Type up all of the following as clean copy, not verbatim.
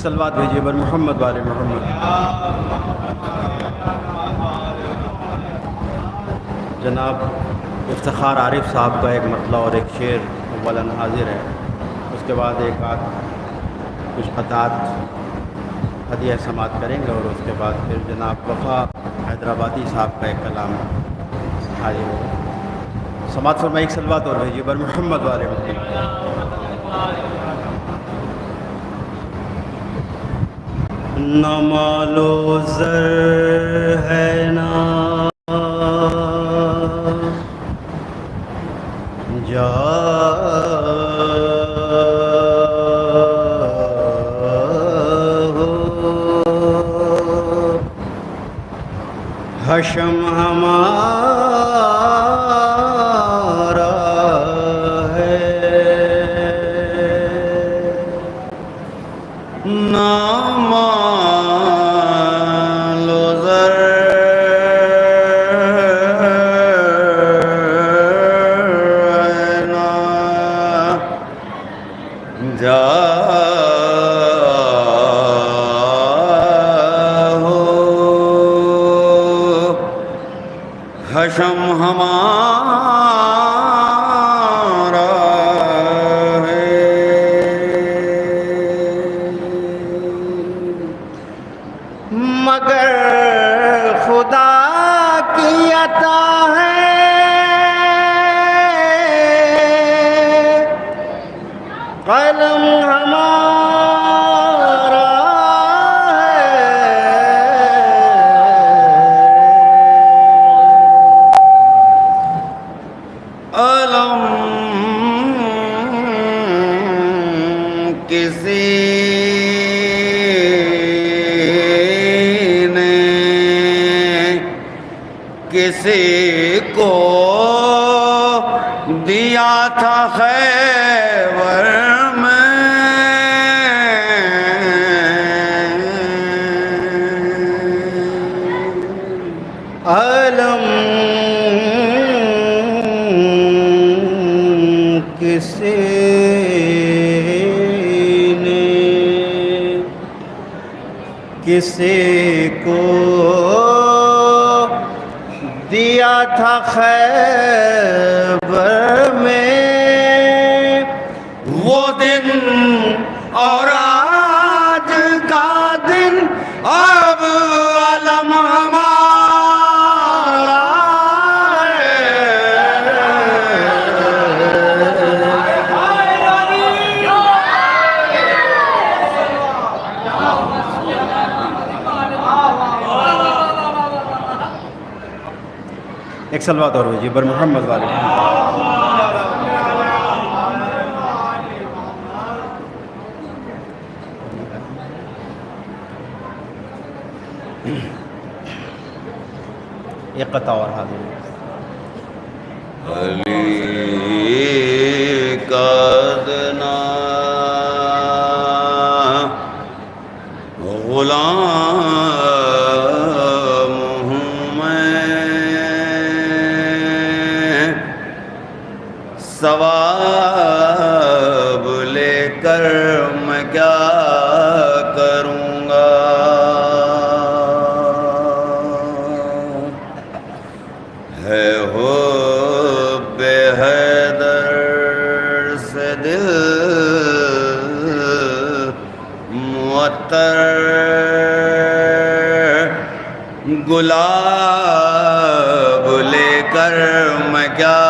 सलवात भेजिए बर मोहम्मद वाले मोहम्मद। जनाब इफ्तिखार आरिफ साहब का एक मतला और एक शेर अव्वलन हाजिर है, उसके बाद एक आध कुछ क़तात हदिया समात करेंगे और उसके बाद फिर जनाब वफ़ा हैदराबादी साहब का एक कलाम हाजिर होगा। समात फरमाइए, एक सलवात और भेजिए बर मोहम्मद वाले मोहम्मद। न मालो ज़र है ना जा हशम हमारा है ना हशम हमारा है मगर खुदा की अता है कलम हमारा किसी ने किसी को दिया था खैबर में, अलम किसी किसी को दिया था खैबर में। वो दिन और आज का दिन अब अलम हमारा है। एक सलवात और भेजिए बर मोहम्मद वाले। एक कता और हाजिर है। अली का अदना गुलाम हूँ मैं, सवाब लेकर मैं क्या करूँगा। है हो बेहदर से दिल मुअत्तर, गुलाब लेकर मैं क्या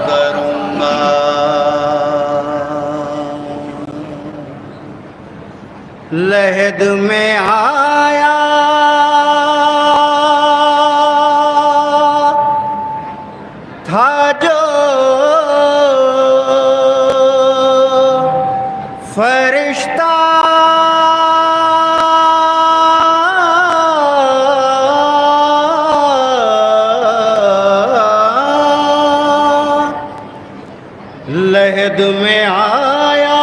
करूँगा। लहद में आया था जो फरिश्ता, लहद में आया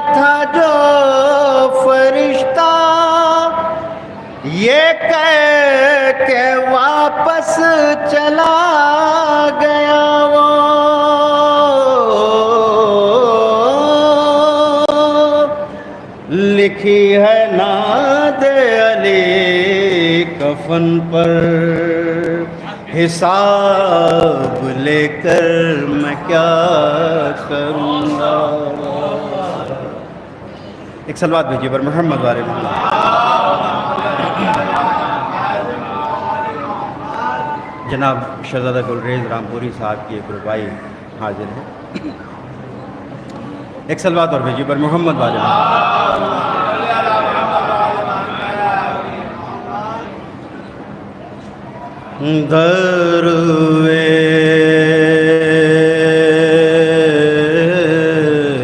था जो फरिश्ता, ये कह के वापस चला गया वो। लिखी है नाद अली कफन पर, हिसाब लेकर मैं क्या करूँगा। एक सलवात भेजिए बर मोहम्मद वाले। जनाब शहजादा गुलरेज रामपुरी साहब की एक रुबाई हाजिर है। एक सलवात और भेजिए बर मोहम्मद वाले।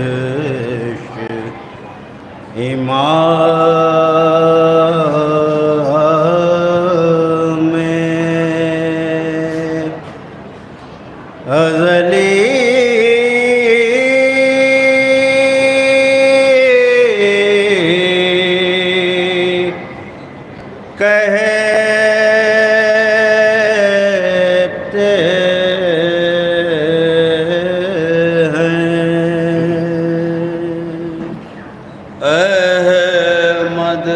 दरवेश इमाम में अज़ली कहते हैं अहमद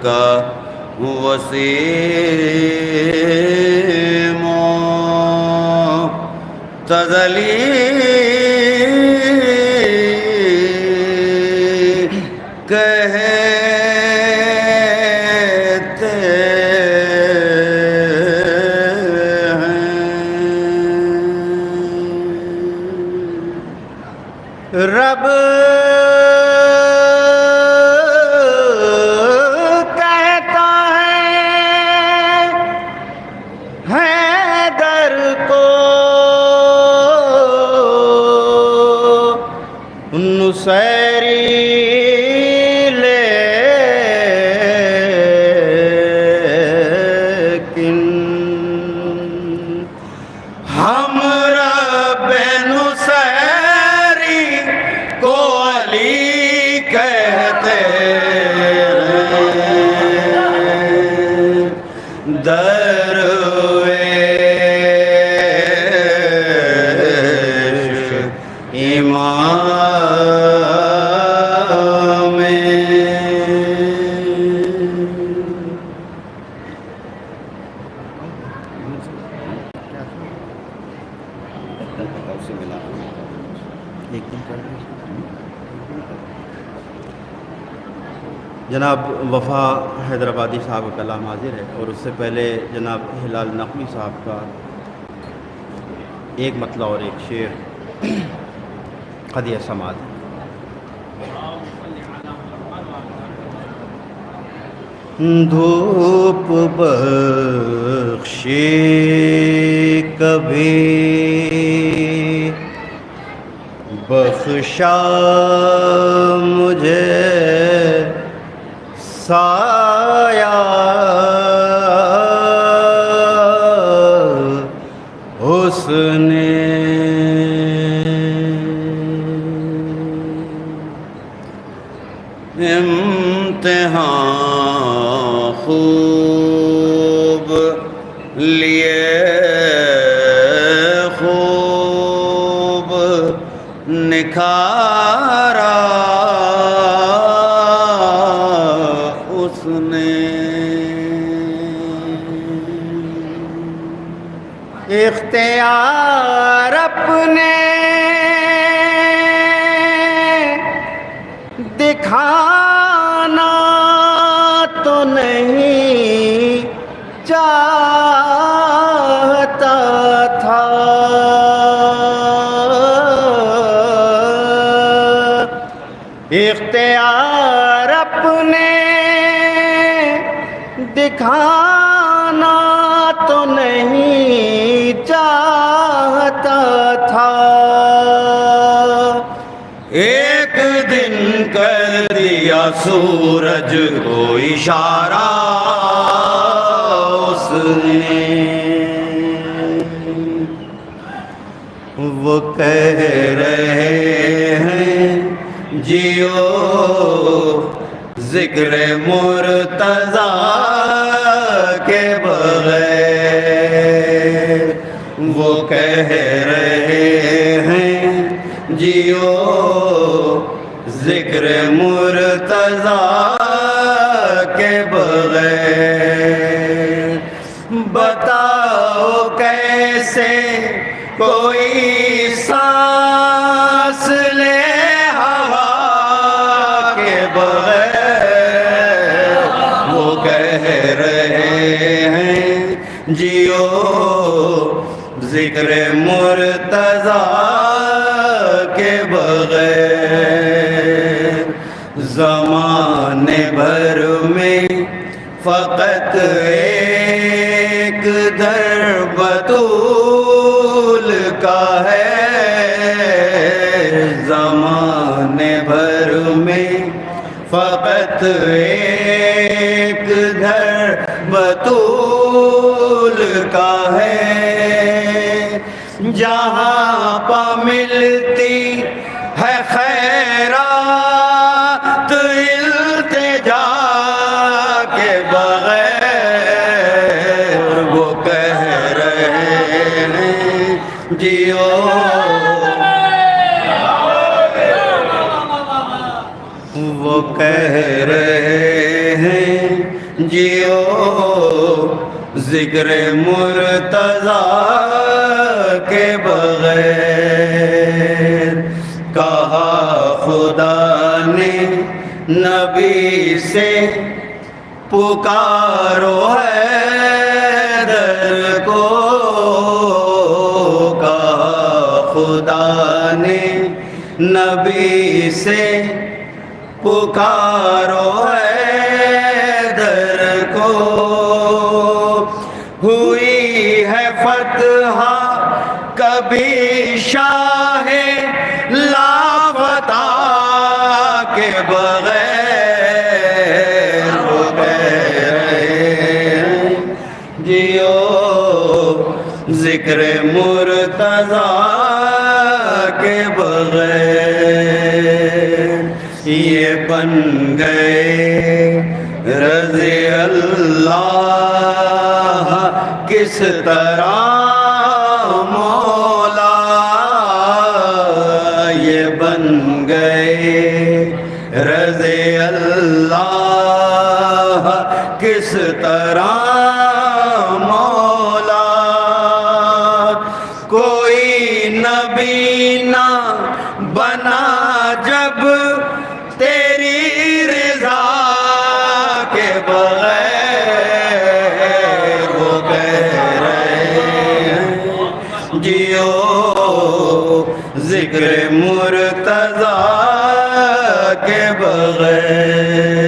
का वसीम तज़ली कहते हैं। रब कहता है दर को नुसैरी लेकिन हम रब्बे नुसैरी को अली कहते हैं। दरवेश इमाम जनाब वफ़ा हैदराबादी साहब का कलाम हाजिर है और उससे पहले जनाब हिलाल नकवी साहब का एक मतला और एक शेर हदिया समात। धूप बख्शे कभी, बख्शा मुझे साया उसने। इम्तिहान खूब लिए, खूब निखारा उसने। इख्तियार अपने दिखाना तो नहीं चाहता था, इख्तियार अपने दिखाना तो नहीं चाहता था। एक दिन कर दिया सूरज को इशारा उसने। वो कह रहे हैं जियो जिक्र मुर्तज़ा के बगैर। वो कह रहे हैं जियो जिक्र मुर्तज़ा के बगैर। बताओ कैसे कोई सांस ले हवा के बगैर। वो कह रहे हैं जियो जिक्र मुर्तज़ा के बगैर। ज़माने भर में फ़क़त एक दर बतूल का है। ज़माने भर में फ़क़त एक दर बतूल का है। जहाँ पा मिलती है खैरात इल्तिजा के बगैर। वो कह रहे हैं जियो वो कह रहे हैं जियो जिक्र मुर्तज़ा के बगैर। कहा खुदा ने नबी से पुकारो हैदर को। कहा खुदा ने नबी से पुकारो हैदर को। हुई है फतहा कभी शाहे लापता के बगैर। वो कह रहे जियो जिक्र मुर्तज़ा के बगैर। ये बन गए रज़ी अल्लाह किस तरह मौला। ये बन गए रज़ी अल्लाह किस तरह मौला। कोई नबी ना बना जब तेरी रज़ा के बगैर। वो कह रहे हैं जियो जिक्र मुर्तज़ा के बगैर।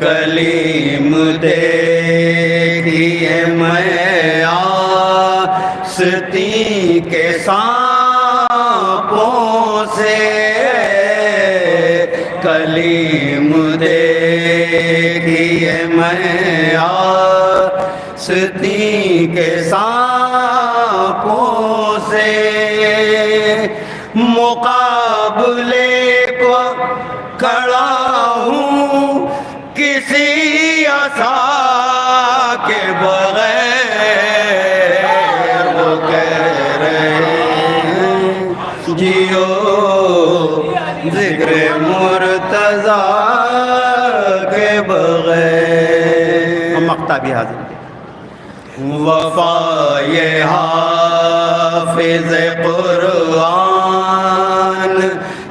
कली सांपों से कलीम देखिए मैं आस्ती के सांपों से मुकाबले को खड़ा हूँ किसी आशा के बगैर। वो कह रहे हैं जियो जिक्र मुर्तज़ा के बगैर। हम मक्ता भी हाजिर हैं। वफा ये हाफिज़ कुरान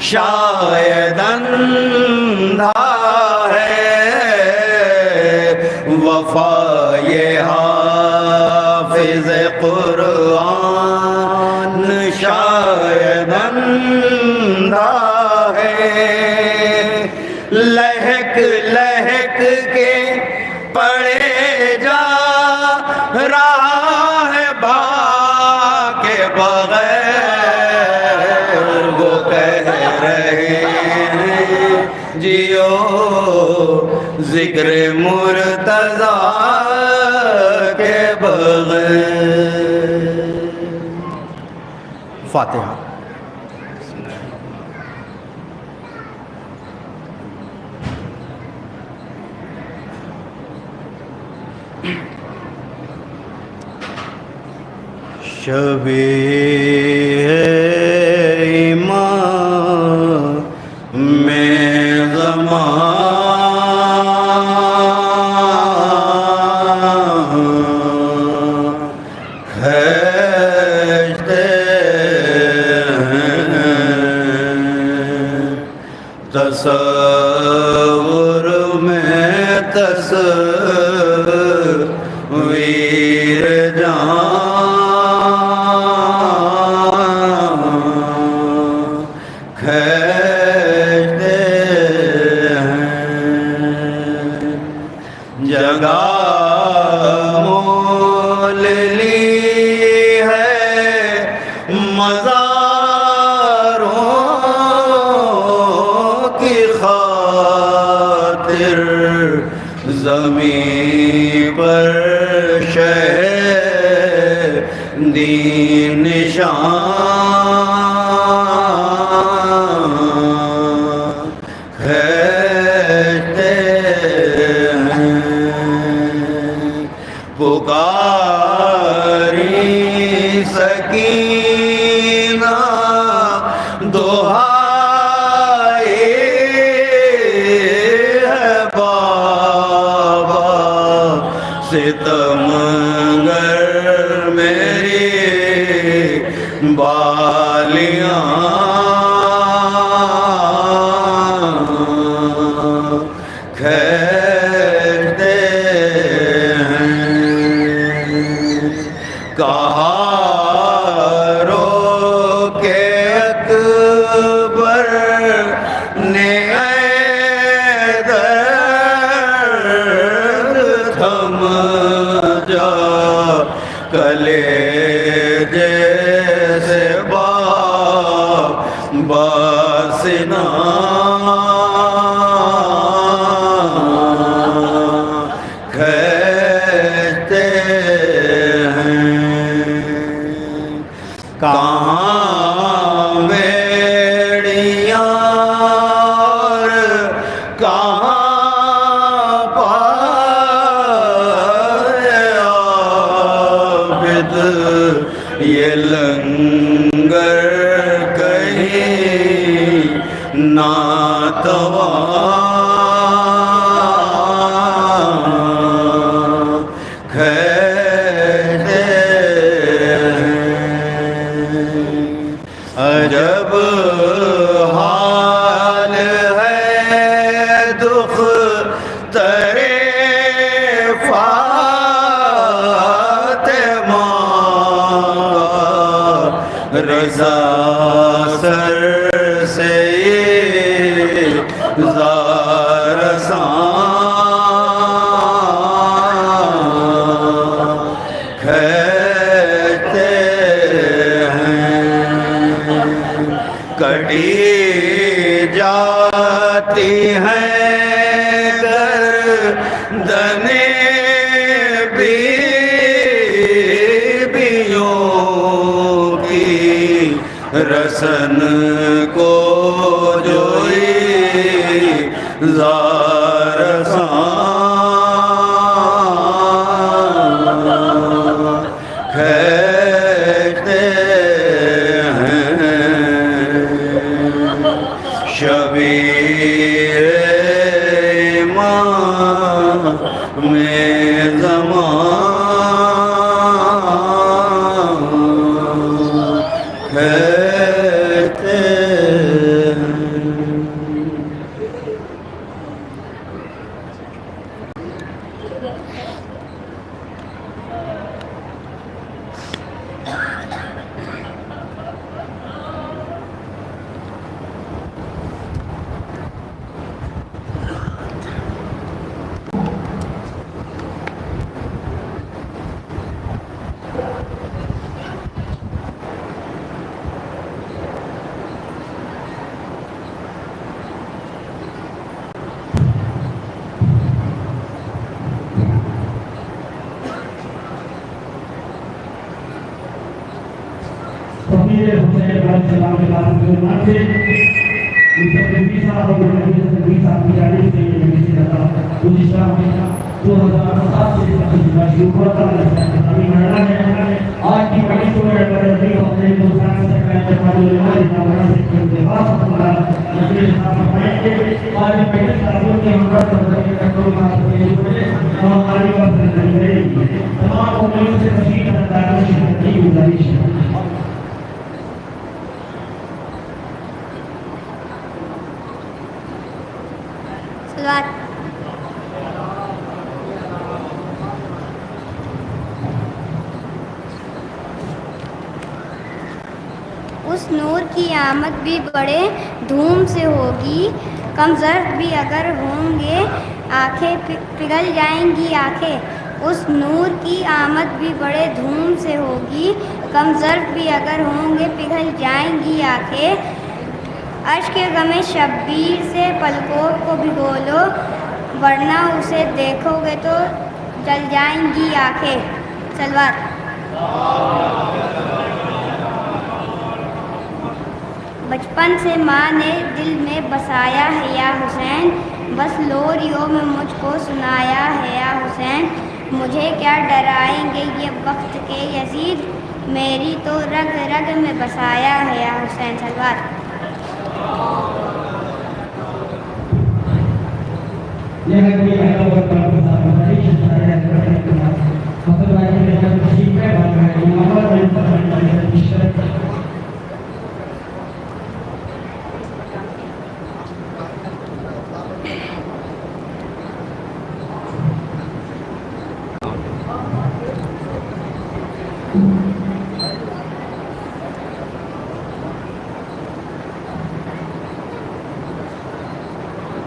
शायद अंधा है। वफा ये हाफिज़ कुरान शायद अंधा है। लहक लहक के पड़े जा रहा है भागे बगैर। वो कह रहे हैं जियो जिक्र मुर्तज़ा के बगैर। फातिहा। शबे इमाम में ज़मान खींचते हैं तसव्वुर में तस्वीर जान खींचते हैं। जगह मोल ली है मज़ारों की खातिर ज़मीं पर शहर दीन निशान खींचते हैं। पुकारी सकीना दुहाई है बाबा सितमगर मेरी बालियाँ खींचते हैं। कहा रोके अकबर ने दर्द थम जा कलेजे से बासिना खींचते हैं। कहाँ बेड़ियाँ और कहाँ पाए आबिद ये लंगर कहीं नातवा खींचते हैं। अजब हाल है दुख तरे फातिमा रज़ा सर से खींचते हैं। कांपती हैं गर्दने बीवियों की, रसन को जोई कहते हैं शबीर में ज़मान कहते हैं। उस नूर की आमद भी बड़े धूम से होगी, कम ज़र्फ़ भी अगर होंगे आँखें पिघल जाएंगी आँखें। उस नूर की आमद भी बड़े धूम से होगी, कम ज़र्फ़ भी अगर होंगे पिघल जाएंगी आँखें। अश्क गमे शब्बीर से पलकों को भिगो लो, वरना उसे देखोगे तो जल जाएंगी आँखें। सलवात। बचपन से माँ ने दिल में बसाया है या हुसैन, बस लोरियों में मुझको सुनाया है या हुसैन। मुझे क्या डराएंगे ये वक्त के यजीद, मेरी तो रग रग में बसाया है या हुसैन। सलवात।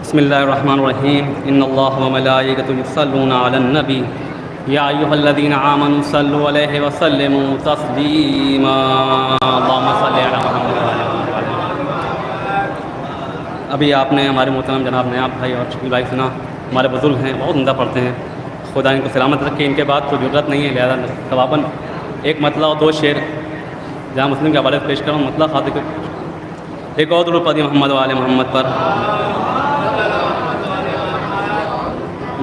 बिस्मिल्लाहिर्रहमानिर्रहीम। इन्नल्लाह व मलाइकतुहु युसल्लूना अलन नबी या अय्युहल्लज़ीना आमनू सल्लु अलैहि व सल्लिमू तस्लीमा। अल्लाहुम्मा सल्लि अला मुहम्मद। अभी आपने हमारे मोहतरम जनाब नयाब भाई और शकील भाई सुना, हमारे बुज़ुर्ग हैं, बहुत उम्दा पढ़ते हैं, खुदा इनको सलामत रखे। इनके बाद कोई ज़रूरत नहीं है, लिहाजा तवाबन एक मतलब और दो शेर जहाँ मुस्लिम के हवाले से पेश करूँ। मतलब खातिर एक और दुरूद पढ़िए मोहम्मद वाले मोहम्मद पर।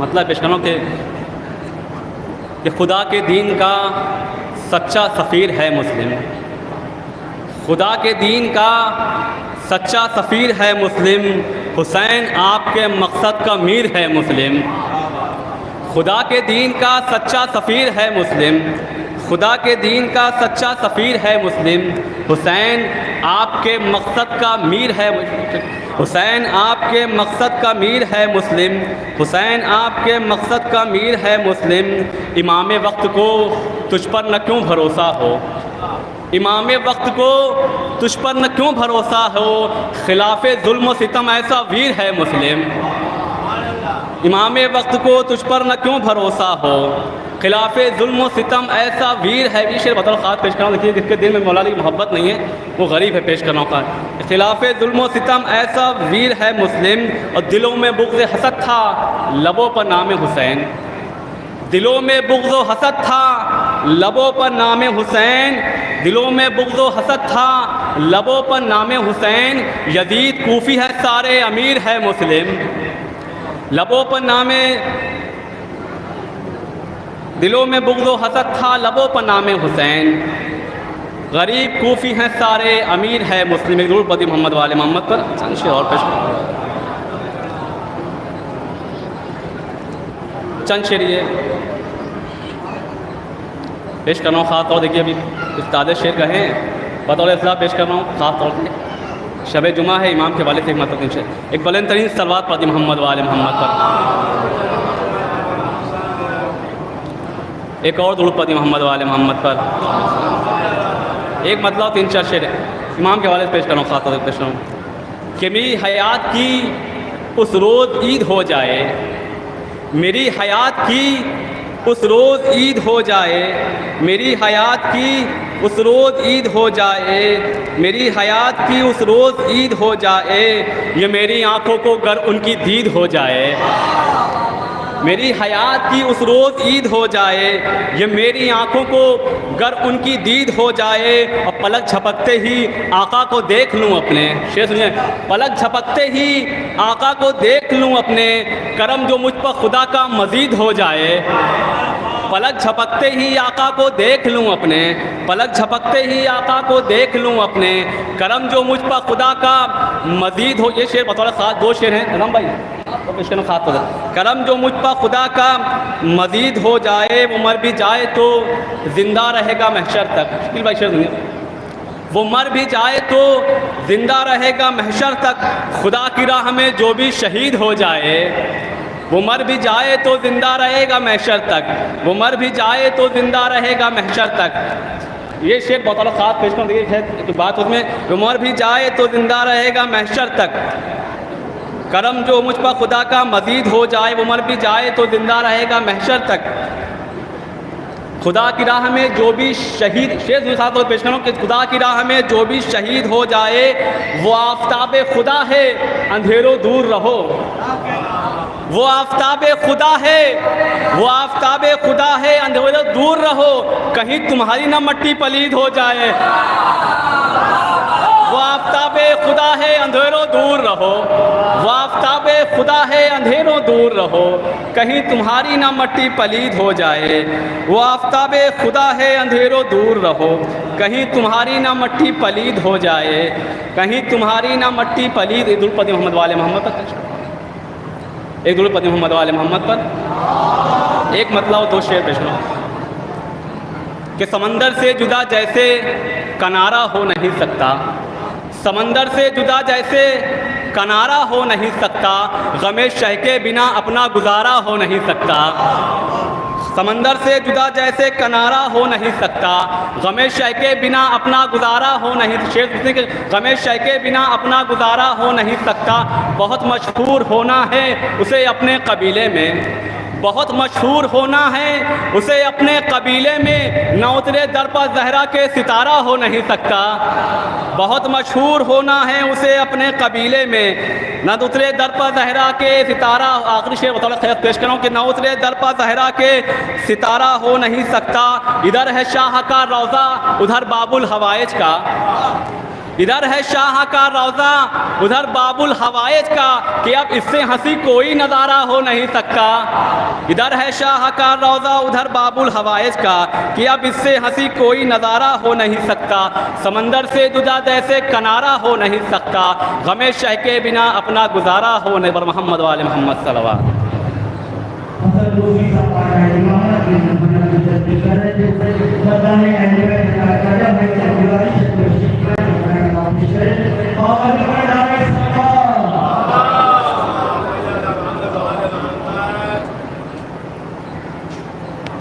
मतलब पेश करूँ कि खुदा के दीन का सच्चा सफ़ीर है मुस्लिम, खुदा के दीन का सच्चा सफ़ीर है मुस्लिम, हुसैन आपके मकसद का मीर है मुस्लिम। खुदा के दीन का सच्चा सफ़ीर है मुस्लिम, खुदा के दीन का सच्चा सफ़ीर है मुस्लिम, हुसैन आपके मकसद का मीर है, हुसैन आपके मकसद का मीर है मुस्लिम, हुसैन आपके मकसद का मीर है मुस्लिम। इमाम वक्त को तुझ पर न क्यों भरोसा हो, इमाम वक्त को तुझ पर न क्यों भरोसा हो, खिलाफ़े जुल्म व सितम ऐसा वीर है मुस्लिम। इमाम वक्त को तुझ पर न क्यों भरोसा हो, खिलाफ जुल्म सितम ऐसा वीर है, ये शेर बतौर ख़ास पेश कर रहा हूँ। देखिए जिसके दिल में मौला अली की मोहब्बत नहीं है वो गरीब है, पेश कर रहा हूँ ख़ास। खिलाफ जुल्म सितम ऐसा वीर है मुस्लिम, और दिलों में बुग़्ज़ हसद था लबों पर नाम हुसैन। दिलों में बुग़्ज़ हसद था लबों पर नाम हुसैन, दिलों में बुग़्ज़ हसद था लबों पर नाम हुसैन। यजीद कूफ़ी है सारे अमीर है मुस्लिम, लबों पर नाम, दिलों में बुग़्ज़ हसद था लबों पर नाम हुसैन। गरीब कूफ़ी हैं सारे अमीर है मुस्लिम। एक ज़रूर पति मोहम्मद वाले मोहम्मद पर चंद शेर और पेश, चंद शेर ये पेश कर रहा हूँ ख़ास तौर। देखिए अभी उस्ताद शेर कहें बतौर इस्लाह पेश कर रहा हूँ ख़ास तौर से। शब जुमा है, इमाम के वाले से एक मतलब शेर, एक बुलंद तरीन सलवात पति मोहम्मद वाले मोहम्मद पर, एक और दुरूद पति मोहम्मद वाले मोहम्मद पर, एक मतलब 3-4 शेर है इमाम के वाले से पेश कर रहा हूँ ख़ास तौर से पेश कर रहा हूँ। कि मेरी हयात की उस रोज़ ईद हो जाए, मेरी हयात की उस रोज़ ईद हो जाए, मेरी हयात की उस रोज़ ईद हो जाए, मेरी हयात की उस रोज़ ईद हो जाए, ये मेरी आँखों को गर उनकी दीद हो जाए। मेरी हयात की उस रोज़ ईद हो जाए, ये मेरी आँखों को गर उनकी दीद हो जाए, और पलक झपकते ही आका को देख लूँ अपने। शेर सुनिए, पलक झपकते ही आका को देख लूँ अपने, करम जो मुझ पर खुदा का मज़ीद हो जाए। पलक झपकते ही आका को देख लूँ अपने, पलक झपकते ही आका को देख लूँ अपने, करम जो मुझ पर खुदा का मज़ीद हो। ये शेर बतौर ख़ास 2 शेर हैं राम भाई, तो पेश करना ख़ास तौर से। करम जो मुझ पर खुदा का मज़ीद हो जाए, वो मर भी जाए तो ज़िंदा रहेगा महशर तक। मुश्किल भाई शेर सुनिए, वो मर भी जाए तो ज़िंदा रहेगा महशर तक, खुदा की राह में जो भी शहीद हो जाए। वो मर भी जाए तो ज़िंदा रहेगा महशर तक, वो मर भी जाए तो ज़िंदा रहेगा महशर तक। ये शेर बहुत ख़ास पेश कर देखिए बात उसमें, वो मर भी जाए तो ज़िंदा रहेगा महशर तक, करम जो मुझ पर खुदा का मज़ीद हो जाए, वो मर भी जाए तो ज़िंदा रहेगा महशर तक। खुदा की राह में जो भी शहीद, शेर साथ और पेश करूँ कि खुदा की राह में जो भी शहीद हो जाए, वो आफ़ताब खुदा है अंधेरों दूर रहो। वो आफ़ताब खुदा है, वो आफ़ताब खुदा है अंधेरों दूर रहो, कहीं तुम्हारी ना मट्टी पलीद हो जाए। वो आफ़ताब खुदा है अंधेरों दूर रहो, वो आफ़ताब खुदा है अंधेरों दूर रहो, कहीं तुम्हारी ना मट्टी पलीद हो जाए। वो आफ़ताब खुदा है अंधेरों दूर रहो, कहीं तुम्हारी ना मट्टी पलीद हो जाए, कहीं तुम्हारी ना मट्टी पलीद। एक दुरुपति मोहम्मद वाले मोहम्मद पर, एक दुरुपति मोहम्मद वाले मोहम्मद पर, एक मतलब 2 शेर पेश करो। कि समंदर से जुदा जैसे किनारा हो नहीं सकता, समंदर से जुदा जैसे किनारा हो नहीं सकता, गमे शह के बिना अपना गुजारा हो नहीं सकता। समंदर से जुदा जैसे किनारा हो नहीं सकता, गमे शह के बिना अपना गुजारा हो नहीं। शेर गमे शह के बिना अपना गुजारा हो नहीं सकता। बहुत मशहूर होना है उसे अपने कबीले में, बहुत मशहूर होना है उसे अपने कबीले में, न उतरे दर पर ज़हरा के सितारा हो नहीं सकता। बहुत मशहूर होना है उसे अपने कबीले में, न उतरे दर पर ज़हरा के सितारा। आखिरी शेर बतौर खैर पेश करूँ कि न उतरे दर पर ज़हरा के सितारा हो नहीं सकता। इधर है शाह का रौज़ा उधर बाबुल हवाइज का, इधर है शाह का रौज़ा उधर बाबुल हवाइज का, कि अब इससे हंसी कोई नज़ारा हो नहीं सकता। इधर है शाह का रौज़ा उधर बाबुल हवाइज का, कि अब इससे हंसी कोई नज़ारा हो नहीं सकता। समंदर से जुदा जैसे किनारा हो नहीं सकता, गमे शह के बिना अपना गुजारा हो नहीं। पर मोहम्मद वाले मोहम्मद सल्लल्लाहु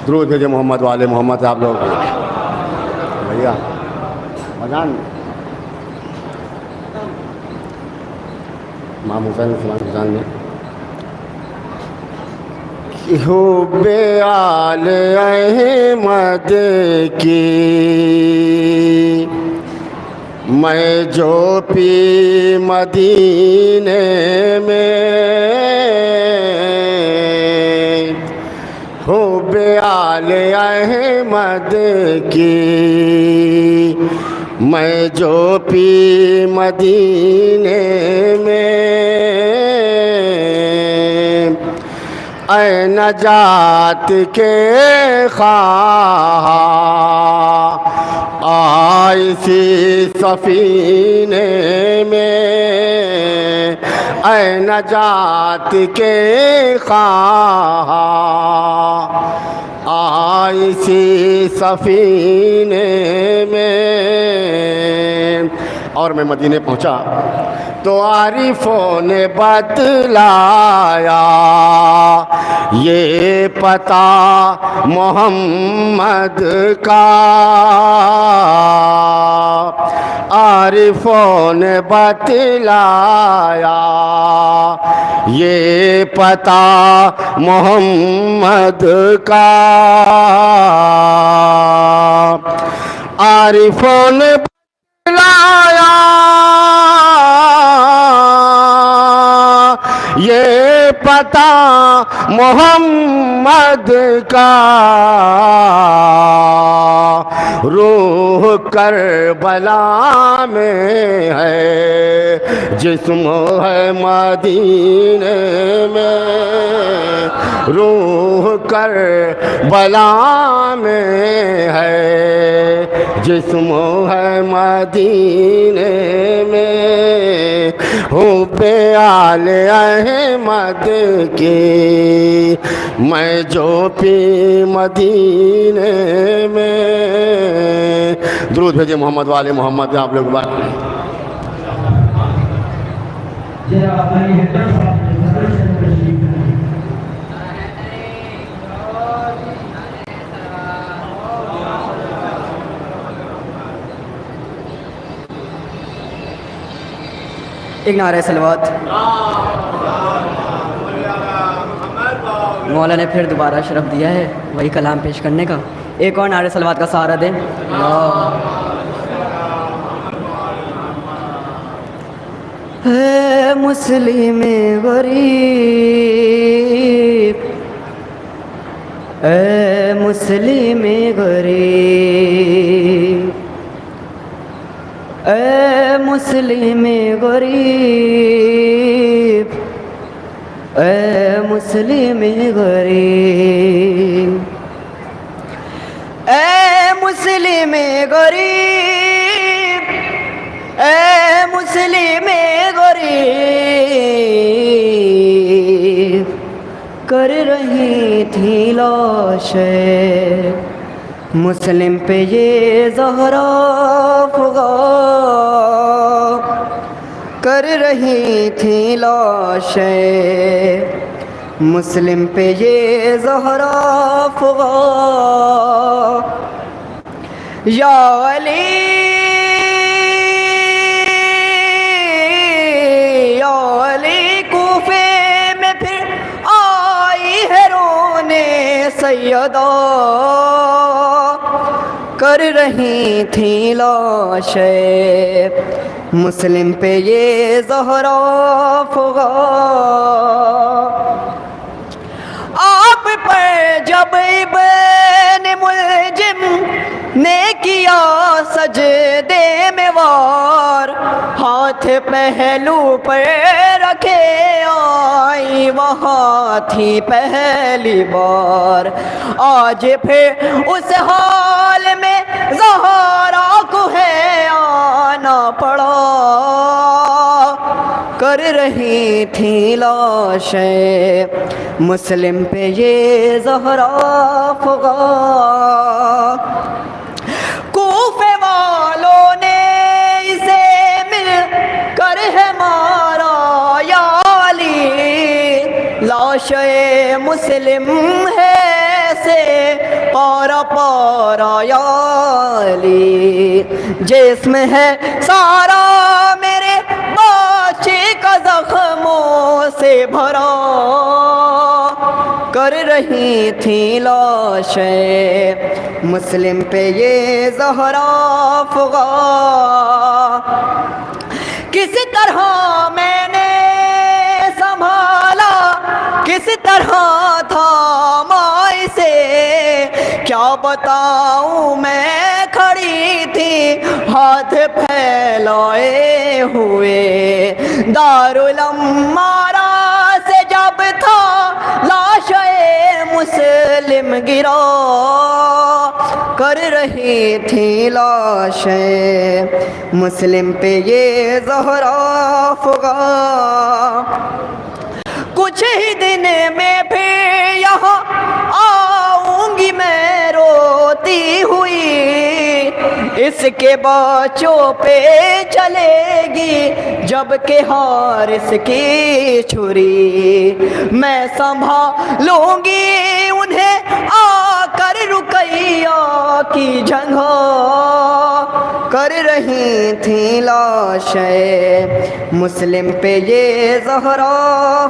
दुरूद भेजे मोहम्मद वाले मोहम्मद से आप लोग भैया मजान इमाम हुसैन हुसैन ने हुब्बे आले अहमद की मैं जो पी मदीने में, हुब्बे आले अहमद की मैं जो पी मदीने में, ऐ नजात के ख्वाह आई सी सफीने में, ऐ नजात के ख्वाह आई सी सफीने में। और मैं मदीने पहुंचा तो आरिफों ने बतलाया ये पता मोहम्मद का, आरिफों ने बतलाया ये पता मोहम्मद का, आरिफों ने बतलाया ये पता मोहम्मद का, रूह करबला में है जिस्म है मदीने में, रूह करबला में है जिस्म है मदीने में, हुब्बे आले अहमद की मैं जो पी मदीने में। दुरूद भेजे मोहम्मद वाले मोहम्मद। आप लोग बात एक नारे सलवात। मौला ने फिर दोबारा शरफ दिया है वही कलाम पेश करने का। एक और नारे सलवात का सहारा दें। है मुस्लिम गरीब, है मुस्लिम गरीब, ए मुस्लिम गरीब, ए मुस्लिम गरीब, ए मुस्लिम गरीब, ए मुस्लिम गरीब, कर रही थी लाशें मुस्लिम पे ये ज़हरा फ़ुग़ा, कर रही थी लाशें मुस्लिम पे ये ज़हरा फ़ुग़ा, या अली या अली कूफे में फिर आई है रोने सैयदा, कर रही थी लाशें मुस्लिम पे ये ज़हरा फ़ुग़ा, आप पर जब इब्न मुलजिम ने किया सजदे में वार, हाथ पहलू पर रखे आई वहाँ थी पहली बार, आज फिर उस हाल में ज़हरा को है आना पड़ा, कर रही थी लाशें मुस्लिम पे ये ज़हरा फ़ुग़ा, कूफे वालों ने इसे मिल कर है मारा या अली, लाशे मुस्लिम है से पारा पारा या अली, जिस्म है सारा मेरे बाचे का जख्मों से भरा, कर रही थी लाशें मुस्लिम पे ये ज़हरा फ़ुग़ा। किस तरह मैंने संभाला, किस तरह थामा इसे, क्या बताऊं मैं खड़ी थी हाथ फैलाए हुए। दारुल अम्मारा से जब था लाशे मुस्लिम गिरा, कर रही थी लाशें मुस्लिम पे ये ज़हरा फ़ुग़ा। कुछ ही दिन में फिर यहाँ आऊंगी मैं रोती हुई, इसके बच्चों पे चलेगी जब के हारिस की छुरी। मैं संभालूंगी उन्हें आकर रुकैया की जगह। कर रही थी लाशें मुस्लिम पे ये ज़हरा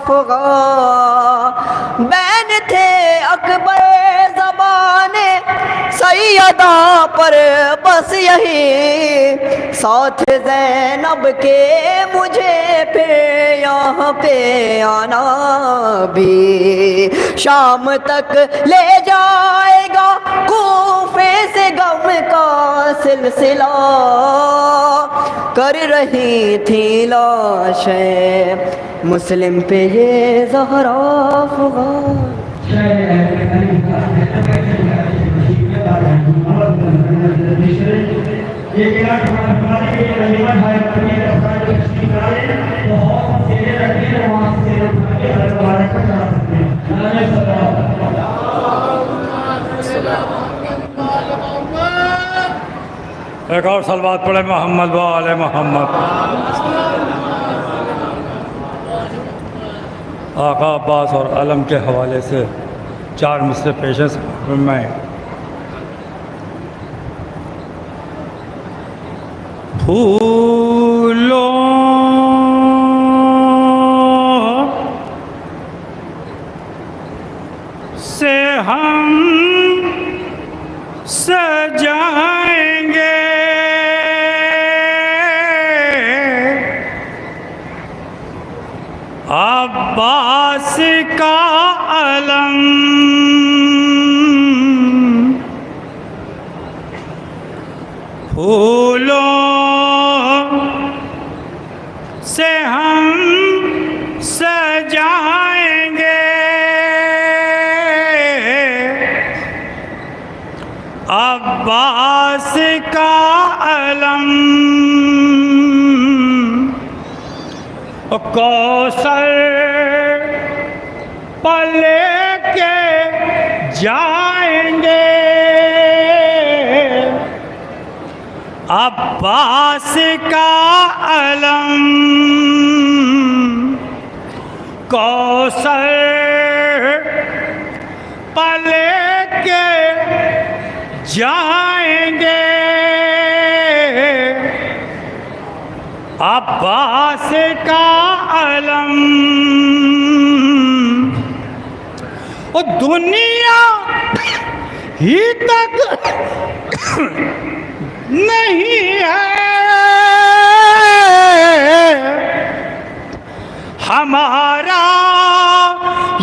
फ़ुग़ा। बैन थे अकबर ज़बाने सैयदा पर बस यही, साथ ज़ैनब के मुझे फिर यहाँ पे आना भी शाम तक ले जाएगा कूफे से गम का सिलसिला। कर रही थी लाशें मुस्लिम पे ये ज़हरा फ़ुग़ा। एक और सलवात पढ़े मोहम्मद व आले मोहम्मद। आका अब्बास और अलम के हवाले से 4 मिसरे पेशेंस में फूलों से हम सजाएंगे अब्बास का अलम। फूलों से हम सजाएंगे अब्बास का अलम। कौसर पले के जाएंगे अब्बास का अलम। कौसर पले के जाएंगे अब्बास का अलम। और दुनिया ही तक नहीं है हमारा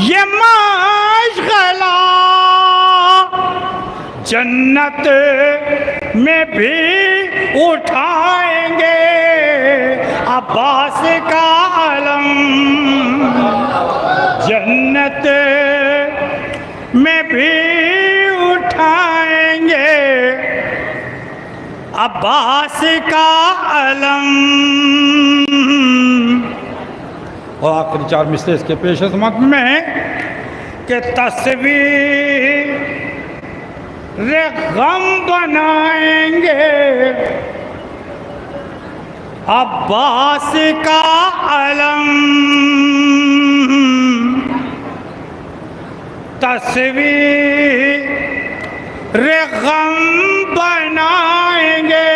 ये मशगला, जन्नत में भी उठाएंगे अब्बास का अलम। जन्नत में भी उठाएंगे अब्बास का अलम। और आखिरी 4 मिसरे इसके पेश खिदमत में कि तस्वीर गम बनाएंगे अब्बास का अलम। तस्वीर गम बनाएंगे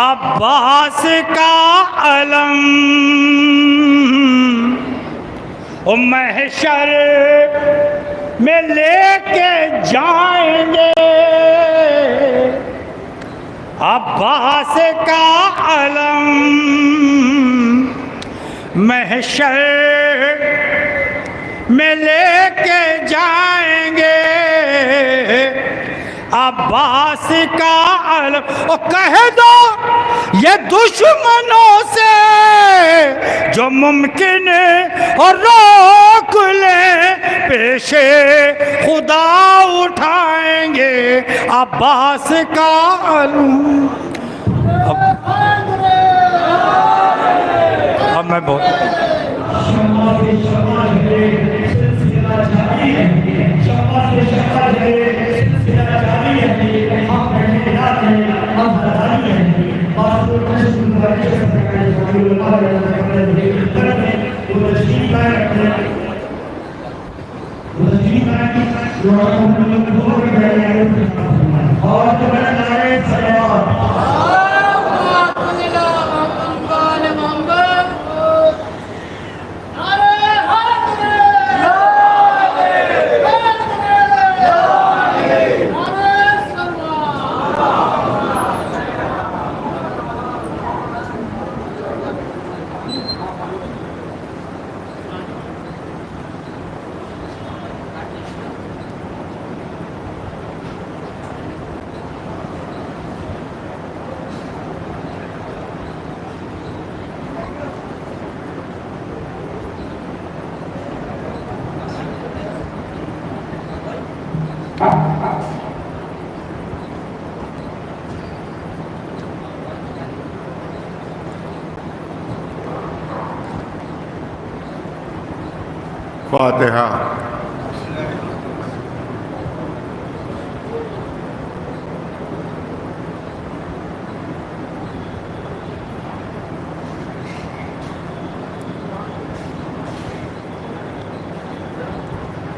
अब्बास का अलम। महशर में लेके जाएंगे अब्बास का अलम, महशर में लेके जाएंगे अब्बास का अलम। और कह दो ये दुश्मनों से जो मुमकिन और रोक ले, पेशे खुदा उठाएंगे अब्बास का अलम। अब मैं बोल फातिहा।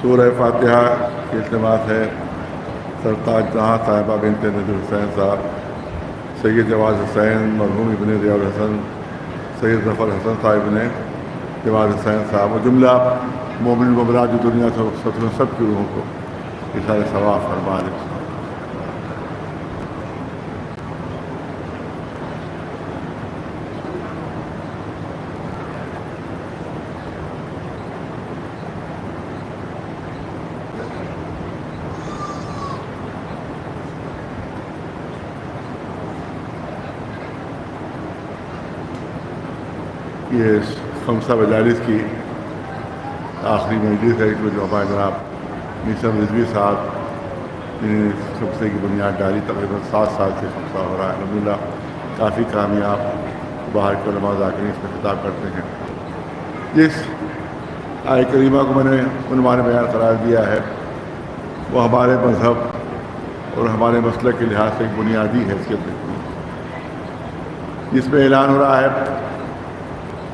सूरह फातिहा की इल्तिमास है सरताज जहाँ साहिबा बिनते नज़ीर हुसैन साहब, सैयद जवाद हुसैन मरहूम इब्न रियाद हसन, सैयद ज़फ़र हसन साहिब ने जवाद हुसैन साहब और जुमला मोमिन मुबरा जो दुनिया से सब की रूहों को इशार सवाब फरमा दे। ये खमसा मजालिस की आखिरी मजलिस है। इसमें जो हमारे जनाब निसम रिजवी साहब जिन्हें खमसे की बुनियाद डाली, तकरीबन 7 साल से खमसा हो रहा है। अल्हम्दुलिल्लाह काफ़ी कामयाब बाहर के उलमा ज़ाकिरीन इसमें खिताब करते हैं। जिस आय करीमा को मैंने उन्वान बयान करार दिया है वो हमारे मज़हब और हमारे मसलक के लिहाज से एक बुनियादी हैसियत रखती है, जिसमें ऐलान हो रहा है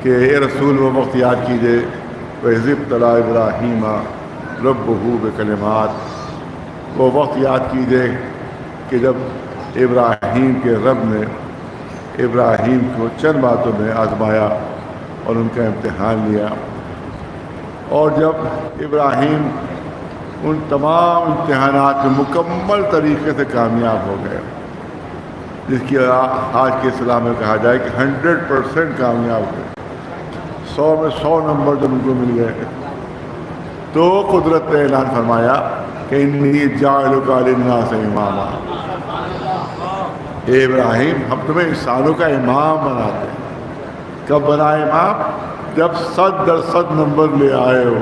कि ए रसूल वो वक्त याद कीजिए वज़ इब्तला इब्राहीम रब्बहू बिकलिमात, वो वक्त याद कीजिए कि जब इब्राहीम के रब ने इब्राहीम को चंद बातों में आजमाया और उनका इम्तिहान लिया, और जब इब्राहीम उन तमाम इम्तिहानात में मुकम्मल तरीके से कामयाब हो गए, जिसकी आज के इस्लाम में कहा जाए कि 100% कामयाब हुए, 100 में 100 नंबर जब उनको मिल गए तो कुदरत ने ऐलान फरमाया कि इन्नी जालुका लिन्नास इमामा, ए इब्राहिम हम तुम्हें इंसानों का इमाम बनाते हैं। कब बना इमाम? जब 100% नंबर ले आए हो,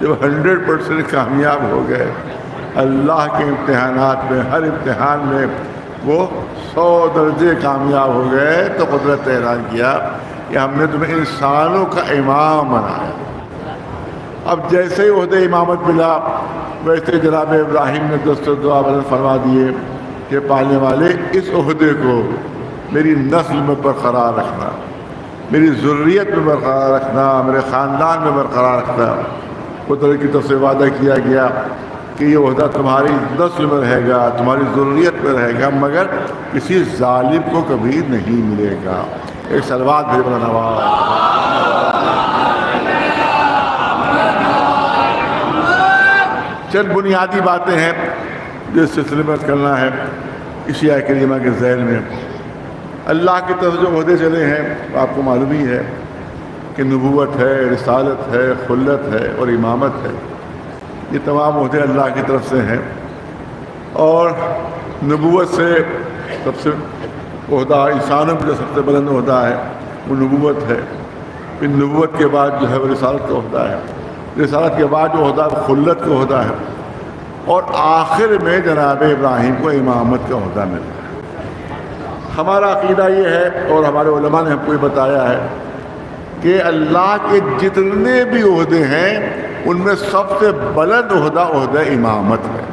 जब 100% कामयाब हो गए अल्लाह के इम्तिहानात में, हर इम्तिहान में वो 100 दर्जे कामयाब हो गए तो कुदरत ने ऐलान किया कि हमने तुम्हें इंसानों का इमाम बनाया। अब जैसे ही ओहदे इमामत मिला वैसे जनाब इब्राहिम ने दस्तूर दुआ फरमा दिए कि पालने वाले इस ओहदे को मेरी नस्ल में बरकरार रखना, मेरी ज़ुर्रियत में बरकरार रखना, मेरे ख़ानदान में बरकरार रखना। कुदरत की तरफ से वादा किया गया कि ये ओहदा तुम्हारी नस्ल में रहेगा, तुम्हारी ज़ुर्रियत में रहेगा, मगर किसी जालिम को कभी नहीं मिलेगा। एक सलवात भेज बना नवाज। चंद बुनियादी बातें हैं जो इस सिलसिले में करना है। इसी आयत करीमा के ज़ैल में अल्लाह की तरफ जो ओहदे चले हैं आपको मालूम ही है कि नबूवत है, रिसालत है, खुल्लत है और इमामत है। ये तमाम ओहदे अल्लाह की तरफ से हैं और नबूवत से सबसे ओहदा इंसानों में जो सबसे बुलंद ओहदा है वो नबूवत है। फिर नबूवत के बाद जो है वो रिसालत का ओहदा है, रिसालत के बाद जो ओहदा है खुल्लत का ओहदा है और आखिर में जनाब इब्राहिम को इमामत का ओहदा मिला। हमारा अक़ीदा ये है और हमारे उलमा ने हमको ये बताया है कि अल्लाह के जितने भी ओहदे हैं उनमें सबसे बुलंद ओहदा ओहदा इमामत है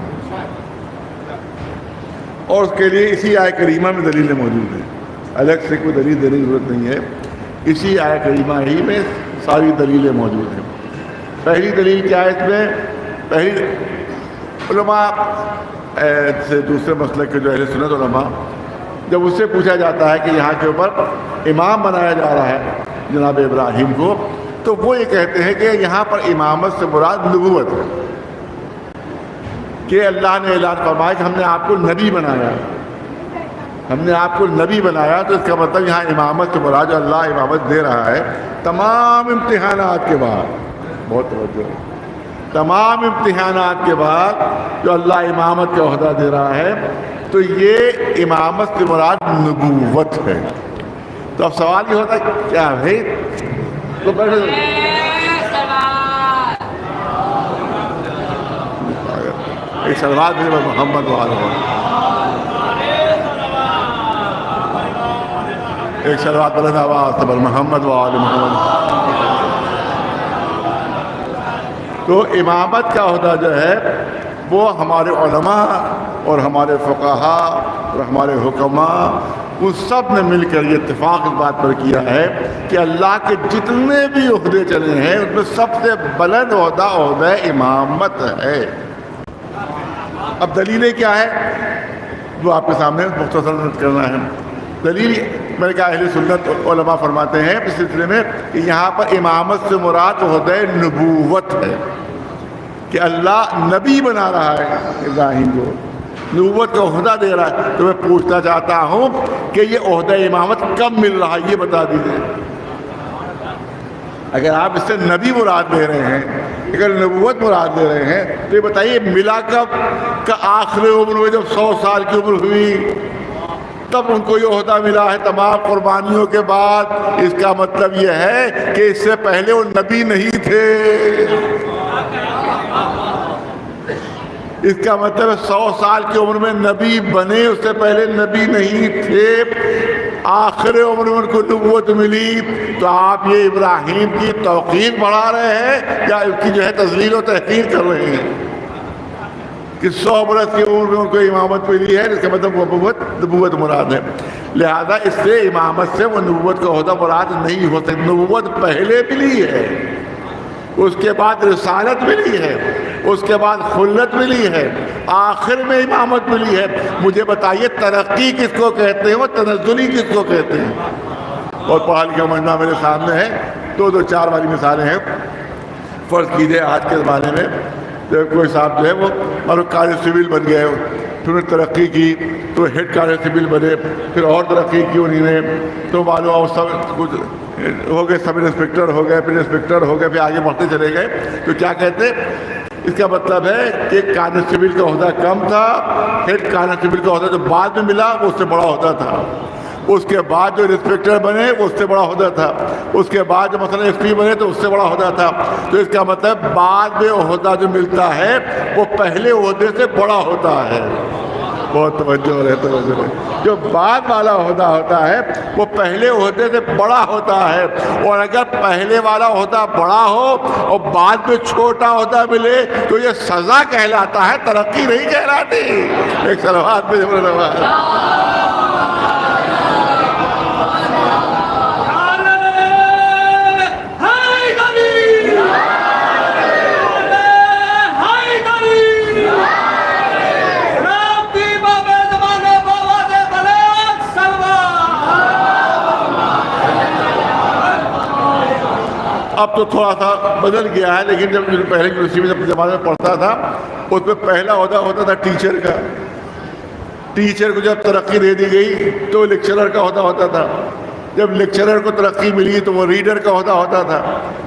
और उसके लिए इसी आयत करीमा में दलीलें मौजूद हैं। अलग से कोई दलील देने की ज़रूरत नहीं है, इसी आयत करीमा ही में सारी दलीलें मौजूद हैं। पहली दलील क्या है इसमें? पहली उलमा से दूसरे मसले के जो अहले सुन्नत उलमा जब उससे पूछा जाता है कि यहाँ के ऊपर इमाम बनाया जा रहा है जनाब इब्राहिम को, तो वो ये कहते हैं कि यहाँ पर इमामत से मुराद नबूवत है कि अल्लाह ने ऐलान फरमाया कि हमने आपको नबी बनाया, हमने आपको नबी बनाया। तो इसका मतलब यहाँ इमामत से मुराद जो अल्लाह इमामत दे रहा है तमाम इम्तिहानात के बाद, बहुत तवज्जो, तमाम इम्तिहानात के बाद जो अल्लाह इमामत का ओहदा दे रहा है तो ये इमामत से मुराद नबूवत है। तो अब सवाल ये होता है क्या भाई तो एक सलवात भी मोहम्मद वाले, एक सलवात बुलंद आवाज़ से मोहम्मद वाले मोहम्मद। तो इमामत का ओहदा जो है वो हमारे उलमा और हमारे फ़ुक़हा और हमारे हुक्मा उन सब ने मिलकर ये इत्तेफाक इस बात पर किया है कि अल्लाह के जितने भी ओहदे चले हैं उनमें सबसे बुलंद ओहदा ओहदा इमामत है। अब दलीलें क्या है जो आपके सामने मुख्तसर करना है। दलील मैंने कहा अहले सुन्नत उलमा फरमाते हैं इस सिलसिले में कि यहाँ पर इमामत से मुराद ओहदा नबूवत है कि अल्लाह नबी बना रहा है इब्राहिम को, नबूवत का ओहदा दे रहा है। तो मैं पूछना चाहता हूँ कि ये ओहदा इमामत कब मिल रहा है ये बता दीजिए। अगर आप इससे नबी मुराद ले रहे हैं, अगर नबूवत मुराद ले रहे हैं तो ये बताइए मिला कब? का आखिरी उम्र में जब 100 साल की उम्र हुई तब उनको ये ओहदा मिला है तमाम कुर्बानियों के बाद। इसका मतलब ये है कि इससे पहले वो नबी नहीं थे। इसका मतलब 100 साल की उम्र में नबी बने, उससे पहले नबी नहीं थे। आखिर उम्र में उनको नबूवत मिली। तो आप ये इब्राहिम की तौक़ीर बढ़ा रहे हैं या उसकी जो है तज़लील और तहक़ीर कर रहे हैं कि 100 बरस की उम्र में उनको इमामत मिली है, इसका मतलब नबूवत मुराद है। लिहाजा इससे इमामत से वो नबूवत का ओहदा मुराद नहीं हो सकती। नबूवत पहले मिली है, उसके बाद रिसालत मिली है, उसके बाद खुल्लत मिली है, आखिर में इमामत मिली है। मुझे बताइए तरक्की किसको कहते हैं, वो तनज़्ज़ुली किसको कहते हैं? और पढ़ा लिखा मजमा मेरे सामने है, 2-4 वाली मिसालें हैं। फ़र्ज़ कीजिए आज के ज़माने में जब कोई साहब जो है वो और कारी सिविल बन गए, फिर तरक्की की तो हेड कारी सिविल बने, फिर और तरक्की की उन्होंने तो मालूम सब कुछ हो गए, सब इंस्पेक्टर हो गए, फिर इंस्पेक्टर हो गए, फिर आगे बढ़ते चले गए। तो क्या कहते, इसका मतलब है कि कांस्टेबल का ओहदा कम था, हेड कांस्टेबल का ओहदा जो बाद में मिला वो उससे बड़ा ओहदा था। उसके बाद जो इंस्पेक्टर बने वो उससे बड़ा ओहदा था। उसके बाद जो मसलन एसपी बने तो उससे बड़ा ओहदा था। तो इसका मतलब बाद में ओहदा जो मिलता है वो पहले ओहदे से बड़ा होता है। बहुत तवज्जो है, तवज्जो है। जो बाद वाला ओहदा होता है वो पहले ओहदे से बड़ा होता है। और अगर पहले वाला ओहदा बड़ा हो और बाद में छोटा ओहदा मिले तो ये सज़ा कहलाता है, तरक्की नहीं कहलाती। एक सलवात पे अब तो थोड़ा सा बदल गया है, लेकिन जब पहले यूनिवर्सिटी में जब ज़माने में पढ़ता था उसमें पहला ओहदा होता था टीचर का। टीचर को जब तरक्की दे दी गई तो लेक्चरर का ओहदा होता था। जब लेक्चरर को तरक्की मिली तो वो रीडर का ओहदा होता था।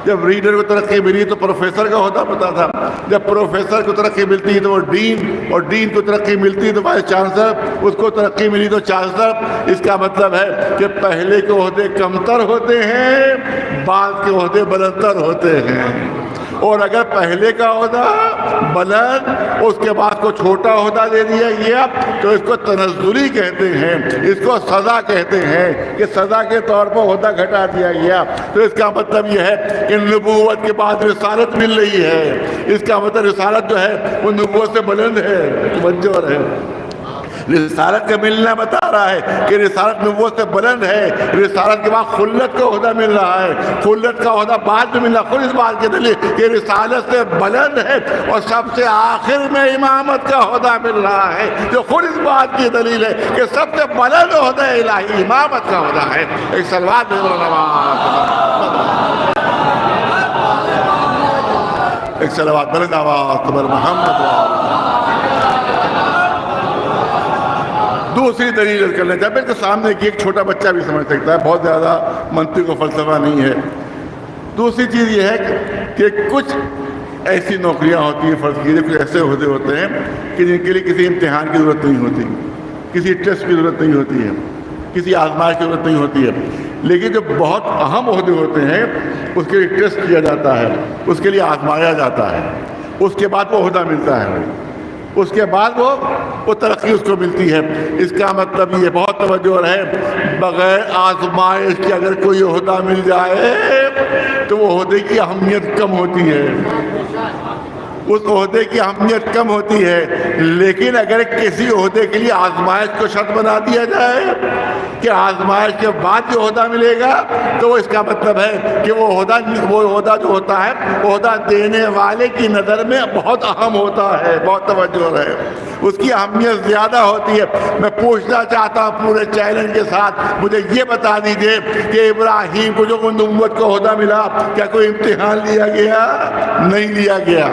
जब रीडर को तरक्की मिली तो प्रोफेसर का ओहदा होता था। जब प्रोफेसर को तरक्की मिलती तो वो डीन, और डीन को तरक्की मिलती तो वाइस चांसलर, उसको तरक्की मिली तो चांसलर। इसका मतलब है कि पहले के ओहदे कमतर होते हैं, बाद के ओहदे बुलंदतर होते हैं। और अगर पहले का ओहदा बुलंद उसके बाद को छोटा ओहदा दे दिया गया तो इसको तनज़्ज़ुली कहते हैं, इसको सज़ा कहते हैं कि सज़ा के तौर पर ओहदा घटा दिया गया। तो इसका मतलब यह है कि नबूवत के बाद रिसालत मिल रही है। इसका मतलब रिसालत जो है वो नबूवत से बुलंद है, मंजूर है। रिसालत का मिलना बता रहा है कि रिसालत नबूवत से बुलंद है। रिसालत के बाद खुल्लत का ओहदा मिल रहा है, खुल्लत का ओहदा बाद में मिला। खुद इस बात की दलील कि रिसालत से बुलंद है और सबसे आखिर में इमामत का ओहदा मिल रहा है, जो खुद इस बात की दलील है कि सबसे बुलंद ओहदा इलाही इमामत का ओहदा है। एक सलवात एक सलवात बुलंद आवाज़ पर मोहम्मद। दूसरी दलील करना चाहते हैं कि सामने की एक छोटा बच्चा भी समझ सकता है, बहुत ज़्यादा मंतिक और फलसफा नहीं है। दूसरी चीज़ ये है कि कुछ ऐसी नौकरियां होती हैं, फ़र्ज़ कीजिए कुछ ऐसे ओहदे होते हैं कि जिनके लिए किसी इम्तिहान की ज़रूरत नहीं होती, किसी टेस्ट की ज़रूरत नहीं होती है, किसी आजमाइश की ज़रूरत नहीं होती है। लेकिन जो बहुत अहम ओहदे होते हैं उसके लिए टेस्ट किया जाता है, उसके लिए आजमाया जाता है, उसके बाद वो ओहदा मिलता है, उसके बाद वो तरक्की उसको मिलती है। इसका मतलब ये बहुत तवज्जो है, बग़ैर आजमाइश के अगर कोई ओहदा मिल जाए तो वो ओहदे की अहमियत कम होती है, उस ओहदे की अहमियत कम होती है। लेकिन अगर किसी ओहदे के लिए आजमाइश को शर्त बना दिया जाए कि आजमाइश के बाद जो ओहदा मिलेगा तो इसका मतलब है कि वो ओहदा जो होता है ओहदा देने वाले की नज़र में बहुत अहम होता है, बहुत तवज्जो है, उसकी अहमियत ज़्यादा होती है। मैं पूछना चाहता हूँ पूरे चैलेंज के साथ, मुझे ये बता दीजिए कि इब्राहीम को जो नबूवत का ओहदा मिला क्या कोई इम्तिहान लिया गया? नहीं लिया गया।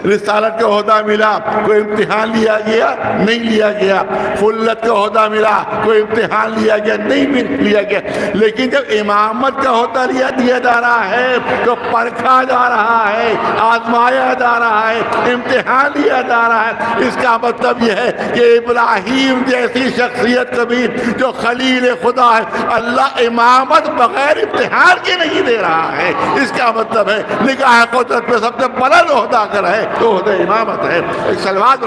रिसालत का ओहदा मिला, कोई इम्तिहान लिया गया? नहीं लिया गया। खुल्लत का ओहदा मिला, कोई इम्तिहान लिया गया? नहीं लिया गया। लेकिन जब इमामत का ओहदा दिया जा रहा है तो परखा जा रहा है, आजमाया जा रहा है, इम्तिहान लिया जा रहा है। इसका मतलब यह है कि इब्राहीम जैसी शख्सियत कभी जो खलील खुदा है, अल्लाह इमामत बगैर इम्तिहान के नहीं दे रहा है। इसका मतलब है निगाह कुदरत पे सबसे बुलंद ओहदा कर है तो ओहदा इमामत है। एक सलवात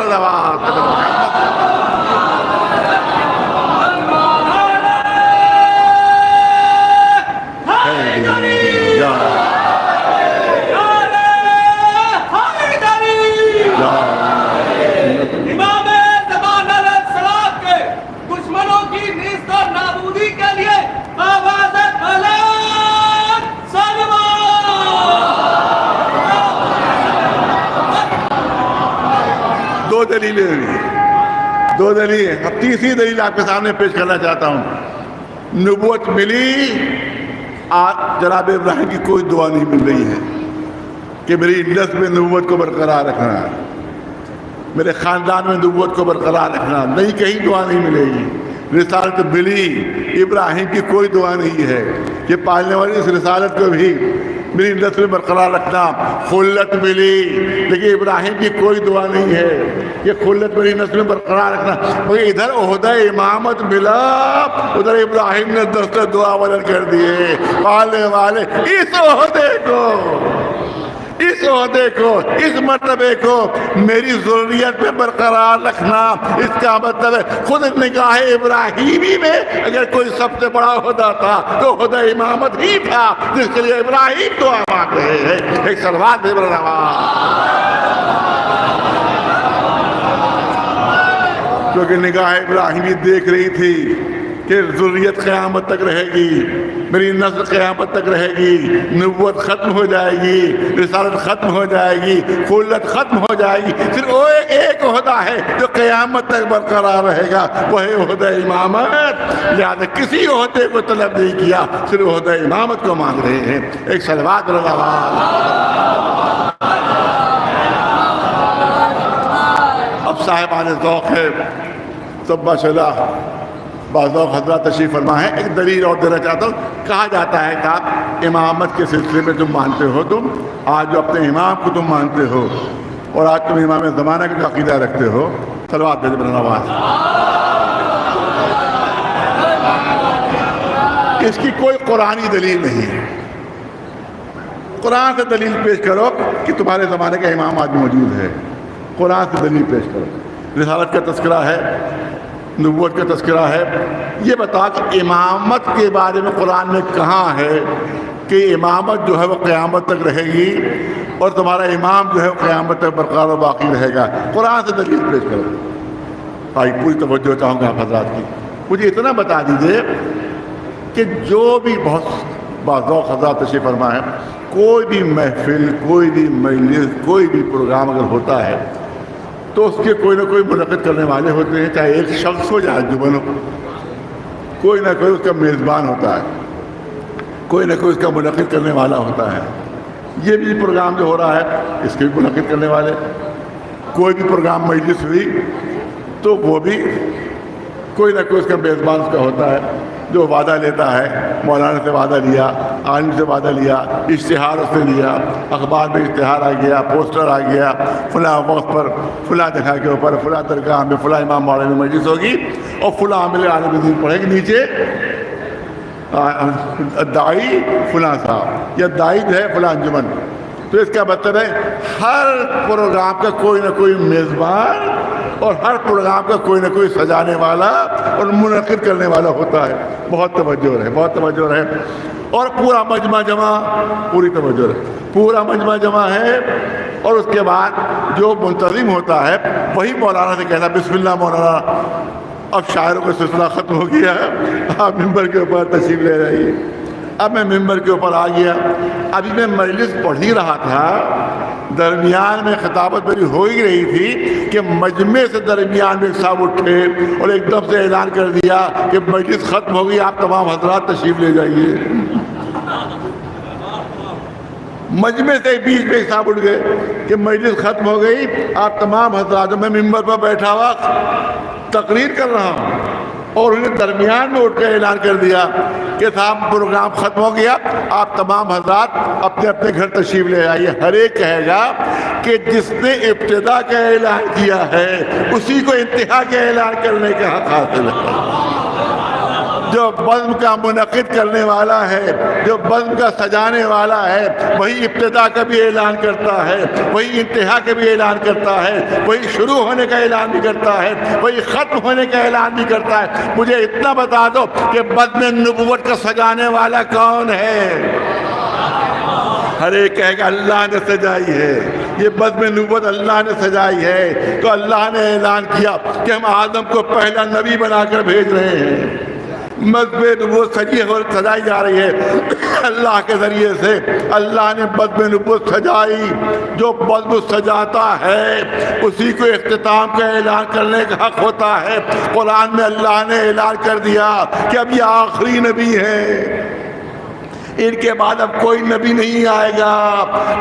दुश्मनों की नीज़ और नाबूदी के लिए आवाज़ दो दलीलें। अब तीसरी दलील आपके सामने पेश करना चाहता हूँ। नबूवत मिली, जनाब इब्राहीम की कोई दुआ नहीं मिल रही है कि मेरी नस्ल में नबूवत को बरकरार रखना, मेरे ख़ानदान में नबूवत को बरकरार रखना, नहीं, कहीं दुआ नहीं मिलेगी। रिसालत मिली, इब्राहिम की कोई दुआ नहीं है कि पालने वाली इस रिसालत को भी मेरी नस्ल में बरकरार रखना। खुल्लत मिली, लेकिन इब्राहिम की कोई दुआ नहीं है कि खुल्लत मेरी नस्ल में बरकरार रखना। मगर इधर ओहदा इमामत मिला, उधर इब्राहिम ने दस्ते दुआ वलन कर दिए। पालने वाले इस ओहदे को, इस ओहदे को, इस मर्तबे को मेरी ज़रूरियत में बरकरार रखना, इसका मतलब है खुद निगाह इब्राहिमी में अगर कोई सबसे बड़ा ओहदा था तो ओहदा इमामत ही था, जिसके लिए इब्राहिम दुआ मांग रहे हैं। एक सलवात दे क्योंकि निगाह इब्राहिमी देख रही थी कि ज़ुर्रियत क़यामत तक रहेगी, मेरी नस्ल क़यामत तक रहेगी, नबूवत ख़त्म हो जाएगी, रिसालत ख़त्म हो जाएगी, खुल्लत ख़त्म हो जाएगी। सिर्फ वो एक ओहदा है जो क़यामत तक बरकरार रहेगा, वही ओहदा इमामत। लिहाजा किसी ओहदे को तलब नहीं किया, सिर्फ ओहदा इमामत को मांग रहे हैं। एक सलवात अब साहिबान ज़ौक़ है सब माशाअल्लाह बाज़ हज़रात तशरीफ़ फरमा है। एक दलील और देना चाहता हूँ। कहा जाता है कि आप इमामत के सिलसिले में तुम मानते हो, तुम आज जो अपने इमाम को तुम मानते हो और आज तुम इमाम ज़माना का जो अक़ीदा रखते हो, सलवात दे दे नवाज़, इसकी कोई कुरानी दलील नहीं है। कुरान से दलील पेश करो कि तुम्हारे ज़माने का इमाम आज मौजूद है, कुरान से दलील पेश करो। रिसालत का तज़किरा है, नबूवत का तज़किरा है, ये बता कि इमामत के बारे में कुरान में कहाँ है कि इमामत जो है वो क़यामत तक रहेगी और तुम्हारा इमाम जो है वो क़यामत तक बरकरार और बाकी रहेगा। कुरान से दलील पेश करो। भाई पूरी तवज्जो चाहूँगा आप हज़रात की। मुझे इतना बता दीजिए कि जो भी बहुत बाज़ौक़ हज़रात तशरीफ़ फरमा है, कोई भी महफ़िल, कोई भी मजलिस, कोई भी प्रोग्राम अगर होता है तो उसके कोई ना कोई मुनक़िद करने वाले होते हैं, चाहे एक शख्स हो या अंजुमन हो, कोई ना कोई उसका मेज़बान होता है, कोई ना कोई उसका मुनक़िद करने वाला होता है। ये भी प्रोग्राम जो हो रहा है इसके भी मुनक़िद करने वाले, कोई भी प्रोग्राम मजलिस हुई तो वो भी कोई ना कोई उसका मेज़बान उसका होता है, जो वादा लेता है। मौलाना से वादा लिया, आलिम से वादा लिया, इश्तिहार उसने लिया, अखबार में इश्तिहार आ गया, पोस्टर आ गया, फ़लाँ वक्त पर फ़लाँ जगह के ऊपर फ़लाँ दरगाह में फ़लाँ इमाम मौलाना में मजलिस होगी और फ़लाँ आमिल आलिम दीन पढ़ेगी, नीचे दाई फ़लाँ साहब या दाई है फ़लाँ अंजुमन। तो इसका मतलब है हर प्रोग्राम का कोई ना कोई मेज़बान और हर प्रोग्राम का कोई ना कोई सजाने वाला और मुनक़िद करने वाला होता है। बहुत तवज्जो रहे, बहुत तवज्जो रहे। और पूरा मजमा जमा, पूरी तवज्जो रहे, पूरा मजमा जमा है और उसके बाद जो मुंतज़िम होता है वही मौलाना से कहता बिस्मिल्लाह मौलाना, अब शायरों का सिलसिला ख़त्म हो गया है, आप मिंबर के ऊपर तशरीफ़ ले जाइए। अब मैं मिंबर के ऊपर आ गया। अभी मैं मजलिस पढ़ ही रहा था, दरमियान में खिताबत मेरी हो ही रही थी कि मजमे से दरमियान में साहब उठे और एकदम से ऐलान कर दिया कि मजलिस ख़त्म हो गई, आप तमाम हज़रात तशरीफ़ ले जाइए। मजमे से बीच में साहब उठ गए कि मजलिस ख़त्म हो गई, आप तमाम हज़रात। मैं मिंबर पर बैठा हुआ तकरीर कर रहा हूँ और उन्हें दरमियान में उठ कर ऐलान कर दिया कि साहब प्रोग्राम ख़त्म हो गया, आप तमाम हज़रात अपने अपने घर तशरीफ़ ले आइए। हर एक कहेगा कि जिसने इब्तिदा का ऐलान किया है उसी को इंतहा का ऐलान करने का हक़ हासिल है। जो बज़्म का मुनक़िद करने वाला है, जो बज़्म का सजाने वाला है, वही इब्तिदा का भी ऐलान करता है, वही इंतहा का भी ऐलान करता है, वही शुरू होने का ऐलान भी करता है, वही ख़त्म होने का ऐलान भी करता है। मुझे इतना बता दो कि बज़्म नबूवत का सजाने वाला कौन है? हर एक कहेगा अल्लाह ने सजाई है, ये बज़्म नबूवत अल्लाह ने सजाई है। तो अल्लाह ने ऐलान किया कि हम आदम को पहला नबी बनाकर भेज रहे हैं। मज़्ब नबूवत सजी और सजाई जा रही है अल्लाह के ज़रिए से। अल्लाह ने बज़्म नबूवत सजाई। जो बज़्म सजाता है उसी को इख्तिताम का ऐलान करने का हक़ होता है। कुरान में अल्लाह ने ऐलान कर दिया कि अब ये आखिरी नबी है, इनके बाद अब कोई नबी नहीं आएगा।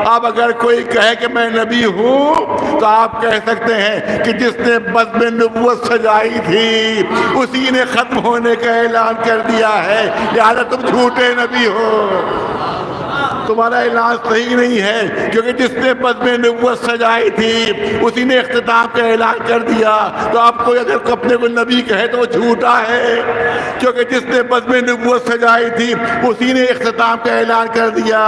अब अगर कोई कहे कि मैं नबी हूँ तो आप कह सकते हैं कि जिसने बज़्म नबूवत सजाई थी उसी ने खत्म होने का ऐलान कर दिया है, लिहाजा तुम झूठे नबी हो, तुम्हारा ऐलान सही नहीं है, क्योंकि जिसने बज़्म नबूवत सजाई थी उसी ने इख्तिताम का ऐलान कर दिया। तो आप कोई अगर अपने को नबी कहे तो वो झूठा है, क्योंकि जिसने बज़्म नबूवत सजाई थी उसी ने इख्तिताम का ऐलान कर दिया।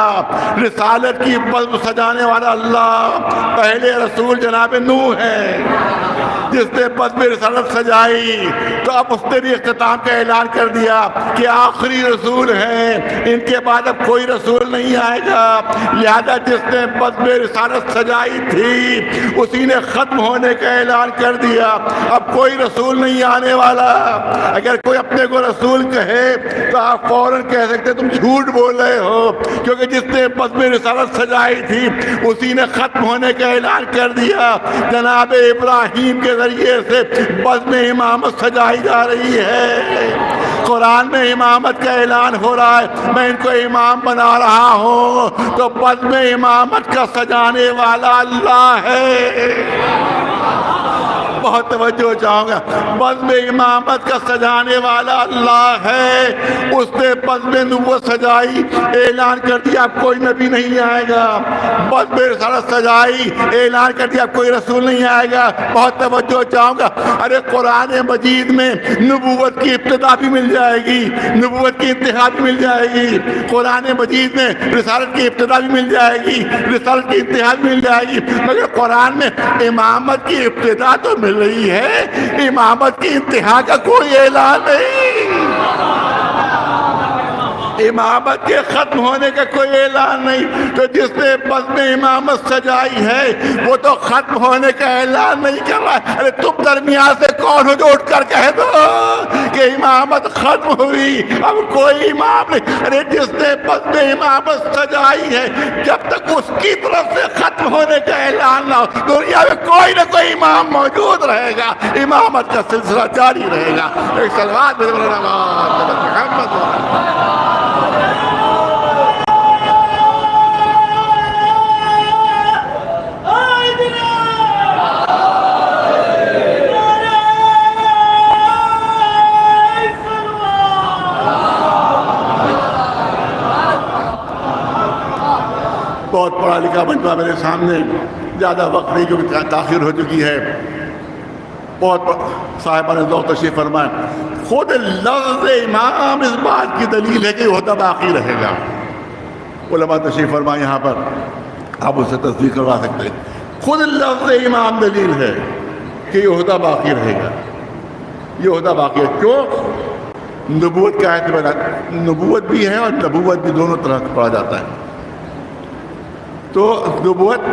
रिसालत की बज़्म सजाने वाला अल्लाह, पहले रसूल जनाब नूह है जिसने बज़्म रिसालत सजाई, तो अब उसने भी इख्तिताम का ऐलान कर दिया कि आखिरी रसूल है, इनके बाद अब कोई रसूल नहीं आएगा। लिहाजा जिसने बज़्म रिसालत सजाई थी उसी ने खत्म होने का ऐलान कर दिया, अब कोई रसूल नहीं आने वाला। अगर कोई अपने को रसूल कहे तो आप फौरन कह सकते तुम झूठ बोल रहे हो, क्योंकि जिसने बज़्म रिसालत सजाई थी उसी ने खत्म होने का ऐलान कर दिया। जनाब इब्राहीम के जरिए से बज़्म इमामत सजाई जा रही है, कुरान में इमामत का ऐलान हो रहा है, मैं इनको इमाम बना रहा हूँ, तो बज़्म इमामत का सजाने वाला अल्लाह है। बहुत तवज्जो चाहूँगा, बज़्म इमामत का सजाने वाला अल्लाह है, उसने बज़्म नबूवत सजाई, ऐलान कर दिया अब कोई नबी नहीं आएगा। बज़्म रिसालत सजाई, ऐलान कर दिया अब कोई रसूल नहीं आएगा। बहुत तवज्जो चाहूँगा, अरे कुरान मजीद में नबूवत की इब्तिदा भी मिल जाएगी, नबूवत की इंतहा भी मिल जाएगी, कुरान मजीद में रिसालत की इब्तिदा भी मिल जाएगी, रिसालत की इंतहा भी मिल जाएगी, मगर कुरान में इमामत की इब्तिदा तो मिल रही है, इमामत की इंतहा का कोई ऐलान नहीं, इमामत के खत्म होने का कोई ऐलान नहीं। तो जिसने बज़्म इमामत सजाई है वो तो खत्म होने का ऐलान नहीं कर रहा है। अरे तुम दरमियान से कौन हो जो उठ कर कह दो कि इमामत खत्म हुई, अब कोई इमाम नहीं। अरे जिसने बज़्म इमामत सजाई है, जब तक उसकी तरफ से खत्म होने का ऐलान ना हो दुनिया में कोई ना कोई इमाम मौजूद रहेगा, इमामत का सिलसिला जारी रहेगा। एक सलवात बहुत पढ़ा लिखा बनवा मेरे सामने, ज़्यादा वक्त नहीं क्योंकि ताख़िर हो चुकी है। बहुत साहिबान ज़ौक़ तशरीफ़ फरमाएं, खुद लफ्ज़ इमाम इस बात की दलील है कि होता बाकी रहेगा। उलमा तशरीफ़ फरमाएं यहाँ पर, आप उससे तस्दीक करवा सकते हैं। खुद लफ्ज़ इमाम दलील है कि ये होता बाकी रहेगा, ये होता बाकी है। क्यों? नबूवत का एतबार, नबूवत भी है और नबूवत भी दोनों तरह से पढ़ा जाता है। तो नबूवत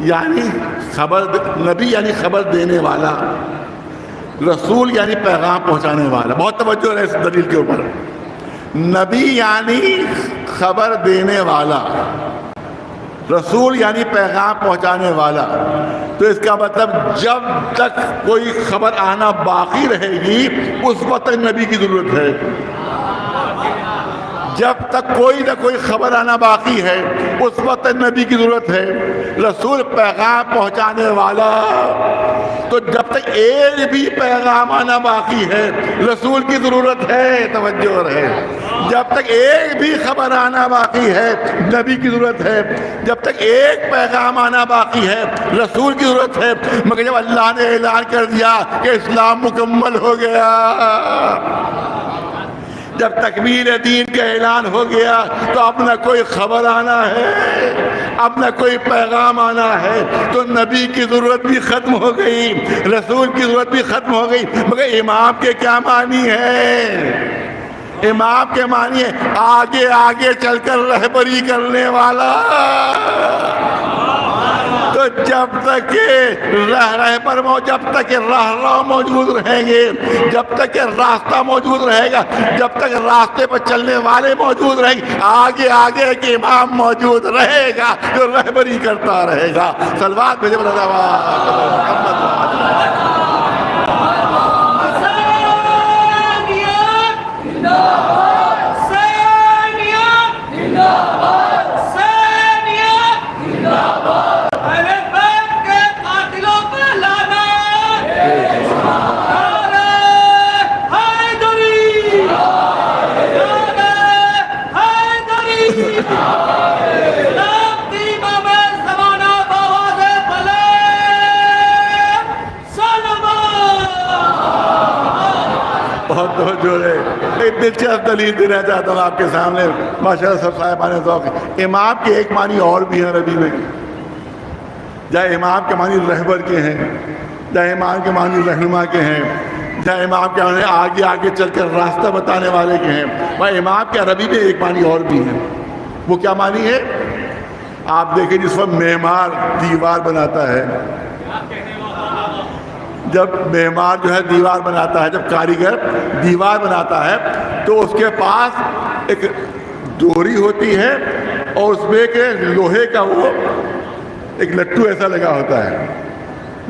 यानी खबर, नबी यानी खबर देने वाला, रसूल यानी पैगाम पहुंचाने वाला। बहुत तवज्जो है इस दलील के ऊपर। नबी यानी खबर देने वाला, रसूल यानी पैगाम पहुंचाने वाला। तो इसका मतलब जब तक कोई खबर आना बाकी रहेगी उस वक्त तक नबी की ज़रूरत है। जब तक कोई ना कोई खबर आना बाकी है उस वक्त नबी की ज़रूरत है। रसूल पैगाम पहुंचाने वाला, तो जब तक एक भी पैगाम आना बाकी है रसूल की ज़रूरत है। तवज्जो रहे, जब तक एक भी खबर आना बाकी है नबी की ज़रूरत है, जब तक एक पैगाम आना बाकी है रसूल की ज़रूरत है। मगर जब अल्लाह ने ऐलान कर दिया कि इस्लाम मुकम्मल हो गया, जब तकमील दीन का ऐलान हो गया, तो अब न कोई खबर आना है, अब न कोई पैगाम आना है, तो नबी की ज़रूरत भी ख़त्म हो गई, रसूल की ज़रूरत भी ख़त्म हो गई। मगर इमाम के क्या मानी है? इमाम के मानी है आगे आगे चलकर रहबरी करने वाला। तो जब तक रहबर, जब तक रहनुमा मौजूद रहेंगे, जब तक रास्ता मौजूद रहेगा, जब तक रास्ते पर चलने वाले मौजूद रहेंगे, आगे आगे एक इमाम मौजूद रहेगा जो रहबरी करता रहेगा। सलवात भेजे एक दिलचस्प दलील देना चाहता हूँ आपके सामने, माशाअल्लाह सब साहिबान ज़ौक़। इमाम के एक मानी और भी हैं अरबी में, चाहे इमाम के मानी रहबर के हैं, चाहे इमाम के मानी रहनुमा के हैं, चाहे इमाम के मानी आगे आगे चलकर रास्ता बताने वाले के हैं, वह इमाम के अरबी में एक मानी और भी है। वो क्या मानी है? आप देखें, जिस वक्त मेहमान दीवार बनाता है, जब मेहमान जो है दीवार बनाता है, जब कारीगर दीवार बनाता है, तो उसके पास एक डोरी होती है और उसमें के लोहे का वो एक लट्टू ऐसा लगा होता है,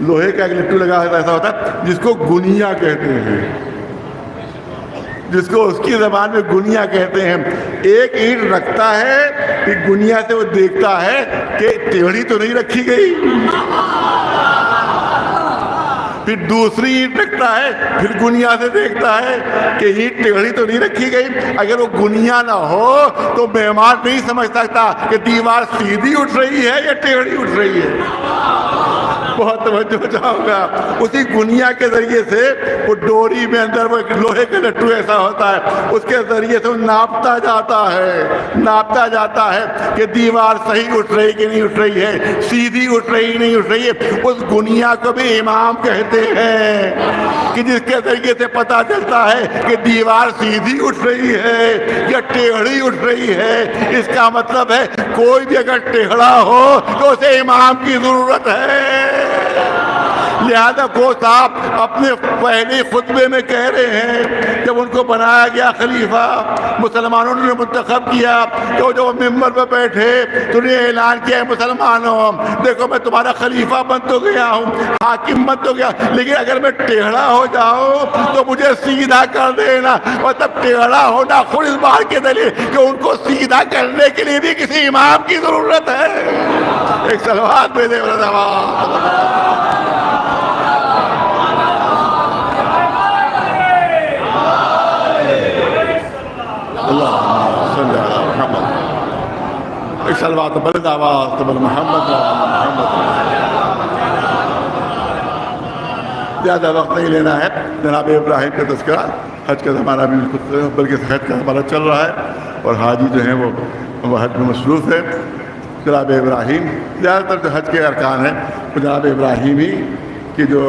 लोहे का एक लट्टू लगा ऐसा होता है जिसको गुनिया कहते हैं, जिसको उसकी ज़बान में गुनिया कहते हैं। एक ईंट रखता है कि गुनिया से वो देखता है कि टेढ़ी तो नहीं रखी गई, फिर दूसरी ईंट रखता है, फिर गुनिया से देखता है कि ईंट टेढ़ी तो नहीं रखी गई। अगर वो गुनिया ना हो तो मेहमान नहीं समझ सकता कि दीवार सीधी उठ रही है या टेढ़ी उठ रही है। बहुत तवज्जो चाहूँगा। उसी गुनिया के जरिए से वो डोरी में अंदर वो एक लोहे का लट्टू ऐसा होता है, उसके जरिए से वो नापता जाता है कि दीवार सही उठ रही कि नहीं उठ रही है, सीधी उठ रही नहीं उठ रही है। उस गुनिया को भी इमाम कहते हैं कि जिसके जरिए से पता चलता है कि दीवार सीधी उठ रही है या टेढ़ी उठ रही है। इसका मतलब है कोई भी अगर टेढ़ा हो तो उसे इमाम की जरूरत है। लिहाजा को साहब अपने पहले खुतबे में कह रहे हैं, जब उनको बनाया गया खलीफा, मुसलमानों ने मुंतखब किया, तो जो मिंबर पर बैठे तो उन्हें ऐलान किया, मुसलमानों देखो मैं तुम्हारा खलीफा बन तो गया हूँ, हाकिम बन तो गया, लेकिन अगर मैं टेढ़ा हो जाऊँ तो मुझे सीधा कर देना। मतलब टेढ़ा होना खुद इस बात के दलील कि उनको सीधा करने के लिए भी किसी इमाम की जरूरत है। एक सलवात में दे सलवात बलद आवाज़ तबल मोहम्मद। ज़्यादा वक्त नहीं लेना है। जनाब इब्राहिम का तज़किरा, हज का ज़माना भी बिल्कुल, बल्कि हज का ज़माना चल रहा है और हाजी जो है वो हज में मसरूफ़ है। जनाब इब्राहिम ज़्यादातर जो हज के अरकान हैं वो जनाब इब्राहिम ही की जो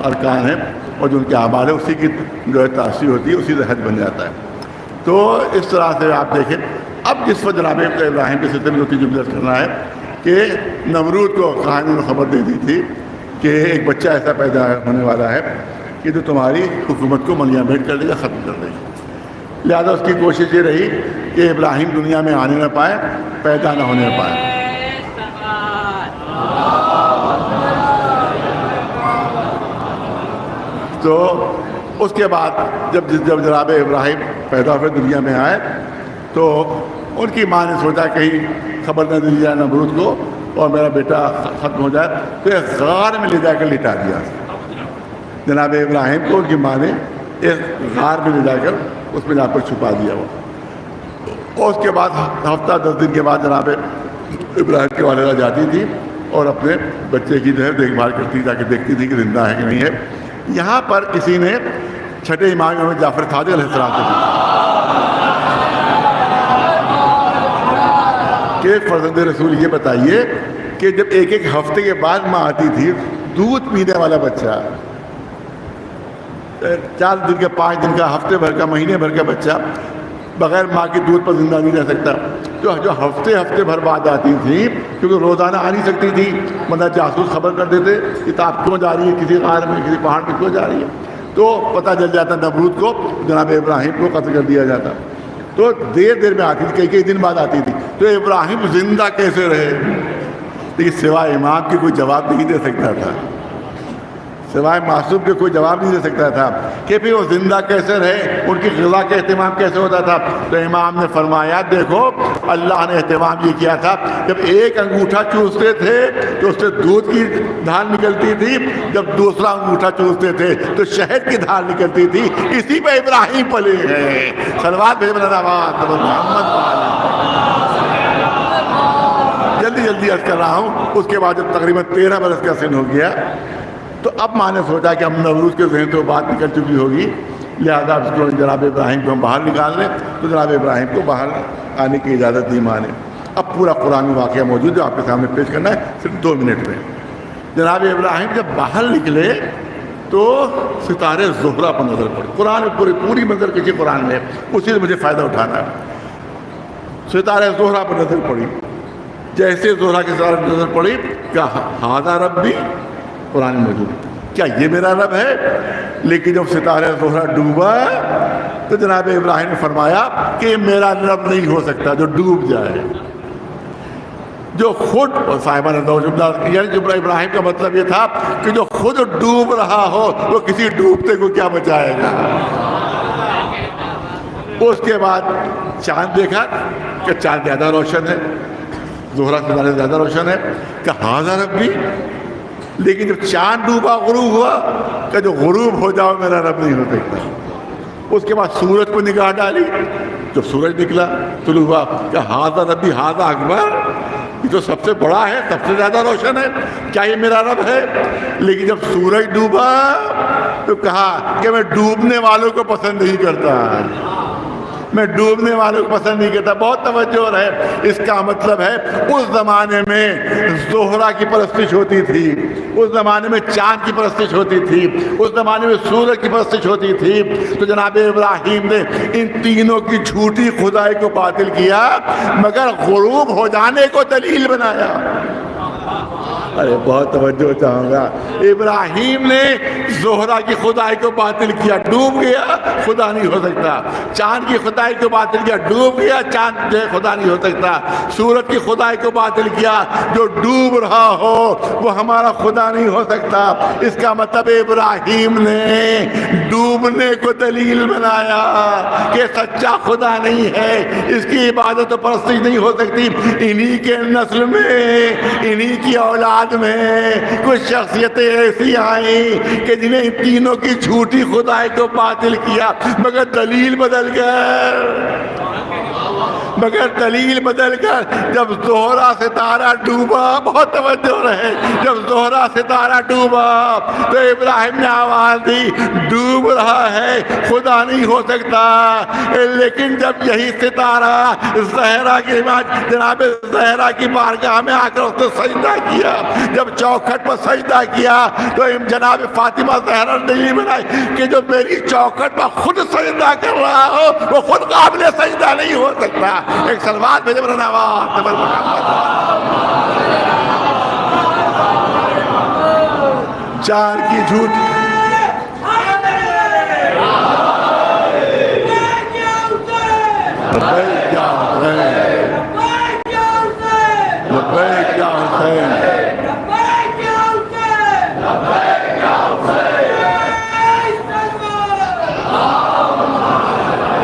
अरकान हैं और जो उनके अमाल है उसी की जो है तासीर होती है, उसी से हज बन जाता है। तो इस तरह से आप देखें, अब जिस वक्त जनाब इब्राहिम के सिलसिले में जुमला करना है कि नमरूद को कहानी ने खबर दे दी थी कि एक बच्चा ऐसा पैदा होने वाला है कि जो तुम्हारी हुकूमत को मलियामेट कर देगा, ख़त्म कर देगा। लिहाजा उसकी कोशिश ये रही कि इब्राहिम दुनिया में आने न पाए, पैदा न होने पाए। तो उसके बाद जब जनाब इब्राहिम पैदा हुए दुनिया में आए तो उनकी माँ ने सोचा कहीं खबर न दी जाए नमरूद को और मेरा बेटा ख़त्म हो जाए, तो एक गार में ले जाकर लिटा दिया जनाब इब्राहिम को। उनकी माँ ने एक गार में ले जाकर उसमें जाकर छुपा दिया वो। और उसके बाद हफ्ता 10 दिन के बाद जनाब इब्राहिम की वालिदा जाती थी और अपने बच्चे की जो है देखभाल करती, जाके देखती थी कि जिंदा है कि नहीं है। यहाँ पर किसी ने छठे इमाम जाफर सादिक अलैहिस्सलाम के फर्जंद रसूल ये बताइए कि जब एक एक हफ्ते के बाद माँ आती थी, दूध पीने वाला बच्चा, 4 दिन का, 5 दिन का, हफ्ते भर का, महीने भर का बच्चा बगैर माँ के दूध पर जिंदा नहीं रह सकता। तो जो हफ्ते भर बाद आती थी, क्योंकि रोज़ाना आ नहीं सकती थी, मतलब जासूस खबर कर देते कि आप क्यों जा रही है, किसी गार में, किसी पहाड़ में क्यों जा रही है, तो पता चल जाता नमरूद को, जनाब इब्राहिम को कत्ल कर दिया जाता। तो देर में आती थी, कई दिन बाद आती थी। तो इब्राहिम जिंदा कैसे रहे? लेकिन सिवाय इमाम के कोई जवाब नहीं दे सकता था, सिवाय मासूम के कोई जवाब नहीं दे सकता था कि फिर वो जिंदा कैसे रहे, उनकी ग़िज़ा का एहतमाम कैसे होता था। तो इमाम ने फरमाया, देखो अल्लाह ने एहतमाम ये किया था, जब एक अंगूठा चूसते थे तो उससे दूध की धार निकलती थी, जब दूसरा अंगूठा चूसते थे तो शहद की धार निकलती थी। इसी पे इब्राहिम पले हैं। सलवात भेज मोहम्मद। जल्दी अर्ज़ कर रहा हूँ। उसके बाद जब तकरीबन 13 बरस का सिन हो गया तो अब माँ ने सोचा कि अब नमरूद के जहन तो बात निकल चुकी होगी लिहाजा उसको जनाब इब्राहिम को हम बाहर निकाल लें, तो जनाब इब्राहिम को बाहर आने की इजाज़त नहीं माने। अब पूरा कुरानी वाक़या मौजूद है, आपके सामने पेश करना है सिर्फ 2 मिनट में। जनाब इब्राहिम जब बाहर निकले तो सितारे ज़ोहरा पर नज़र पड़ी। कुरान में पूरी नज़र किसी कुरान में, उसी से मुझे फ़ायदा उठाना है। सितारे ज़ोहरा पर नज़र पड़ी, जैसे ज़ोहरा के सितारे पर नज़र पड़ी, क्या हादा रब्बी, कुरान में मौजूद, क्या ये मेरा रब है? लेकिन जब सितारे ज़ोहरा डूबा तो जनाब इब्राहिम ने फरमाया कि मेरा रब नहीं हो सकता जो डूब जाए, जो खुद साहिबा ने इब्राहिम का मतलब ये था कि जो खुद डूब रहा हो वो किसी डूबते को क्या बचाएगा। उसके बाद चांद देखा कि चांद ज़्यादा रोशन है, ज़ोहरा से ज़्यादा रोशन है, कि हाज़ा रब्बी। लेकिन जब चांद डूबा, गुरूब हुआ, कि जो गुरूब हो जाओ मेरा रब नहीं हो सकता। उसके बाद सूरज पर निगाह डाली, जब सूरज निकला तुलू हुआ, कि हाज़ा रब्बी हाज़ा अकबर, ये तो सबसे बड़ा है, सबसे ज़्यादा रोशन है, क्या ये मेरा रब है? लेकिन जब सूरज डूबा तो कहा कि मैं डूबने वालों को पसंद नहीं करता, मैं डूबने वालों को पसंद नहीं करता। बहुत तवज्जो है। इसका मतलब है उस ज़माने में ज़ोहरा की परस्तिश होती थी, उस ज़माने में चाँद की परस्तिश होती थी, उस ज़माने में सूरज की परस्तिश होती थी। तो जनाब इब्राहिम ने इन तीनों की झूठी खुदाई को बातिल किया, मगर गुरूब हो जाने को दलील बनाया। अरे बहुत तवज्जो चाहूँगा। इब्राहिम ने ज़ोहरा की खुदाई को बातिल किया, डूब गया, खुदा नहीं हो सकता। चाँद की खुदाई को बातिल किया, डूब गया, चाँद जो खुदा नहीं हो सकता। सूरज की खुदाई को बातिल किया, जो डूब रहा हो वो हमारा खुदा नहीं हो सकता। इसका मतलब इब्राहिम ने डूबने को दलील बनाया कि सच्चा खुदा नहीं है, इसकी इबादत और परस्तिश नहीं हो सकती। इन्हीं के नस्ल में, इन्हीं की औलाद में कुछ शख्सियतें ऐसी आई कि जिन्हें इन तीनों की झूठी खुदाई को बातिल किया, मगर दलील बदल कर जब ज़ोहरा सितारा डूबा, बहुत तवज्जो रहे, जब ज़ोहरा सितारा डूबा तो इब्राहिम ने आवाज़ दी, डूब रहा है, खुदा नहीं हो सकता। लेकिन जब यही सितारा ज़हरा की जनाब ज़हरा की बारगाह में आकर उसने सजदा किया, जब चौखट पर सजदा किया तो जनाब फातिमा ज़हरा ने नहीं बनाई कि जो मेरी चौखट पर खुद सजदा कर रहा हो वो खुद काबिल सजदा नहीं हो सकता। एक सलवात भेजे मेरा नवाज चार की झूठ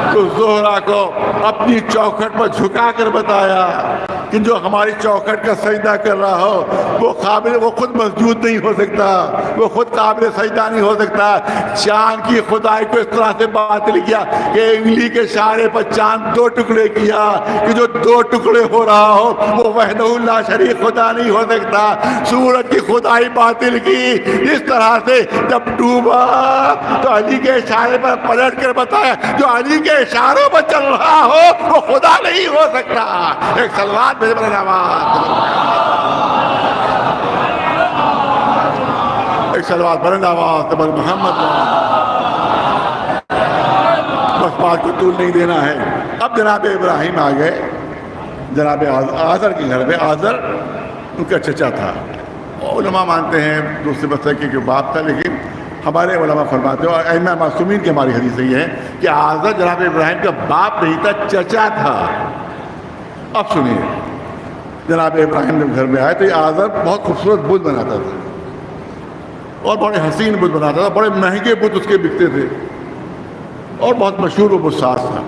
तो ज़ोहरा को अपनी चौखट पर झुका कर बताया कि जो हमारी चौखट का सजदा कर रहा हो वो खुद मौजूद नहीं हो सकता, वो खुद काबिल सजदा नहीं हो सकता। चांद की खुदाई को इस तरह से बातिल किया कि उंगली के इशारे पर चांद 2 टुकड़े किया कि जो 2 टुकड़े हो रहा हो वो वहदहु ला शरीक खुदा नहीं हो सकता। सूरज की खुदाई बातिल की। इस तरह से जब डूबा तो अली के इशारे पर पलट कर बताया जो अली के इशारों पर चल रहा हो वो खुदा नहीं हो सकता। एक सलवात भेज एक सलवात बुलंद आवाज़ तबर मोहम्मद। बस बात को तूल नहीं देना है। अब जनाब इब्राहिम आ गए जनाब आज़र के घर में। आज़र उनका चचा था। उलमा मानते हैं दूसरे बच्चे के बाप था, लेकिन हमारे उलमा फरमाते हो और अइम्मा मासूमीन की हमारी हदीस यही है कि आज़र जनाब इब्राहिम का बाप नहीं था, चचा था। अब सुनिए, जनाब इब्राहिम जब घर में आए तो ये आज़र बहुत खूबसूरत बुत बनाता था और बड़े हसीन बुत बनाता था, बड़े महंगे बुत उसके बिकते थे और बहुत मशहूर वो बुतसाज था।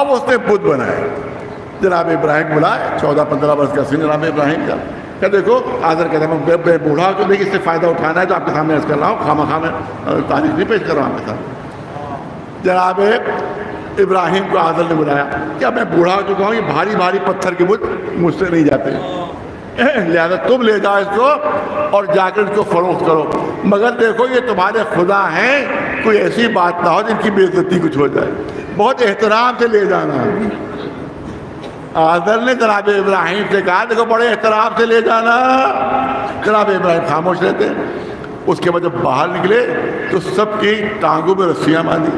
अब उसने बुत बनाए, जनाब इब्राहिम बुलाए, 14-15 वर्ष का सीन जनाब इब्राहिम का। क्या देखो आज़र कहता है मैं बूढ़ा तो देखिए इससे फ़ायदा उठाना है तो आपके सामने अर्ज़ कर रहा हूँ, खामा में तारीफ नहीं पेश कर रहा हूँ आपके साथ। जनाब इब्राहिम को आज़र ने बुलाया, क्या मैं बूढ़ा हो चुका हूँ, ये भारी भारी पत्थर के बुत मुझसे नहीं जाते, लिहाजा तुम ले जाओ इसको और जाकर इसको फरोख्त करो, मगर देखो ये तुम्हारे खुदा हैं कोई ऐसी बात ना हो जिनकी बेइज्जती कुछ हो जाए। बहुत एहतराम से ले जाना। आदर ने जनाब इब्राहिम से कहा देखो बड़े एहतराम से ले जाना। जनाब इब्राहिम खामोश रहते हैं। उसके बाद जब बाहर निकले तो सबकी टांगों में रस्सियां बांधी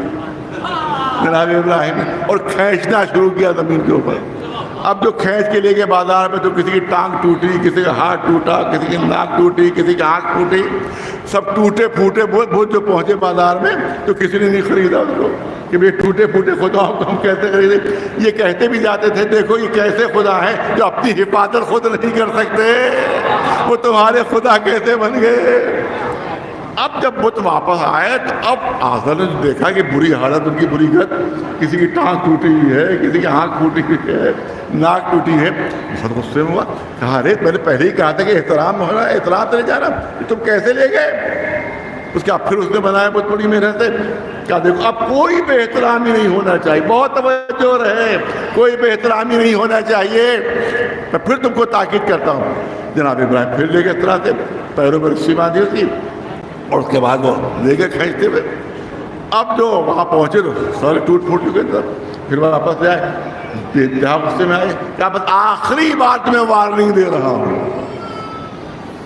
जनाब इब्राहिम ने और खींचना शुरू किया ज़मीन के ऊपर। अब जो खींच के ले गए बाजार में तो किसी की टांग टूटी, किसी का हाथ टूटा, किसी की नाक टूटी, किसी की आँख टूटी, सब टूटे फूटे बहुत जो पहुंचे बाजार में तो किसी ने नहीं खरीदा उसको कि भाई टूटे फूटे खुदा को हम कैसे खरीदे। ये कहते भी जाते थे देखो ये कैसे खुदा है जो अपनी हिफाजत खुद नहीं कर सकते, वो तुम्हारे खुदा कैसे बन गए। अब जब बुत वापस आए तो अब आज़र ने देखा कि बुरी हालत उनकी बुरी गत, किसी की टांग टूटी हुई है, किसी की आँख टूटी हुई है, नाक टूटी है। बहुत गुस्से में हुआ, कहा अरे मैंने पहले ही कहा था कि एहतराम होना, एहतराम से ले जाना, तुम कैसे ले गए। उसके अब फिर उसने बनाया बहुत बड़ी मेहनत से। क्या देखो अब कोई बेहतरामी नहीं होना चाहिए, बहुत तवज्जो रहे, कोई बेहतरामी नहीं होना चाहिए। मैं फिर तुमको ताकीद करता हूँ। जनाब इब्राहिम फिर ले गए इस तरह से, पैरों में रस्सी बांधी उसकी और उसके बाद वो ले गए खींचते हुए। अब जो वहाँ पहुँचे तो सारे टूट फूट चुके थे। फिर वापस जाए, जहाँ गुस्से में आए, क्या बस आखिरी बार तुम्हें वार्निंग दे रहा हूँ।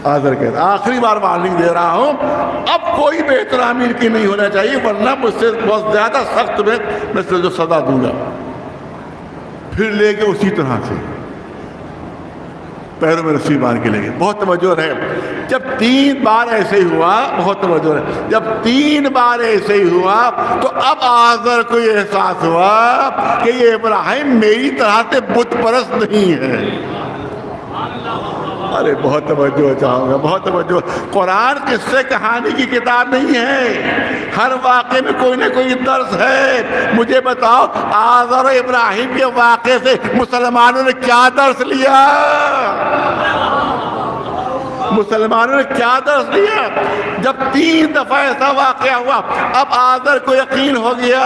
आज़र कहता आखिरी बार वार्निंग दे रहा हूँ, अब कोई बेहतरामी की नहीं होना चाहिए, वरना मुझसे बहुत ज़्यादा सख्त में मैं जो सजा दूंगा। फिर ले गए उसी तरह से पैरों में रस्सी बांध के ले गए। बहुत तवज्जो रहे। जब 3 बार ऐसे ही हुआ, बहुत तवज्जो रहे, जब 3 बार ऐसे ही हुआ तो अब आज़र को ये एहसास हुआ कि ये इब्राहिम मेरी तरह से बुत परस्त नहीं है। अरे बहुत तवज्जो चाहूँगा, बहुत तवज्जो। कुरान किस्से कहानी की किताब नहीं है, हर वाक़े में कोई ना कोई दर्स है। मुझे बताओ आज़र और इब्राहिम के वाक़े से मुसलमानों ने क्या दर्स लिया, मुसलमानों ने क्या दर्स लिया। जब 3 दफा ऐसा वाक़या हुआ अब आज़र को यकीन हो गया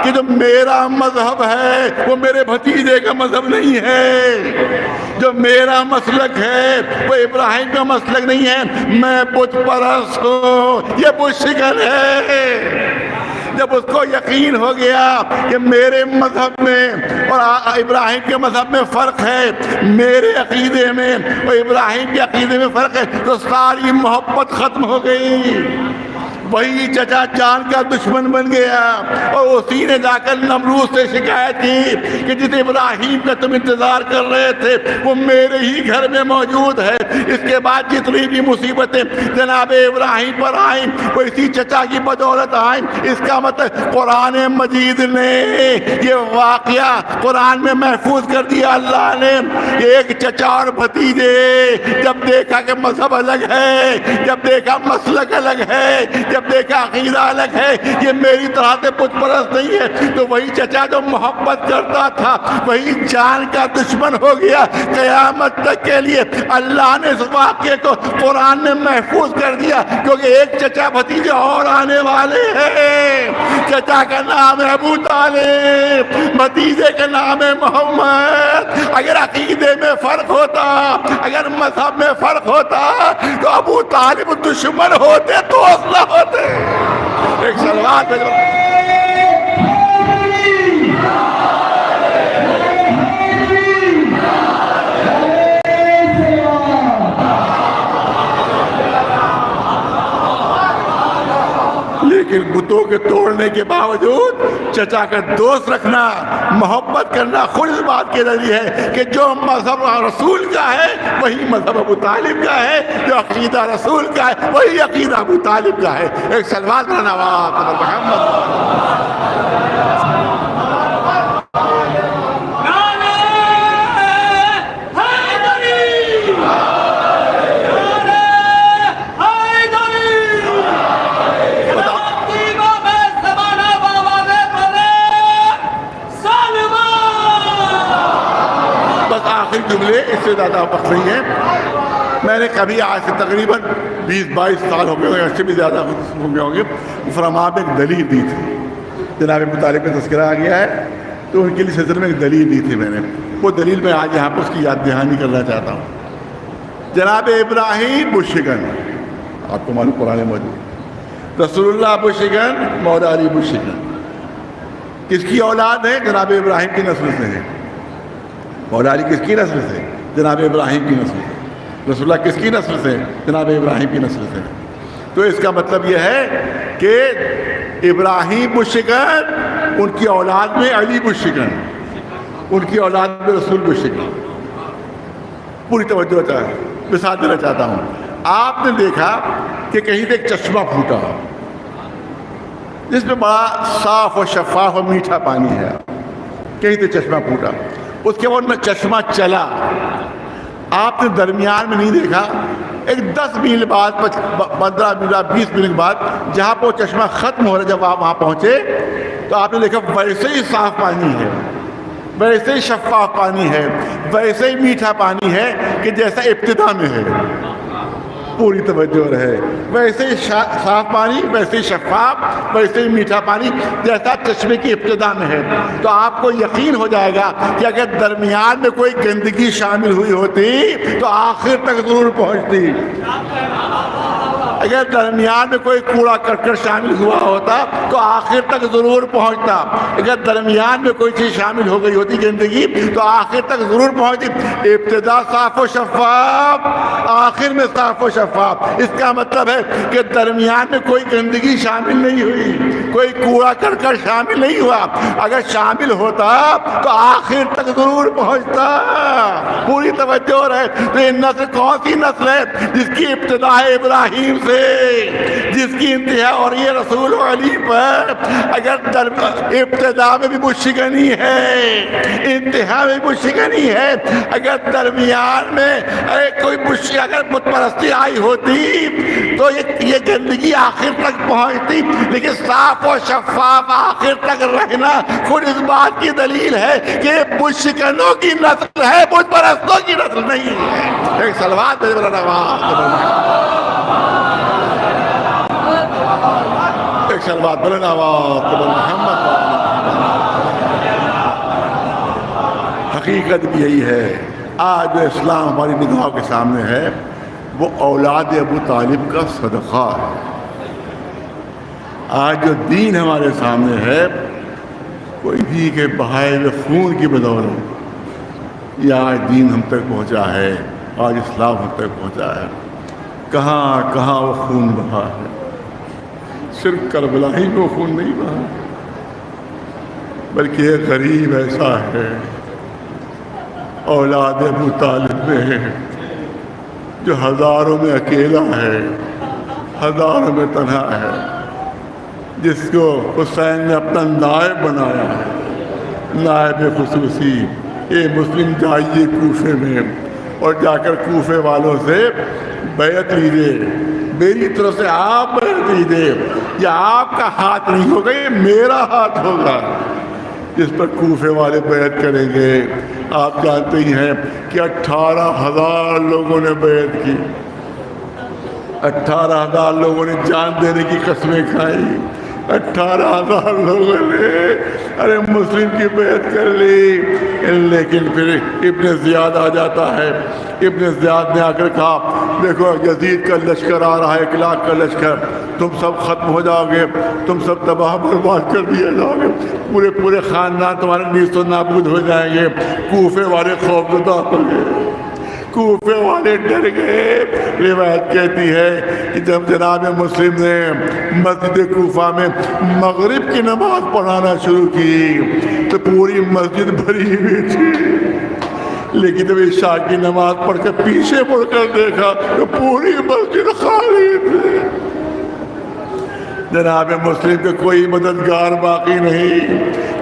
कि जो मेरा मजहब है वो मेरे भतीजे का मजहब नहीं है, जो मेरा मसलक है वो इब्राहिम का मसलक नहीं है, मैं बुत परस्त हूँ, ये बुत शिकन है। जब उसको यकीन हो गया कि मेरे मजहब में और इब्राहिम के मजहब में फ़र्क है, मेरे अकीदे में और इब्राहिम के अकीदे में फ़र्क है, तो सारी मोहब्बत ख़त्म हो गई। वही चचा जान का दुश्मन बन गया और उसी ने जाकर नमरूद से शिकायत की कि जिस इब्राहिम का तुम इंतज़ार कर रहे थे वो मेरे ही घर में मौजूद है। इसके बाद जितनी भी मुसीबतें जनाब इब्राहिम पर आई वो इसी चचा की बदौलत आई। इसका मतलब कुरान मजीद ने ये वाक़या कुरान में महफूज कर दिया अल्लाह ने। एक चचा और भतीजे जब देखा कि मजहब अलग है, जब देखा मसलक अलग है, जब देखा अकीदा अलग है, ये मेरी तरह से बुत परस्त नहीं है, तो वही चचा जो मोहब्बत करता था वही जान का दुश्मन हो गया। क़यामत तक के लिए अल्लाह ने इस वाक़े को कुरान में महफूज कर दिया, क्योंकि एक चचा भतीजे और आने वाले हैं। चचा का नाम है अबू तालिब, भतीजे का नाम है मोहम्मद। अगर अकीदे में फ़र्क होता, अगर मजहब में फ़र्क होता तो अबू तालिब दुश्मन होते, दोस्त न होते। एक सलवार पे लेकिन बुतों के तोड़ने के बावजूद चचा का दोस्त रखना, मोहब्बत करना खुद इस बात के जरिए है कि जो मजहब रसूल का है वही मजहब अबू तालिब का है, जो अकीदा रसूल का है वही अकीदा अबू तालिब का है। एक सलवार का नवाब मोहम्मद। जुमले इससे ज़्यादा वक्त नहीं है। मैंने कभी आज से तकरीबन 20-22 साल हो गए होंगे, इससे भी ज़्यादा हो गए होंगे, फरमा में एक दलील दी थी। जनाब मुतालिब में तज़किरा आ गया है तो उनके लिए सिलसिले में एक दलील दी थी मैंने। वो दलील मैं आज यहाँ पर उसकी याद दहानी करना चाहता हूँ। जनाब इब्राहिम मुश्रिकन, आपको मालूम कुरान में मौजूद, रसूलुल्लाह अबू शिकन, मौला अली अबू शिकन। किसकी औलाद है? जनाब इब्राहिम की नस्ल से है। मौला अली किसकी नस्ल से? जनाब इब्राहिम की नस्ल से। रसूलुल्लाह किसकी नस्ल से? जनाब इब्राहिम की नस्ल से। तो इसका मतलब यह है कि इब्राहिम बुशिकन, उनकी औलाद में अली बुशिकन, उनकी औलाद में रसूल बुशिकन। पूरी तवज्जो मिसाल देना चाहता हूँ। आपने देखा कि कहीं से एक चश्मा फूटा जिसमें बड़ा साफ और शफाफ और मीठा पानी है। कहीं से चश्मा फूटा, उसके बाद में चश्मा चला। आपने दरमियान में नहीं देखा, एक 10 मील बाद, 15 मील, 20 मील बाद जहाँ पर वो चश्मा ख़त्म हो रहा, जब आप वहाँ पहुँचे तो आपने देखा वैसे ही साफ पानी है, वैसे ही शफाफ पानी है, वैसे ही मीठा पानी है कि जैसा इब्तिदा में है। पूरी तवज्जो रहे। वैसे ही साफ पानी, वैसे ही शफाफ, वैसे ही मीठा पानी जैसा चश्मे की इब्तिदा में है। तो आपको यकीन हो जाएगा कि अगर दरमियान में कोई गंदगी शामिल हुई होती तो आखिर तक जरूर पहुंचती। अगर दरमियान में कोई कूड़ा करकट शामिल हुआ होता तो आखिर तक जरूर पहुंचता। अगर दरमियान में कोई चीज़ शामिल हो गई होती गंदगी तो आखिर तक जरूर पहुंचती। इब्तिदा साफ व शफाफ, आखिर में साफ व शफाफ। इसका मतलब है कि दरमियान में कोई गंदगी शामिल नहीं हुई, कोई कूड़ा करकट शामिल नहीं हुआ। अगर शामिल होता तो आखिर तक जरूर पहुंचता। पूरी तवज्जो रहे। तो ये नस्ल कौन सी नस्ल है? जिसकी इब्तिदा है इब्राहिम से, जिसकी इंतहा और ये रसूल अली पर। अगर इब्तिदा में भी मुश्किनी है, इंतहा में भी मुश्किनी है, अगर दरमियान में कोई अगर बुतपरस्ती आई होती तो ये गंदगी आखिर तक पहुंचती। लेकिन साफ और शफाफ आखिर तक रहना खुद इस बात की दलील है कि मुश्किनों की नस्ल है, बुतपरस्तों की नस्ल नहीं है। एक सलवात सलवात बोले मोहम्मद। हकीकत भी यही है। आज जो इस्लाम हमारी निगाहों के सामने है वो औलाद अबू तालिब का सदका है। आज जो दीन हमारे सामने है कोई भी के बहाए हुए खून की बदौलत ये आज दीन हम तक पहुंचा है, आज इस्लाम हम तक पहुंचा है। कहाँ कहाँ वो खून बहा है। सिर्फ करबला ही में खून नहीं बहा, बल्कि एक गरीब ऐसा है औलाद अबू तालिब में जो हज़ारों में अकेला है, हज़ारों में तन्हा है, जिसको हुसैन ने अपना नायब बनाया है, नायब खुसूसी। ये मुस्लिम जाइए कूफे में और जाकर कूफे वालों से बैत लीजिए, मेरी तरफ से आप बैत लीजिए। या आपका हाथ नहीं होगा, ये मेरा हाथ होगा जिस पर कूफे वाले बैत करेंगे। आप जानते ही हैं कि 18,000 लोगों ने बैत की, 18,000 लोगों ने जान देने की कसमें खाई, 18,000 लोगों ने अरे मुस्लिम की बैत कर ली। लेकिन फिर इब्न ज़ियाद आ जाता है। इब्न ज़ियाद ने आकर कहा देखो यजीद का लश्कर आ रहा है, 1 लाख का लश्कर, तुम सब खत्म हो जाओगे, तुम सब तबाह बर्बाद कर दिए जाओगे, पूरे पूरे ख़ानदान तुम्हारे नीस्तो नाबूद हो जाएंगे। कूफे वाले खौफजदा हो गए, कूफे वाले डर गए। रिवायत कहती है कि जब जनाब मुस्लिम ने मस्जिद कूफा में मगरिब की नमाज पढ़ाना शुरू की तो पूरी मस्जिद भरी हुई थी। लेकिन जब इशा की नमाज पढ़कर पीछे मुड़कर देखा तो पूरी मस्जिद खाली थी। जनाब मुस्लिम के कोई मददगार बाकी नहीं,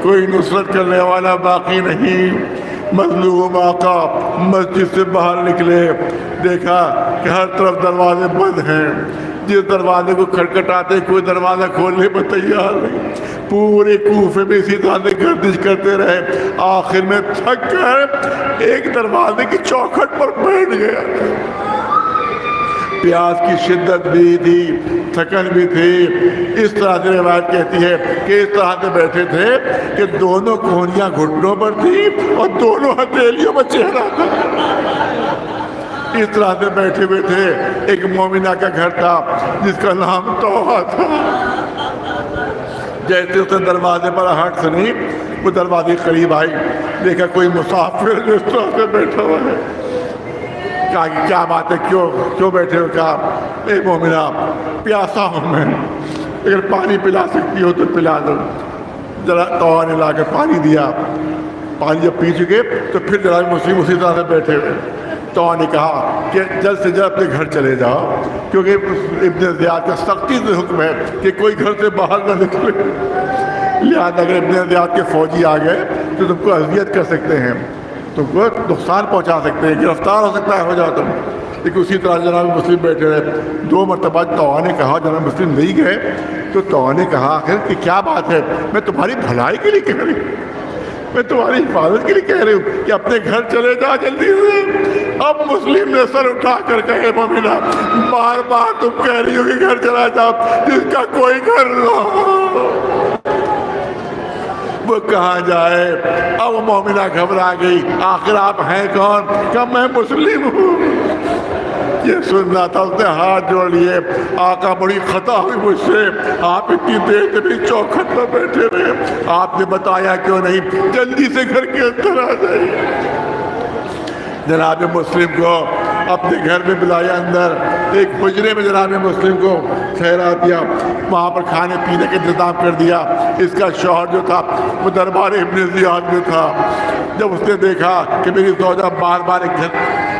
कोई नुसरत करने वाला बाकी नहीं। मजलूम आका मस्जिद से बाहर निकले, देखा कि हर तरफ दरवाजे बंद हैं। जिस दरवाजे को खटखटाते कोई दरवाज़ा खोलने पर तैयार नहीं। पूरे कूफे में इसी तरह से गर्दिश करते रहे। आखिर में थक कर एक दरवाजे की चौखट पर बैठ गया। प्यास की शिद्दत भी थी, थकन भी थी। इस तरह से रिवायत कहती है कि इस तरह से बैठे थे कि दोनों कोहनियाँ घुटनों पर थी और दोनों हथेलियों पर चेहरा था। इस तरह से बैठे हुए थे। एक मोमिना का घर था जिसका नाम तौबा था। जैसे उसने दरवाजे पर आहट सुनी, वो दरवाजे करीब आई, देखा कोई मुसाफिर जिस तरह से बैठा हुआ है। कहा कि क्या बात है, क्यों बैठे हो? कहा ए मोमिना, प्यासा हूँ मैं, अगर पानी पिला सकती हो तो पिला दो। जरा तौबा ने लाकर पानी दिया। पानी जब पी चुके तो फिर जरा मुस्लिम उसी तरह से बैठे हुए। तौबा ने कहा कि जल्द से जल्द अपने घर चले जाओ, क्योंकि इब्ने ज़ियाद का सख्ती से हुक्म है कि कोई घर से बाहर न निकले। लिहाजा अगर इब्ने ज़ियाद के फौजी आ गए तो तुमको अजियत कर सकते हैं, तुमको नुकसान पहुंचा सकते हैं, गिरफ्तार हो सकता है, हो जाओ तुम। लेकिन उसी तरह जनाब मुस्लिम बैठे रहे। 2 मरतबा तौबा ने कहा, जनाब मुस्लिम नहीं गए तो तौबा ने कहा आखिर कि क्या बात है? मैं तुम्हारी भलाई के लिए कह रही हूँ, मैं तुम्हारी हिफाजत के लिए कह रही हूँ कि अपने घर चले जा जल्दी से। अब मुस्लिम ने सर उठा कर कहे मोमिना, बार बार तुम कह रही हो कि घर चला जाओ, जिसका कोई घर ना हो वो कहाँ जाए? अब मोमिना घबरा गई, आखिर आप हैं कौन? कहा मैं मुस्लिम हूँ। ये सुनना था, उसने हाथ जोड़ लिए। आका बड़ी खता हुई मुझसे, आप इतनी देर से भी चौखट पर बैठे रहे, आपने बताया क्यों नहीं? जल्दी से घर के अंदर आ जाइए। जनाब मुस्लिम को अपने घर में बुलाया अंदर। एक हुजरे में जनाब मुस्लिम को ठहरा दिया, वहाँ पर खाने पीने का इंतजाम कर दिया। इसका शौहर जो था वो दरबार इब्ने ज़ियाद में था। जब उसने देखा कि मेरी ज़ौजा बार बार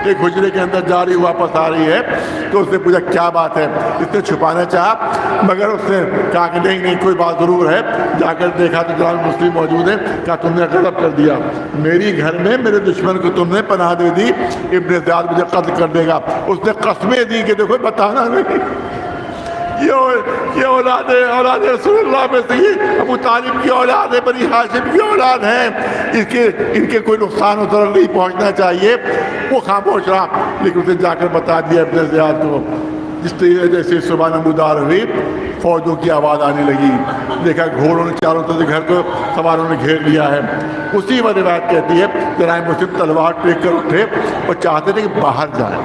एक हुजरे के अंदर जा रही वापस आ रही है, तो उसने पूछा क्या बात है? इसने छुपाना चाहा, मगर उसने कहा कि नहीं नहीं कोई बात ज़रूर है। जाकर देखा तो जनाब मुस्लिम मौजूद है। कहा तुमने गलत कर दिया, मेरी घर में मेरे दुश्मन को तुमने पनाह दे दी, इब्ने ज़ियाद मुझे कत्ल कर देगा। उसने कसमें दी कि देखो बताना नहीं। ये औलाद रसूलुल्लाह में से ये अबू तालिब की औलाद है, बनी हाशिम की औलाद है, इनके कोई नुकसान और ज़रर नहीं पहुंचना चाहिए। वो खामोश रहा, लेकिन उसने जाकर बता दिया इब्ने ज़ियाद को। जिस तरीके जैसे सुबह नमूदार हुई, फौजों की आवाज़ आने लगी। देखा घोड़ों ने चारों तरफ से घर को सवारों ने घेर लिया है। उसी में रिवायत कहती है जनाब मुस्लिम तलवार टेक कर उठे और चाहते थे कि बाहर जाए।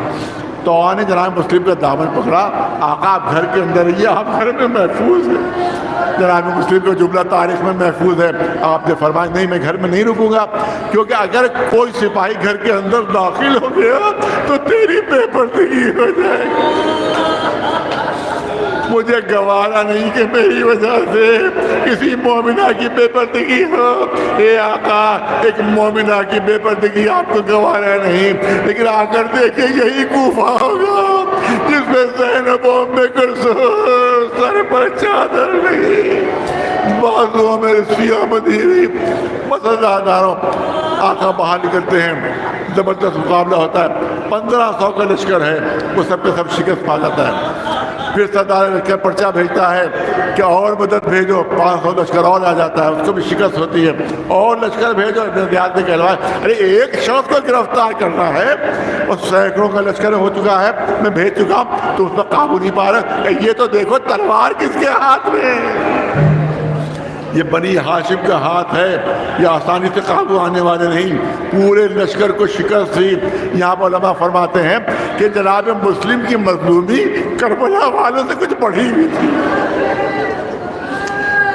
तो ने जनाब मुस्लिम का दामन पकड़ा, आका आप घर के अंदर रहिए, आप घर में महफूज है। जनाब मुस्लिम का जुमला तारीख में महफूज है। आपने फरमाया नहीं मैं घर में नहीं रुकूंगा, क्योंकि अगर कोई सिपाही घर के अंदर दाखिल हो गया तो तेरी बेपर्दगी हो जाएगी। मुझे गवारा नहीं कि मेरी वजह से किसी मोमिना की बेपर्दगी हो। ए आका, एक मोमिना की बेपर्दगी आपको गवारा नहीं, लेकिन आकर देखे यही कूफा होगा जिसमें ज़ैनब में सर पर चादर नहीं, बाजुओं में रस्सियां बंधी हुई। मसलदारों आका बाहर निकलते हैं, जबरदस्त मुकाबला होता है। 1500 का लश्कर है, वो सबके सब शिकस्त पा जाता है। फिर सरदार लश्कर पर्चा भेजता है कि और मदद भेजो, 500 लश्कर और आ जाता है, उसको भी शिकस्त होती है। और लश्कर भेजो, ध्यान से कहलवाए अरे एक शख्स को गिरफ्तार करना है और सैकड़ों का लश्कर हो चुका है, मैं भेज चुका हूँ तो उस पर काबू नहीं पा रहा। ये तो देखो तलवार किसके हाथ में है, ये बनी हाशिम का हाथ है, ये आसानी से काबू आने वाले नहीं। पूरे लश्कर को शिकस्त हुई। यहाँ पर उलमा फरमाते हैं कि जनाब मुस्लिम की मजलूमी करबला वालों से कुछ बढ़ी हुई थी,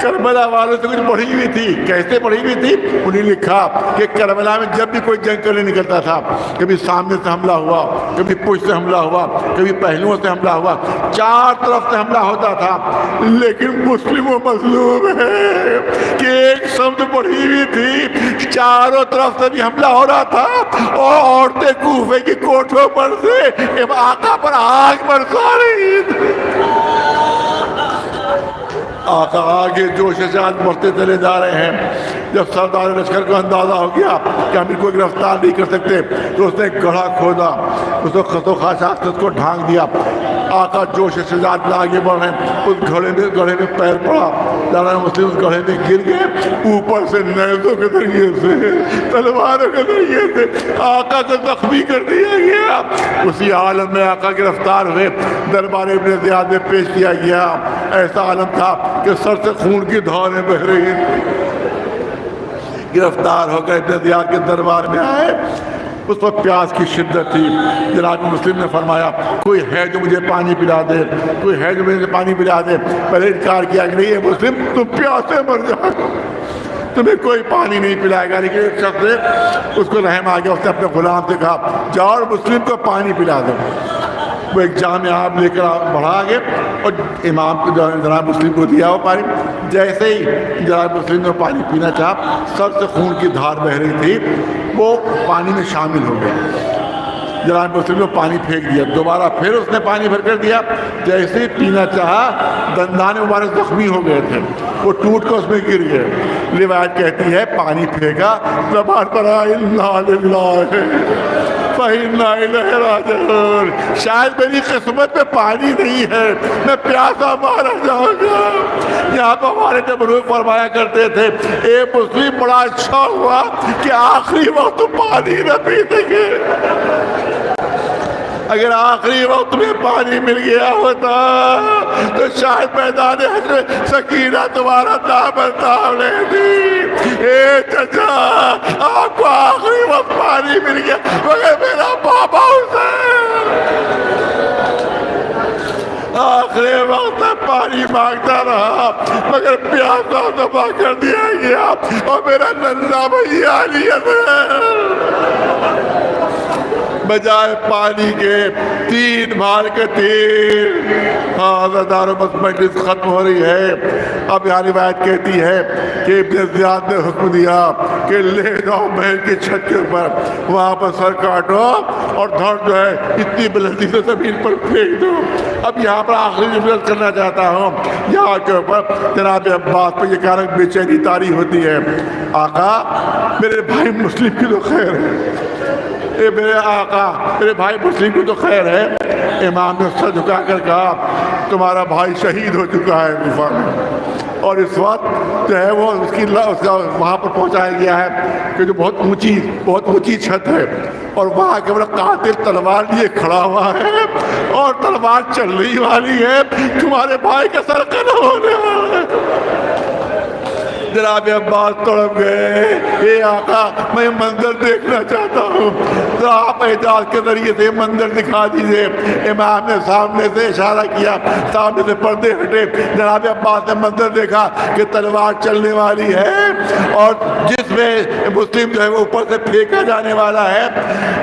करबला वालों से कुछ बढ़ी हुई थी। कैसे बढ़ी हुई थी? उन्हें लिखा कि करबला में जब भी कोई जंग करने निकलता था, कभी सामने से हमला हुआ, कभी पुष्ट से हमला हुआ, कभी पहलुओं से हमला हुआ, 4 तरफ से हमला होता था। लेकिन मुस्लिमों मजलूम है कि एक शब्द बढ़ी हुई थी, चारों तरफ से भी हमला हो रहा था और औरतें कूफे की कोठों पर से आका पर आग बरसा रही थी। आका आगे जोश से आज बढ़ते चले जा रहे हैं। जब सरदार लश्कर को अंदाजा हो गया कि हम इनको गिरफ्तार नहीं कर सकते, तो उसने गढ़ा खोदा, उसको खतो खास को ढांक दिया। आका जोश से जात आगे बढ़ रहे हैं, उस गढ़े में पैर पड़ा, दाना मुस्लिम उस गढ़े में गिर गए। ऊपर से नैज़ों के जरिए से, तलवारों के जरिए से आका को जख्मी कर दिया गया। उसी आलम में आका गिरफ्तार हुए, दरबार इब्ने ज़ियाद में पेश किया गया। ऐसा आलम था कि सर से खून की धारें बह रही थी। गिरफ्तार होकर इब्ने ज़ियाद के दरबार में आए। उस पर प्यास की शिद्दत थी। जनाब मुस्लिम ने फरमाया कोई है जो मुझे पानी पिला दे, कोई है जो मुझे पानी पिला दे। पहले इनकार किया कि नहीं ये मुस्लिम तुम प्यासे मर जाओ, तुम्हें कोई पानी नहीं पिलाएगा। लेकिन एक शख्स ने उसको रहम आ गया, उसने अपने गुलाम से कहा जाओ और मुस्लिम को पानी पिला दो। वो एक जाम आप लेकर बढ़ा आगे और इमाम जनाब मुस्लिम को दिया वो पानी। जैसे ही जनाब मुस्लिम ने पानी पीना चाहा, सर से खून की धार बह रही थी, वो पानी में शामिल हो गया। जनाब मुस्लिम ने पानी फेंक दिया, दोबारा फिर उसने पानी भर कर दिया। जैसे ही पीना चाहा, दंदाने मुबारक जख्मी हो गए थे, वो टूट कर उसमें गिर गए। रिवायत कहती है पानी फेंका, जबान पर शायद मेरी किस्मत में पानी नहीं है, मैं प्यासा मारा जाऊंगा। यहाँ पर हमारे जब रूह फरमाया करते थे ए मुस्लिम बड़ा अच्छा हुआ कि आखिरी वक्त तुम पानी न पी सके। अगर आखिरी वक्त में पानी मिल गया होता तो शायद मैदान हश्र सकीना तुम्हारा दामन थाम लेती। ए चाचा आपको आखिरी वक्त पानी मिल गया, मगर मेरा बाबा हुसैन आखिरी वक्त पानी मांगता रहा, मगर प्यासा दबा कर दिया गया। और मेरा नन्ना भैया बजाय पानी के 3 भाल के 3। हाँ हज़रदारों बस मजलिस खत्म हो रही है। अब यहाँ रिवायत कहती है कि इब्न ज़ियाद ने हुक्म दिया कि ले जाओ महल की छत के ऊपर, वहाँ पर सर काटो और धड़ जो है इतनी बुलंदी से ज़मीन पर फेंक दो। अब यहाँ पर आखिरी जुमला करना चाहता हूँ। यहाँ के ऊपर जनाब अब्बास पर यह कारण बेचैनी तारी होती है, आका मेरे भाई मुस्लिम की तो खैर है, ए मेरे आका मेरे भाई मुस्लिम की तो खैर है। इमाम ने सर झुका कर कहा तुम्हारा भाई शहीद हो चुका है गुफा में, और इस वक्त जो है वो उसका वहाँ पर पहुँचाया गया है कि जो बहुत ऊंची छत है, और वहाँ के बड़ा कातिल तलवार लिए खड़ा हुआ है और तलवार चलने वाली है, तुम्हारे भाई का सर कत्ल होने वाला है। जनाब अब्बास तड़प गए, ये आका मैं मंजर देखना चाहता हूँ, तो आप एजाज के जरिए से मंजर दिखा दीजिए। इमाम ने सामने से इशारा किया, सामने से पर्दे हटे। जनाब अब्बास ने मंजर देखा कि तलवार चलने वाली है और जिसमें मुस्लिम जो है वो ऊपर से फेंका जाने वाला है।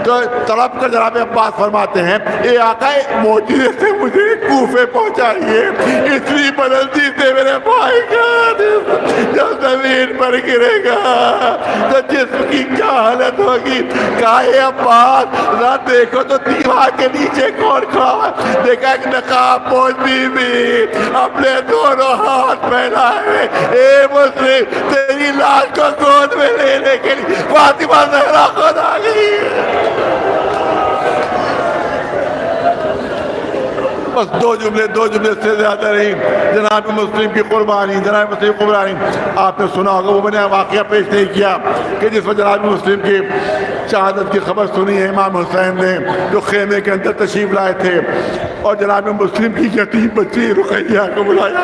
तो तड़प कर जनाब अब्बास फरमाते हैं ये आका मोजिज़े से मुझे कूफे पहुँचाइए, इतनी बुलंदी से मेरे भाई का जमीन पर गिरेगा तो जिस्म की क्या हालत होगी। काहे अब्बास ना देखो तो दीवार के नीचे कौन खड़ा, देखा एक नकाबपोश बीवी अपने दोनों हाथ फैलाए, ए मुस्लिम तेरी लाश को गोद में लेने के लिए फातिमा ज़हरा खुद आ गई। बस दो जुमले से ज्यादा नहीं। जनाब मुस्लिम की कुर्बानी, जनाब मुस्लिम कुर्बानी आपने सुना होगा, वो मैंने वाक़या पेश नहीं किया कि जिस पर जनाब मुस्लिम की शहादत की खबर सुनी है इमाम हुसैन ने, जो खेमे के अंदर तशरीफ लाए थे और जनाब मुस्लिम की यतीम बच्ची रुकैया को बुलाया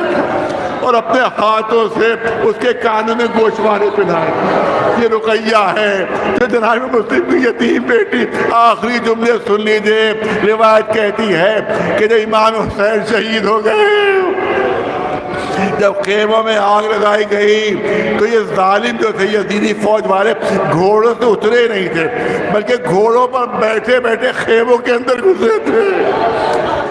और अपने हाथों से उसके कानों में गोशवारे पहनाए। ये रुकैया है जो जनाब मुस्लिम की यतीम बेटी। आखिरी जुमले सुन लीजिए। रिवायत कहती है कि जब इमाम हुसैन शहीद हो गए, जब खेमों में आग लगाई गई तो ये जालिम जो थे यजीदी फौज वाले घोड़ों से उतरे नहीं थे, बल्कि घोड़ों पर बैठे बैठे खेमों के अंदर घुसे थे।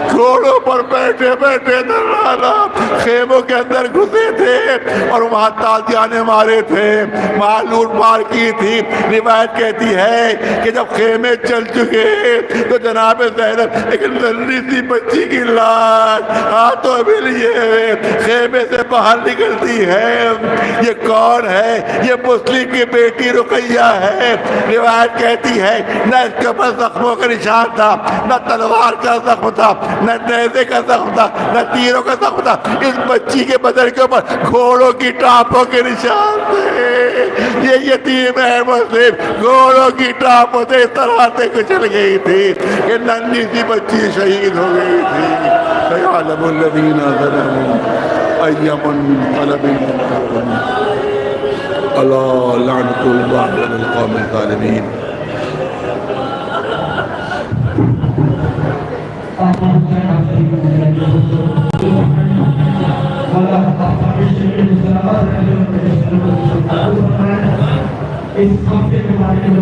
घोड़ों पर बैठे बैठे दरवाजा खेमों के अंदर घुसे थे और वहाँ ताजियाने मारे थे, वहाँ लूट मार की थी। रिवायत कहती है कि जब खेमे चल चुके तो जनाब ज़ैनब एक नन्ही सी बच्ची की लाश हाथों में लिए खेमे से बाहर निकलती है। ये कौन है? ये मुस्लिम की बेटी रुकैया है। रिवायत कहती है न इसके ऊपर जख्मों का निशान था, न तलवार का जख्म था, न नेज़े का जख्म था, न तीरों का जख्म था। इस बच्ची के बदन के ऊपर घोड़ों की टापों के निशान थे। ये यतीम है मुस्लिम, घोड़ों की टापों से इस तरह से कुचल गई थी कि नन्ही सी बच्ची शहीद हो गई थी। सयालमुल्लज़ीना ज़लमू अय्यमुनक़लबिन अला लअनतुल्लाहि अलल क़ौमिज़ ज़ालिमीन। इस हफ्ते के बारे में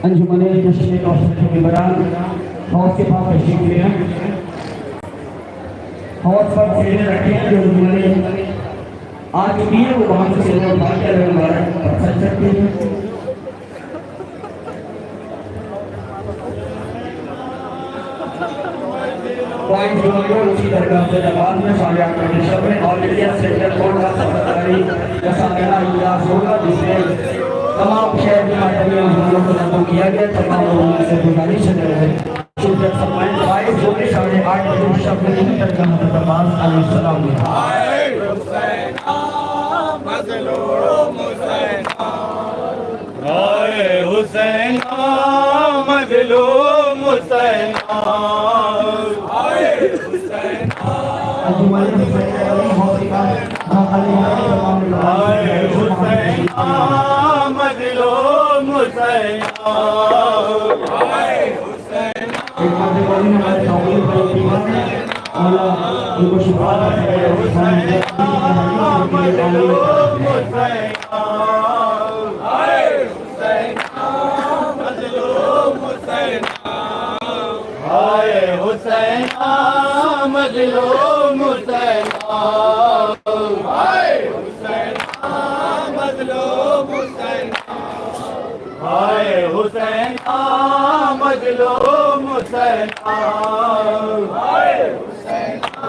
अंजुमने जश्न कौशल के बरान हौस के पास तशरीफ ले हैं। हौस पर सेने रखे हैं जो अंजुमने आज भी है वो वहाँ से सेने उठा के अलग मुबारक चल सकते हैं। पॉइंट जो उसी तरह से जवाब में सालिया कंडीशन में ऑल इंडिया सेंट्रल बोर्ड का सरकारी जैसा मेरा इजलास होगा जिसमें तमाम शहर की माइटियाँ हमलों को खत्म किया गया। तमाम लोगों से गुजारिश है शिरकत फरमाएं। 8:30 बजे शब्द की तरह अब्बास अलैहिस्सलाम ने हाय हुसैना मज़लूम हुसैना हाय हुसैना मज़लूम हुसैना हाय हुसैना हाय हुसैना मज़लूम हुसैना हाय हुसैना मज़लूम हुसैना हाय हुसैना मज़लूम हुसैना हाय हुसैना मज़लूम हुसैना हाय हुसैना मज़लूम हुसैना हाय हुसैना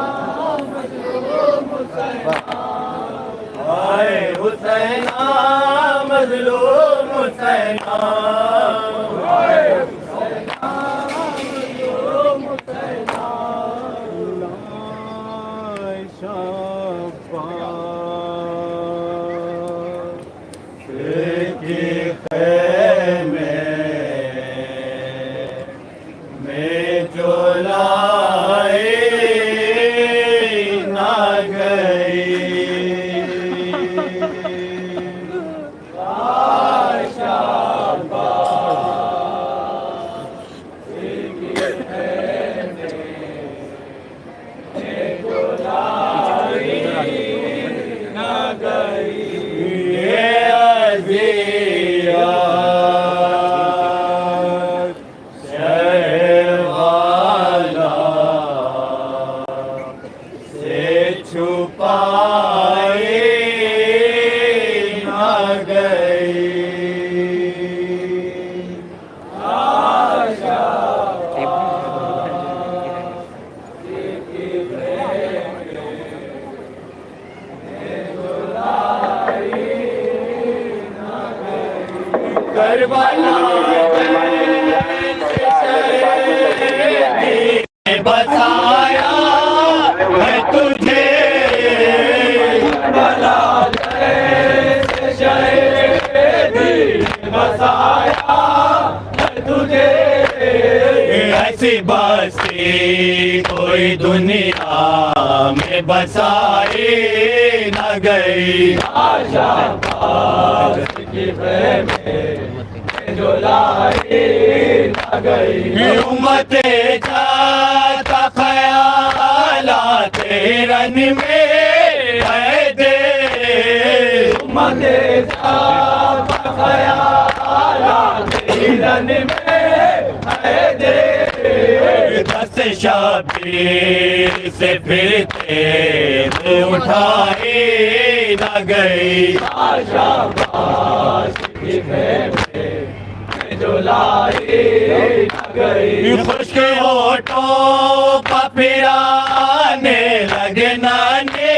मज़लूम हुसैना हाय हुसैना मज़लूम हुसैना बसाया है तुझे बसाया तुझे, ऐसी बस्ती कोई दुनिया में बसाई न गई। आशा की प्रेम जो लाई न गई। उम्मते जाता ख्यालात रन में है दे, उम्मते जाता ख्यालात रन में है दे। दस शबीर से फिर तेज उठाई न गई। आशा की प्रेम जो लाई न गई। खुश्क होठों का फिराने लगे नाने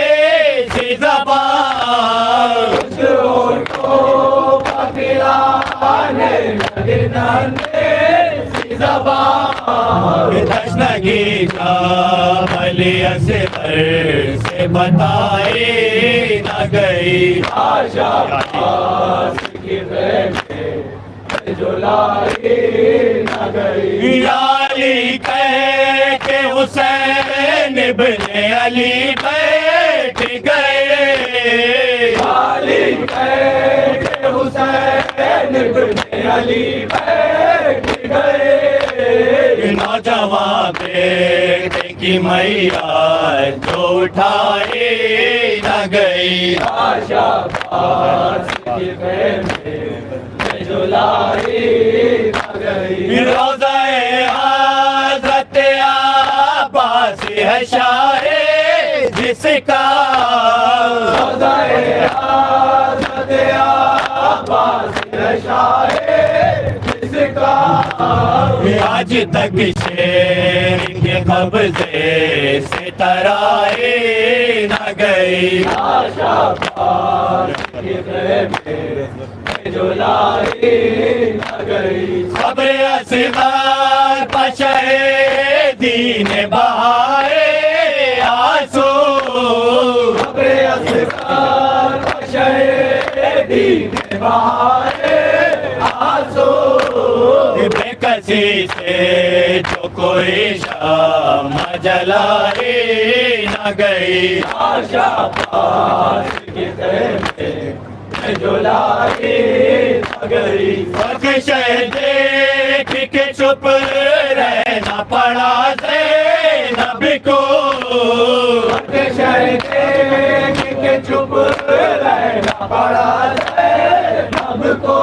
सी ज़बान, खुश्क होठों का फिराने लगे नाने सी ज़बान। तशनगी का भली असर से बताई न गई। आशा की प्रेम जो लाई न गई। अली कह के हुसैन इब्ने अली बैठ गए, अली कह के हुसैन इब्ने अली बैठ गए। नौजवान बेटे की मैया जो उठाई न गई। आशा की प्रेम जो लाई न गई। रोज़ा-ए हज़रत अब्बास है शाहे जिसका, रोज़ा-ए हज़रत अब्बास है शाहे जिसका। आज तक शेर के कब्ज़े से तराई न गई। आशा की प्रेम जो लाई न गई। खबरे असग़र पशे दीन बहाए आंसू, खबरे असग़र पशे दीन बहाए आंसू। बेकसी से जो कोई शम्मा जलाई न गई। आशा की प्रेम जो लाई न गई। देख के चुप रहना पड़ा ज़ैनब को, देख के चुप रहना पड़ा ज़ैनब को।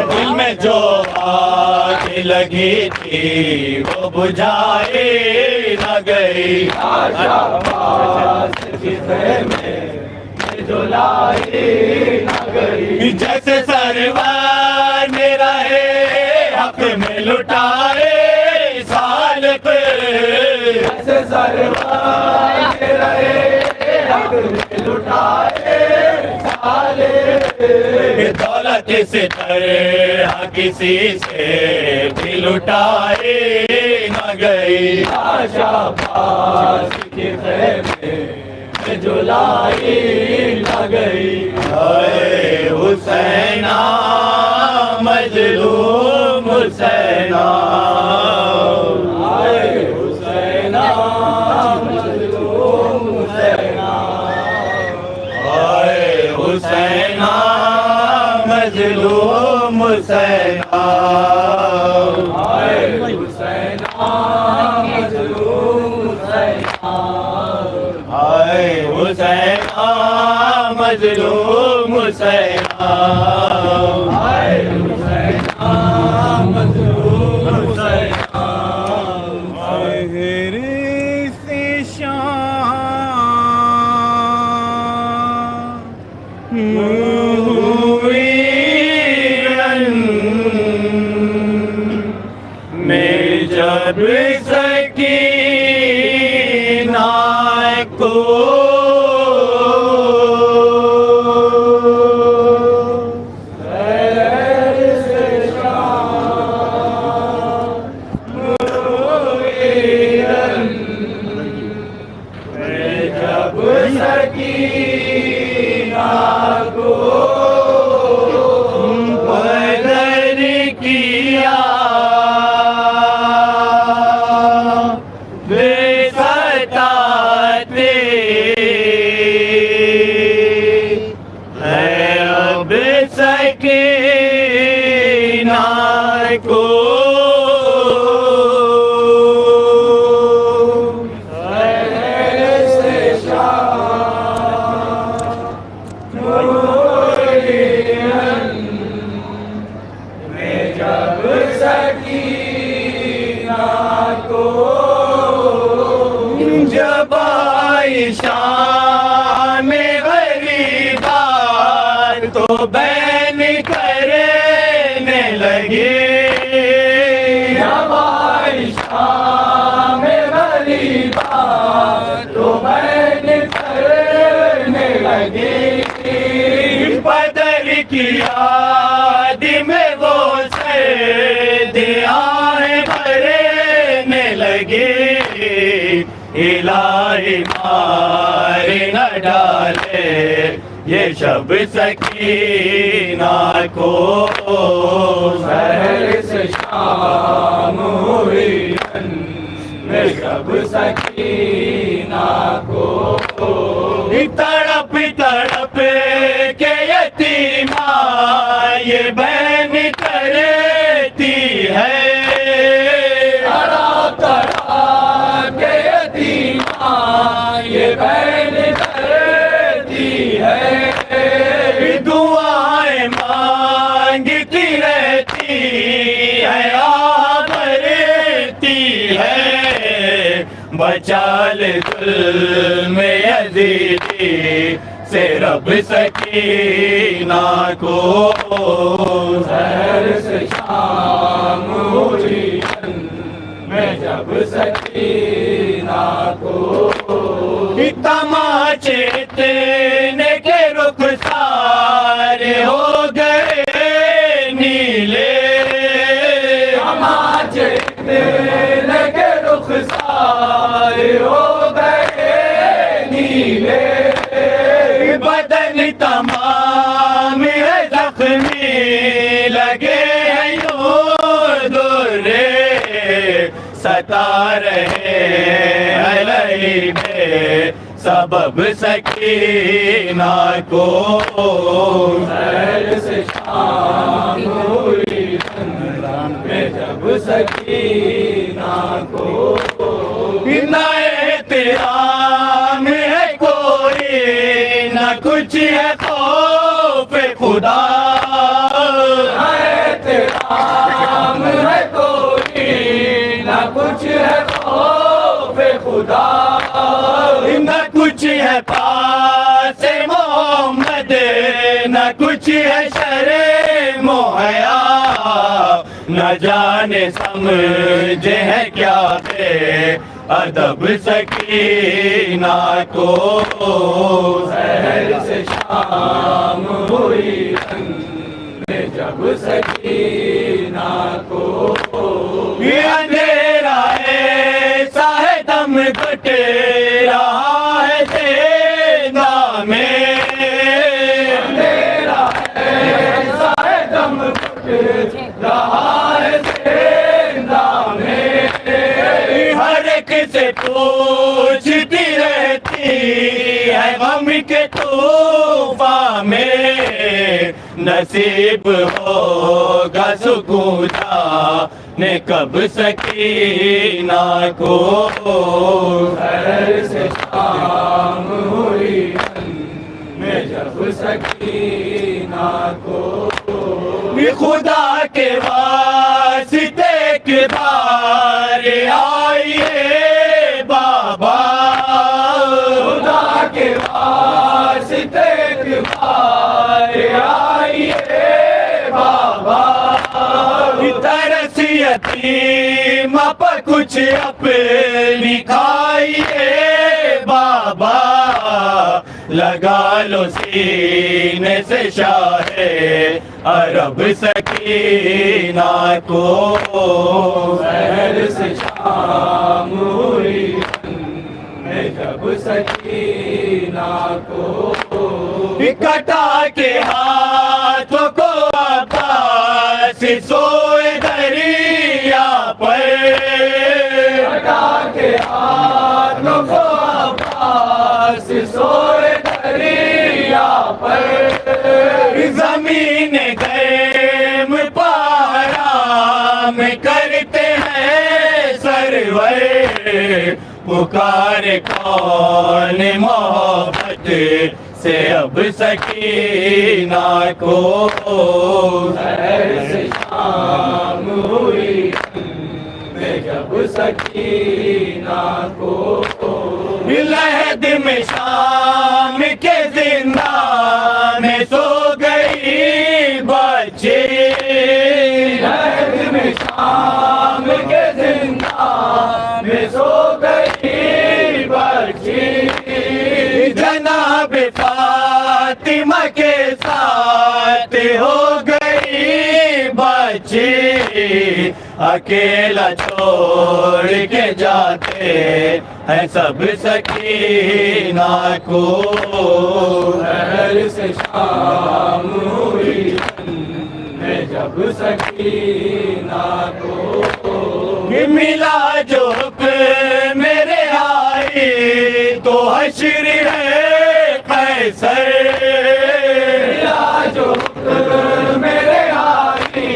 दिल में जो आग लगी थी वो बुझाई न गई। आशा की प्रेम जो लाई न गई। जैसे सरवर ने रहे हक में लुटाए साल पे, जैसे सरवर ने रहे हक में लुटाए साल पे। दौलत से तरह किसी से भी लुटाए न गई। आशा की प्रेम जो लाई न गई। हाय हुसैना मजलूम हुसैना, हाय हुसैना मजलूम हुसैना, हाय हुसैना मजलूम हुसैना, हाय हुसैना मजलूम हुसैना, हाय हुसैना मजलूम हुसैना, हाय हुसैना मजलूम हुसैना। मेरे से शान हुई मैं जब सकीना को सकीना को सकीना को जब आयशा में गरीबा तो बैन करने लगे। जब आयशा में गरीबा तो बैन करने लगे। बदल की याद में वो सर्दियाँ भरने लगे। इलाही मार न डाले ये शब सकीना को। सहर से शाम हुई में शब सकीना को। तड़प तड़प के यतीमा ये बहन करती है। ये बहन करती है। दुआएं मांगती रहती है, भरती है। बचाल जुल्म यज़ीदी से रब सकीना को। सहर से शाम हुई में जब सकीना को। तमाचे तेने के रुखसार हो गए नीले। तमाचे तेने के रुखसार हो गए नीले। बदन तमाम है जख्मी लगे हैं यूं दुर्रे। सता रहे अलई में सबब सकीना को। सहर से शाम हुई में जब सकीना को। नए तेरा में है कोई न कुछ है खौफ खुदा। नए तेरा में है कोई न कुछ है खौफ खुदा। न कुछ है पास मोहम्मद न कुछ है शरे मोहया। न जाने समझे है क्या बे अदब सकीना को। सहर से शाम हुई जब सकीना को। ये अंधेरा ऐसा है दम घुट रहा है सेना में। अंधेरा ऐसा है दम घुट रहा है सेना में। हर एक से पूछती रहती है गम के तूफान में। नसीब होगा सुकून ने कब सकीना को। सहर से शाम हुई में जब सकीना को। खुदा के वास्ते के बार आइए बाबा। खुदा के वास्ते के बार आइए बाबा। तरस यतीम पर कुछ अपनी खाइए बाबा। लगा लो सीने से शाहे अरब सकीना को। सहर से शाम हुई में जब सकीना को। कटा के हाथों को अब्बास सोए दरिया पर। कटा के हाथों को अब्बास सोए दरिया पर। जमीन करते हैं सरवर, पुकार कौन मोहब्बत से अब सकीना को। सहर से शाम हुई जब सकीना को, लहद में शाम के जिंदा में सो गई बच्ची, लहद में शाम के जिंदा में सो गई बच्ची, जनाब फातिमा के साथ हो गई बच्ची, अकेला छोड़ के जाते हैं सब सकीना को। सहर से शाम हुई जब सकीना को, मिला जो हुक्म मेरे आई तो हश्र है कैसर, मिला जो हुक्म मेरे आई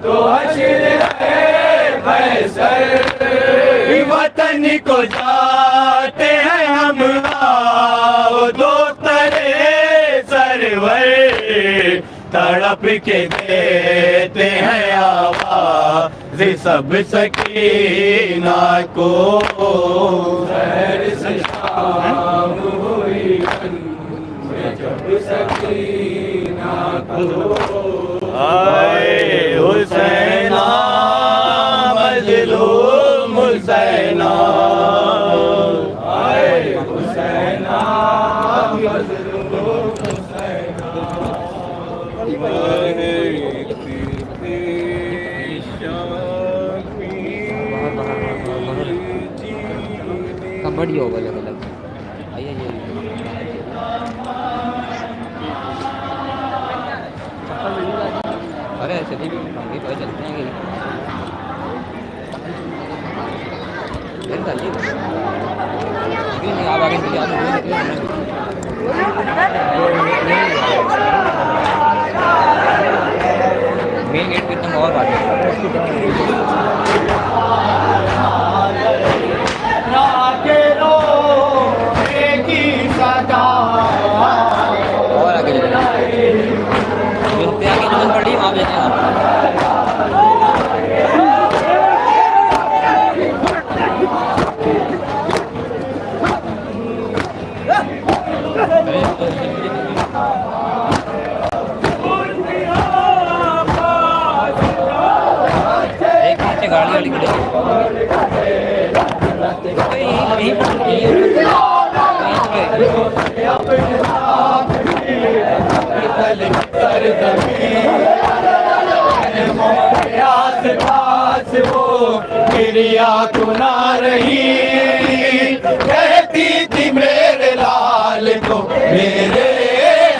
तो हश्र है कैसर, वतन को जाते हैं हम आओ दो तरे सरवर, तड़प के देते हैं आवाज़ सब सकीना को। सहर से शाम हुई जब सकीना को, आए हुसैना मजलूम हुसैना, आए हुसैना मजलूम हुसैना, कबड्डी होगा अलग अलग। आइए अरे चलिए भी मंगी तो चलते हैं नहीं आप आगे चलिए, मेन गेट पे तुम और बात और आगे मिलते आगे नजर पड़ी वहाँ पे एक नीचे गाड़ी वाली खड़ी क्रिया तो ना रही, कहती थी मेरे लाल को मेरे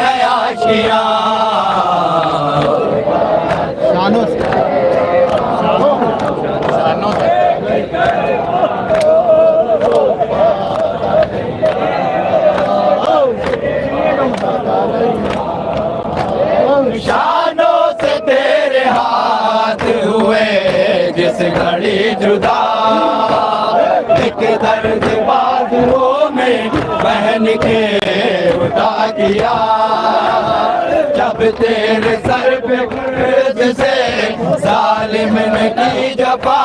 हयाशिया, शानों से तेरे हाथ हुए जिस घड़ी जुदा, एक दर्द बाजुओं में बहन के उठा किया, जब तेरे सर पे कर्ज से जालिम ने की जफा,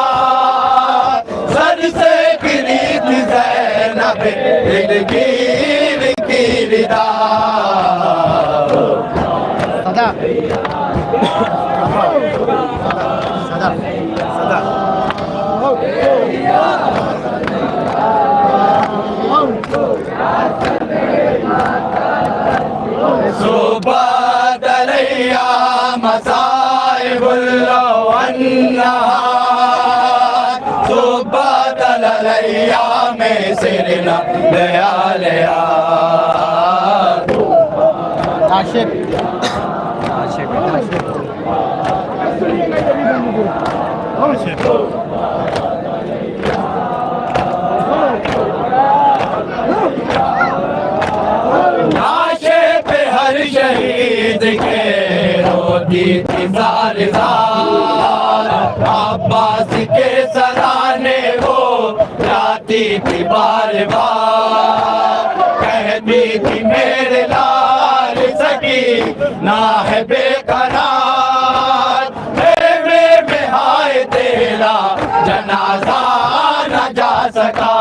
सर से गिरी थी ज़ैनब दिलगीर की रिदा। सदा सुबह दरिया मसाइबुल अन्नार, सुबह दरिया में सिरना लया लया, आशिक आशिक आशिक शहीद के रोती थी ज़ार ज़ार, अब्बास के सराने वो जाती थी बार बार, कहती थी मेरे लाल सकी ना है बेकरार, में हाय तेरा जनाजा न जा सका।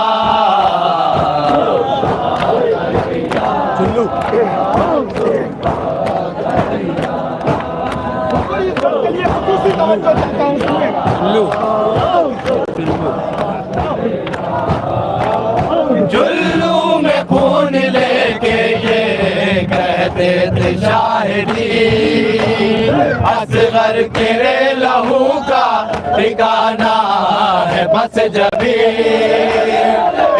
जुल्लू में खून लेके ये कहते थे शाहिदी, असगर तेरे लहू का ठिकाना है बस जबी,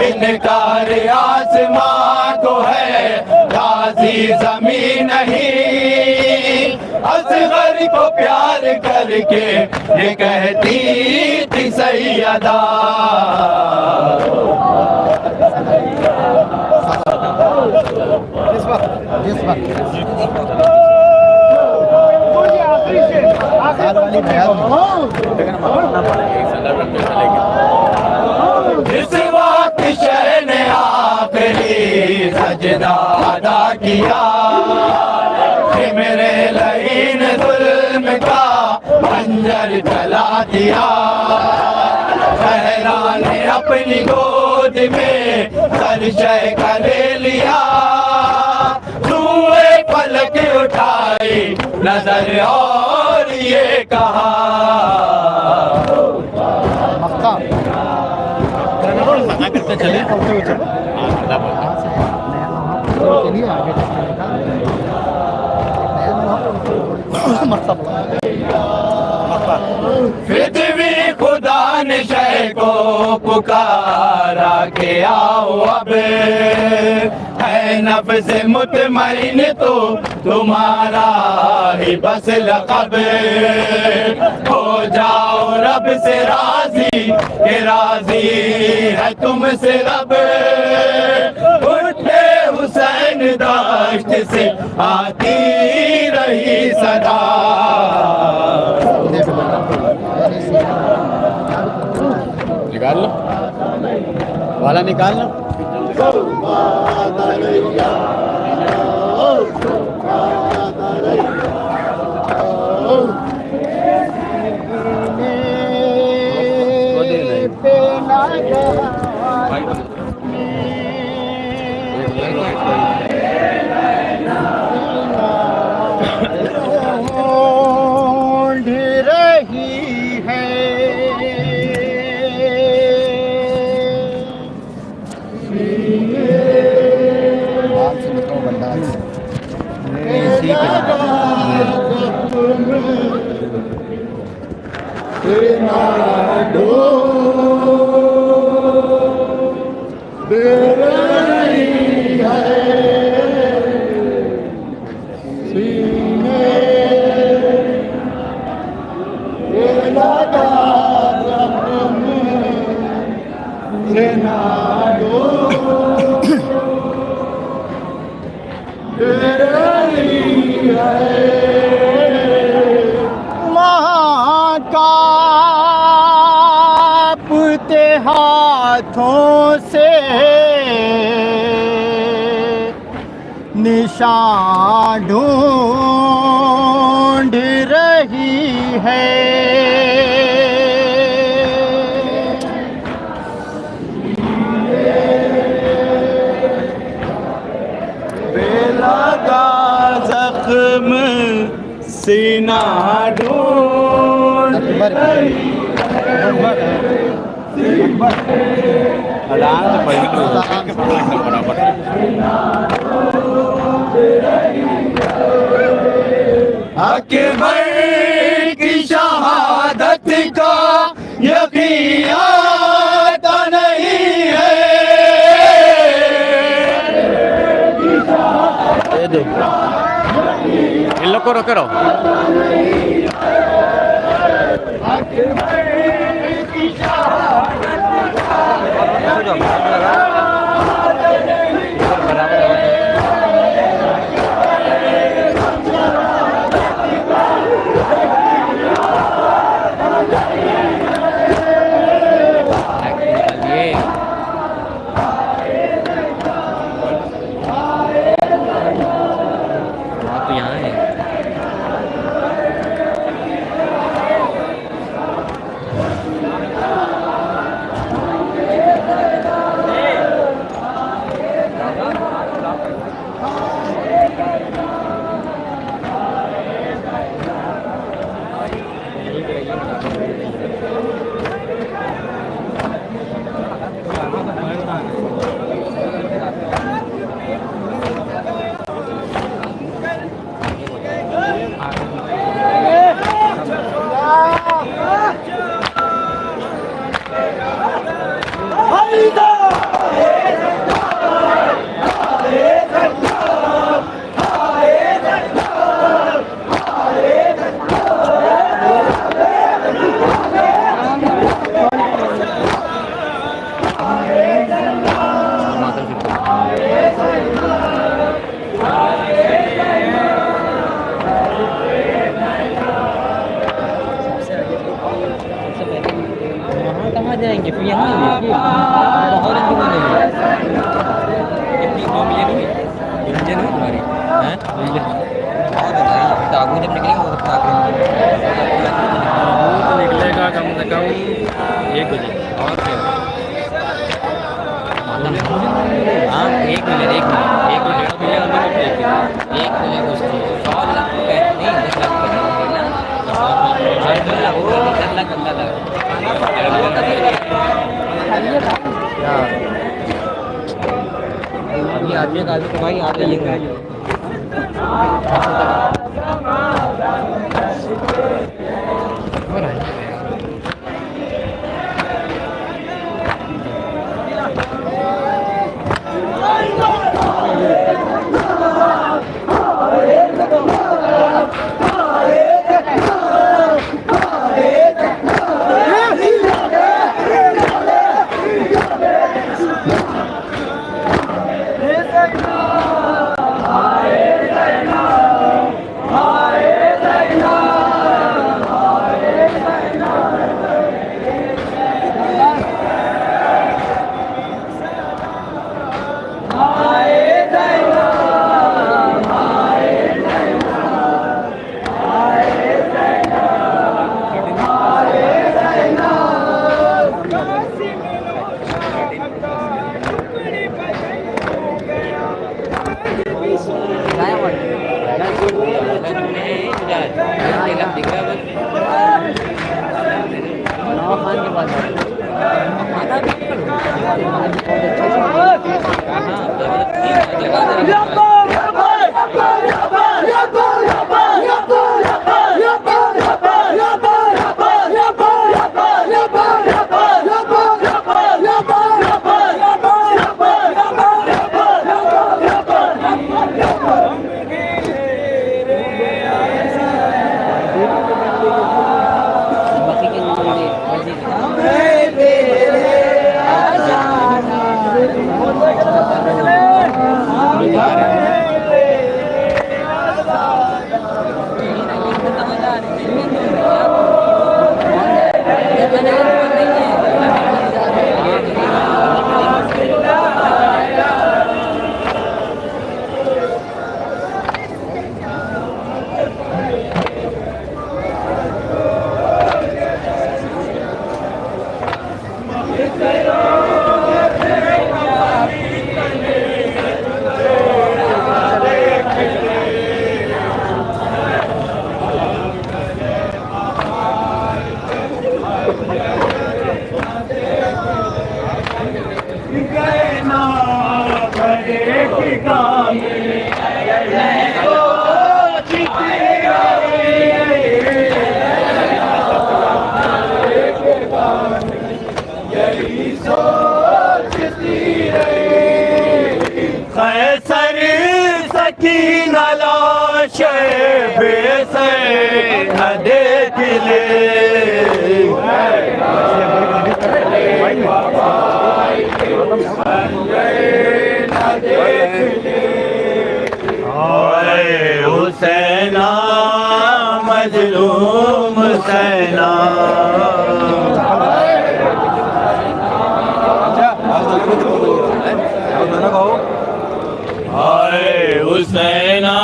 इनकार आसमां को है गाजी जमीन नहीं, असगर को प्यार करके ये कहती थी सैयदा। इस वक्त शह ने आखिरी सजदा अदा किया, मेरे लईन जुल्म का खंजर चला दिया, सहरा ने अपनी गोद में सरशय का ले लिया, धुएं पलक उठाई नजर और ये कहा, करते चले पृथ्वी खुदा ने शय को पुकारा के आओ अब, है नफ्स मुतमईन तो तुम्हारा ही बस लक़ब, हो जाओ रब से राजी के राजी है तुमसे रब, उठे हुसैन दाश्त से आती रही सदा। निकाल लो वाला, निकाल लो। कांपते हाथों से निशान ढूंढ रही है, बेलगा जख्म सीना ढूंढ रही अकबर की शहादत का यकीन आता नहीं है, इन लोग को रोके रहो। चाकू जब निकलेगा वो चाकू निकलेगा कम से कम 1 बजे और फिर हाँ 1 मिनट 1 मिनट 1 मिनट कुछ नहीं 100 लाख रुपये नहीं 10 लाख रुपये वो 10 लाख बंदा लगा अभी आदमी का तुम्हारी आ रही है हुसैना मजलूम हुसैना हाय हुसैना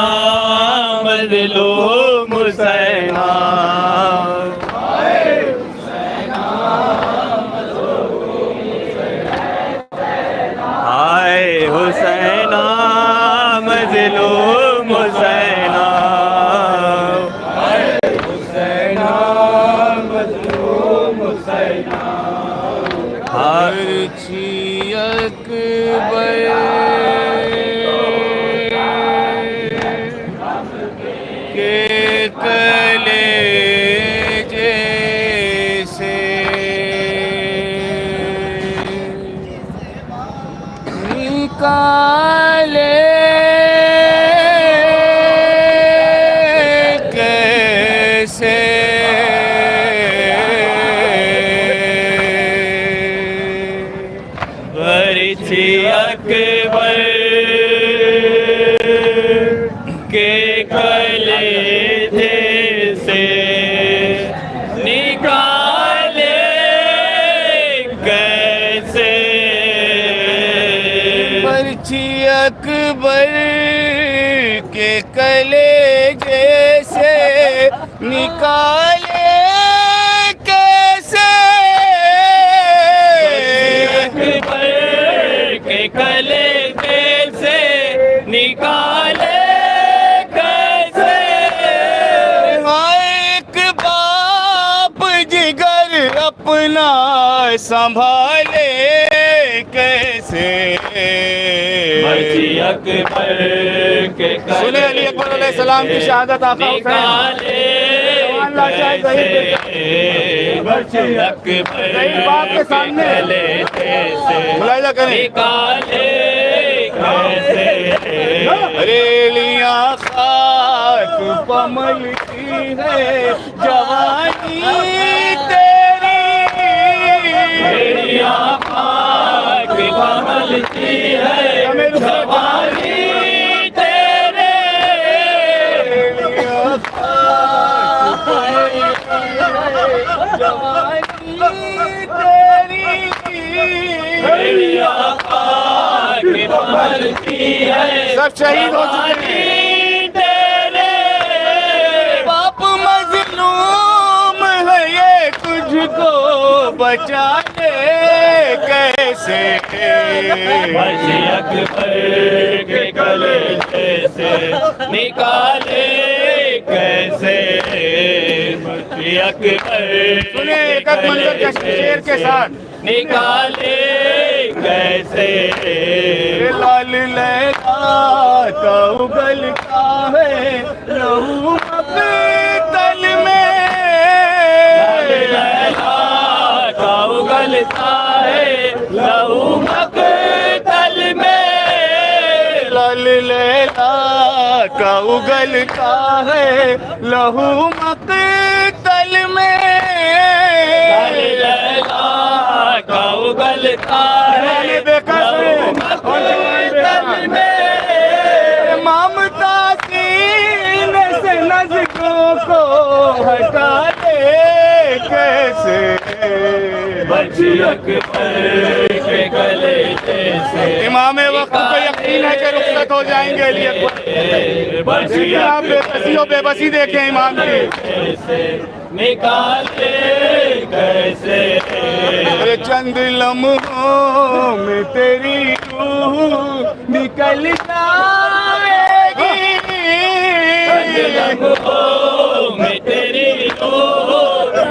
मजलूम हुसैना हाय हुसैना मजलूम हुसैना हुसैना मजलूम हुसैना हर अकबर के कलेजे से निकाले कैसे बरछी अकबर के कलेजे से निकाले कैसे बरछी अकबर के कलेजे से ना संभाले कैसे। अकबर के सुने अली अकबर अलैहिस्सलाम की शहादत आका बाप के सामने मुलाहिजा करें। रेलियां खाक कमल की है जवानी तेरी, रेलियां खाक कमल की है जवानी तेरे, रेलियां खाक जवानी तेरी, रेलियां खाक कमल की है सब शहीद हो चुके तेरे। बाप मजलूम है ये तुझको बचा ले कैसे। अकबर के कलेजे से निकाले कैसे। अकबर सुनिए एक मंजर के शेर के साथ निकाले कैसे। लाल लैला का उगलता है लहू मक़तल में, लाल लैला का उगलता है लहू मक़तल में, लाल लैला का उगलता है लहू मक़तल में, लाल लैला का उगलता है ममता सीने से नज़रों को हटा ले कैसे। के कलेजे से इमाम वक्त को यकीन है कि रुखसत हो जाएंगे अली अकबर। आप बेबसी देखें इमाम की निकाले कैसे। चंद लम्हों में तेरी रूह निकल जाएगी, चंद लम्हों में तेरी रूह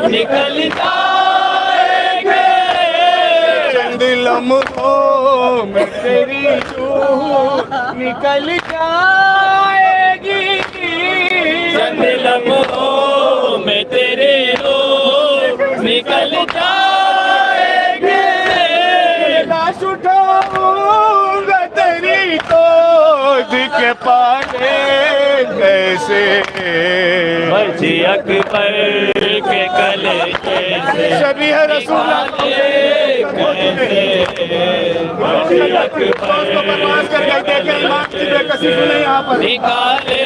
निकल जाएगी, चंद लम्हों में तेरी रूह निकल जाएगी, चंद लम्हों में तेरी रूह निकल जाएगी। लाश उठाऊंगा तेरी गोद के पाले कैसे। अकबर के कलेजे से शबीह रसूल निकाले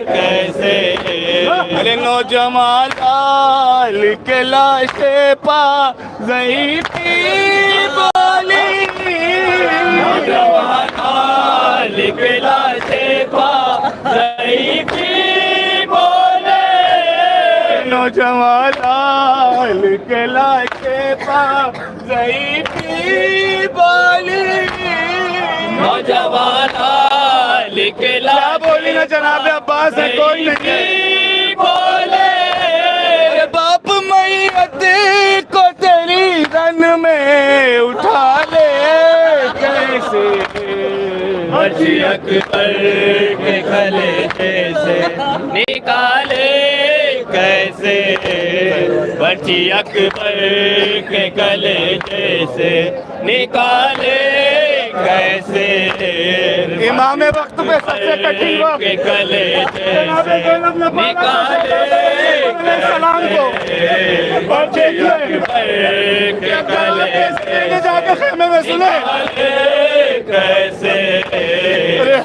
कैसे। अरे नौजवान लाल के लाशे पा ज़ईफ़ी बोली, नौजवान लाल के लाशे पा ज़ईफ़ी बोले, नौजवान लाल के लाशे पा ज़ईफ़ी बोली, नौजवान लाल के लाशे बोली ना जनाब अब्बास है कोई नहीं बोले। बाप मैयत को तेरी रन में उठा ले कैसे। अकबर के कलेजे से निकाले कैसे। बची अकबर के कलेजे से निकाले कैसे। इमाम वक्त पे सबसे कठिन वक्त के कलेजे से निकाले सलाम को के कलेजे जाके खेमे में सुने कैसे।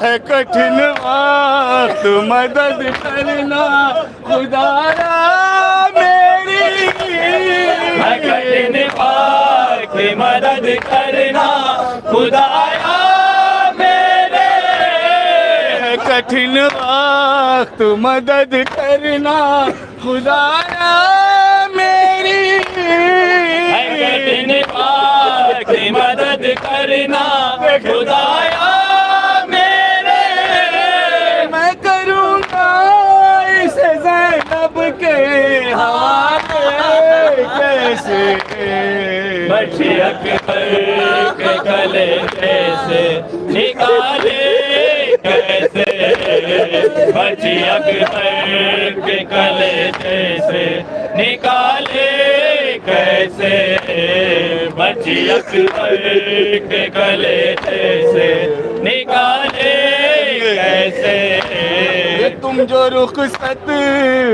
है कठिन वक्त मदद करना खुदारा मेरी, है कठिन वक्त मदद करना खुदारा मेरे, है कठिन वक्त मदद करना खुदारा मेरी, है कठिन वक्त मदद करना खुदारा मेरे। मैं करूँगा इसे ज़ैनब के हवाले कैसे। बच्ची अकबर के कलेजे से निकाले कैसे, बच्ची अकबर के कलेजे से निकाले कैसे, बच्ची अकबर के कलेजे से निकाले कैसे। तुम जो रुखसत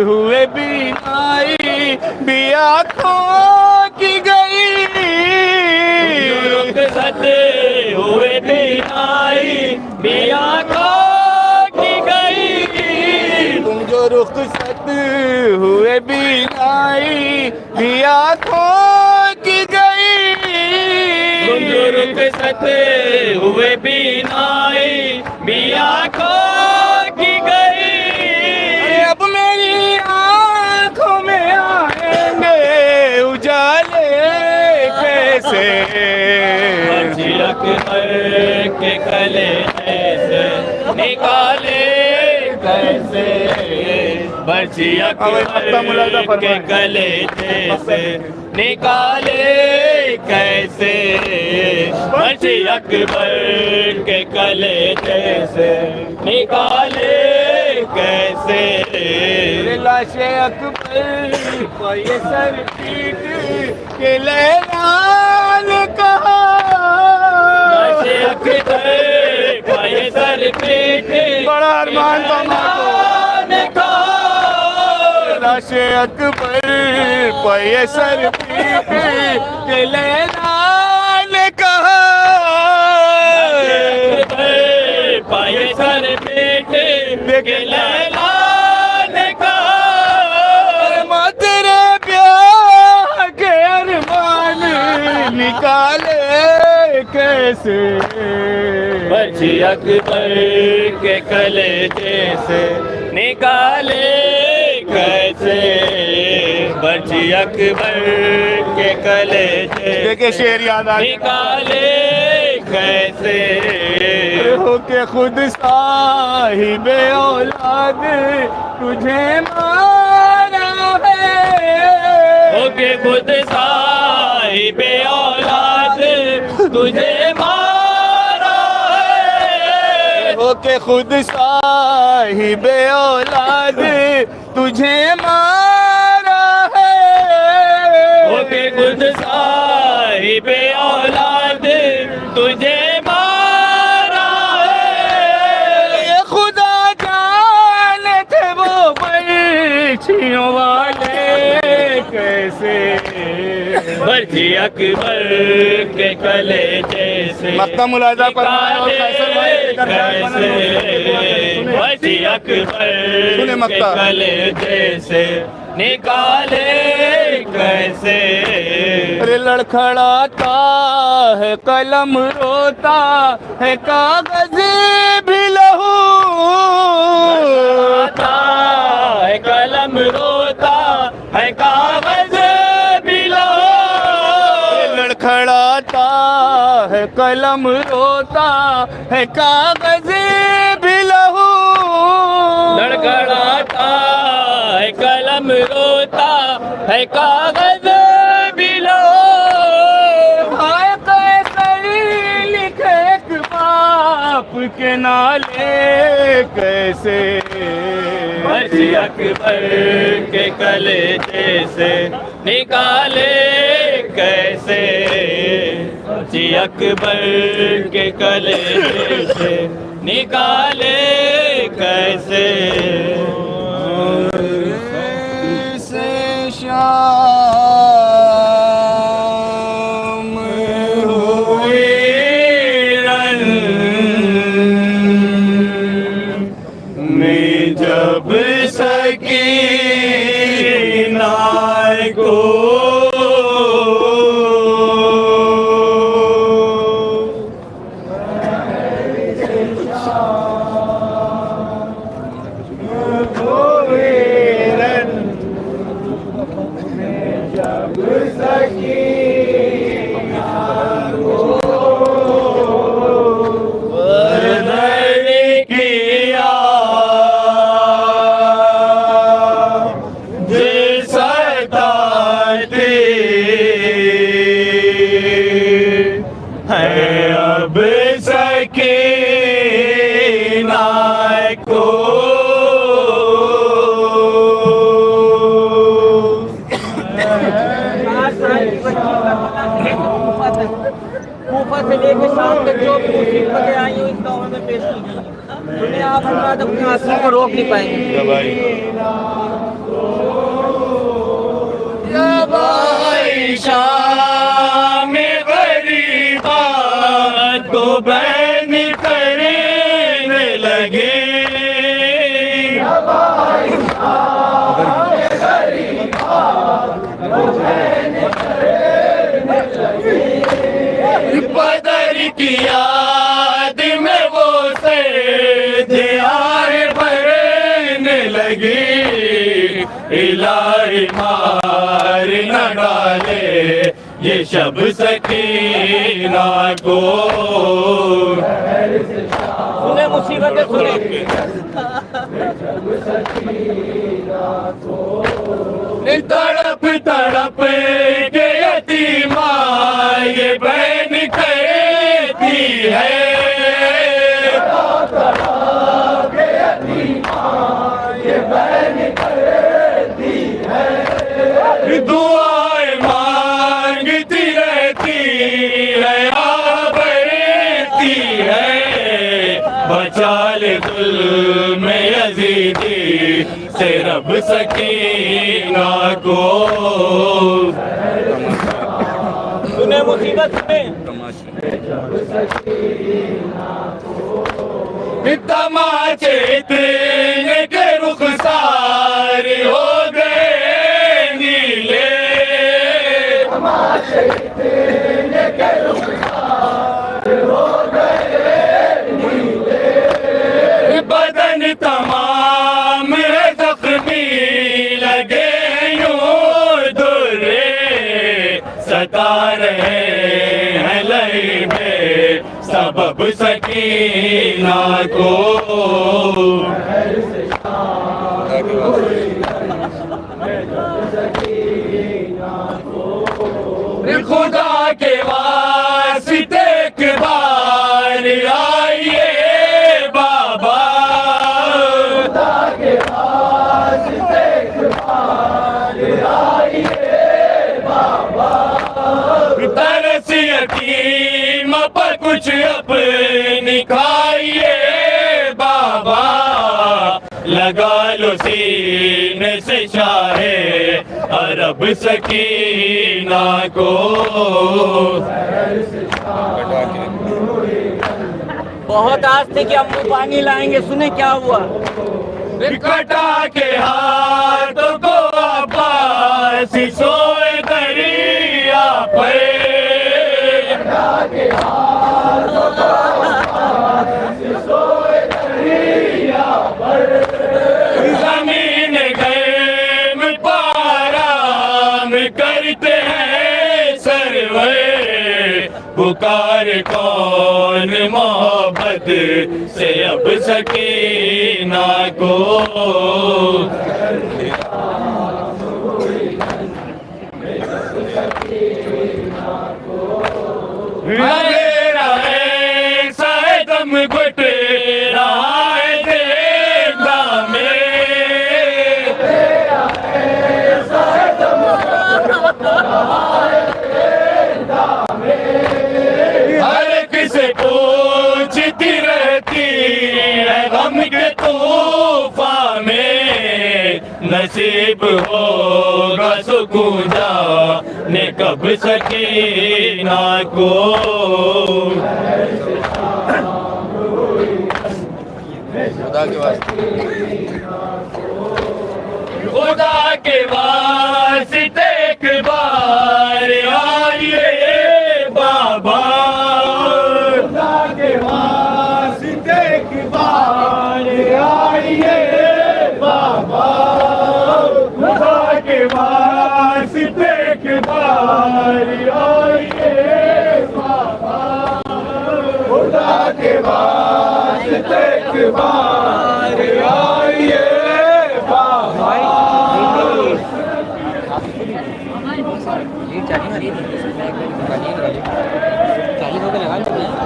हुए बीनाई भी आँखों की गई, रुखसत हुए बीनाई भी आँखों की गई, तुम जो रुखसत हुए बीनाई भी आँखों की गई, तुम जो रुखसत हुए बीनाई भी आँखों की गई। अब मेरी आँखों में आएंगे उजाले कैसे, बच्ची अकबर के कलेजे से निकाले कैसे, बच्ची अकबर के कलेजे से निकाले कैसे, बच्ची अकबर के कलेजे से निकाले कैसे। लाशे अकबर को ये सर पीट के लैलान कहा, लाशे अकबर को ये सर पीट बड़ा अरमान था लाशे अकबर को ये सर पीट के लैलान कहा, पाए सर पीट के लैलान कहा, तेरे ब्याह के अरमान निकाले कैसे, बच्ची अकबर के कलेजे से निकाले कैसे, बच्ची अकबर के कलेजे देखिए शेर याद आ निकाले कैसे, हो के खुद साहिबे औलाद तुझे मारा है, हो के खुद साहिबे औलाद तुझे मारा है, हो के खुद साहिबे औलाद तुझे मारा है, हो के खुद साहिबे औलाद तुझे मारा है। ये खुदा जाने थे वो बर्छियों वाले कैसे, बर्छी अकबर के कलेजे से निकाले कैसे, बर्छी अकबर के कलेजे से निकाले कैसे। अरे लड़खड़ाता है कलम रोता है कागज भी लहू, रोता है कलम रोता है कागज भी लहू, लड़खड़ाता है कलम रोता है कागज भी लहू, लड़खड़ाता है कलम रोता है कागज भी लहू, भाई कैसरी लिखे एक बाप के नाले कैसे, बच्ची अकबर के कलेजे से निकाले कैसे, बच्ची अकबर के कलेजे से निकाले कैसे। से शाम हुई रन में जब सकीना को लेके शाम तक जो भी मुसीबतें आई हो इस दौर में पेश की गई। सुनिए आप हजरात अपने आंसू को रोक नहीं पाएंगे। भाई शाम गरीबा तो बहन करने लगे, बदर की याद में वो दियार भरने लगे, इलाही मार न डाले ये शब सकीना को। सुने मुसीबतें सुने, तड़प तड़प के यतीमा ये बहन कहती है, दुआएं मांगती रहती है, आबरती है, बचा ले जुल्म यजीदी से रब सकीना को। सुने मुसीबत सुने, तमाचे इतने के रुखसार हो गए नीले, तमाचे इतने के रुखसार हो गए नीले, बदन तमाम है जख्मी लगे यूं दुर्रे, सता रहे हैं लई में सबब सकीना को। खुदा के वास्ते एक बार आइए बाबा, खुदा के वास्ते एक बार आइए बाबा, तरस यतीम पर कुछ अपनी खाइए बाबा, लगा लो सीने से शाहे अरब सकीना को। बहुत आस थी कि अम्मू पानी लाएंगे, सुने क्या हुआ। कटा के हाथों को अब्बास सोए दरिया पे, कटा के हाथों को अब्बास सोए दरिया पर, जमीन गैम पाराम करते हैं सरवर, पुकार कौन मोहब्बत से अब सकीना को। अंधेरा है सायदम घुट रहा है देवता में, अंधेरा है सायदम घुट रहा है देवता में, हर किसे पूछती रहती है गम के तूफान में, नसीब होगा सुकून जाने कब सकीना को। खुदा के वास्ते, खुदा के वास्ते एक बार आइए बाबा, खुदा के वास्ते एक बार आइए बाबा, खुदा के वास्ते एक बार आइए बाबा, खुदा के वास्ते एक बार आइए बाबा। ये चालीस रुपये लगा चुके हैं।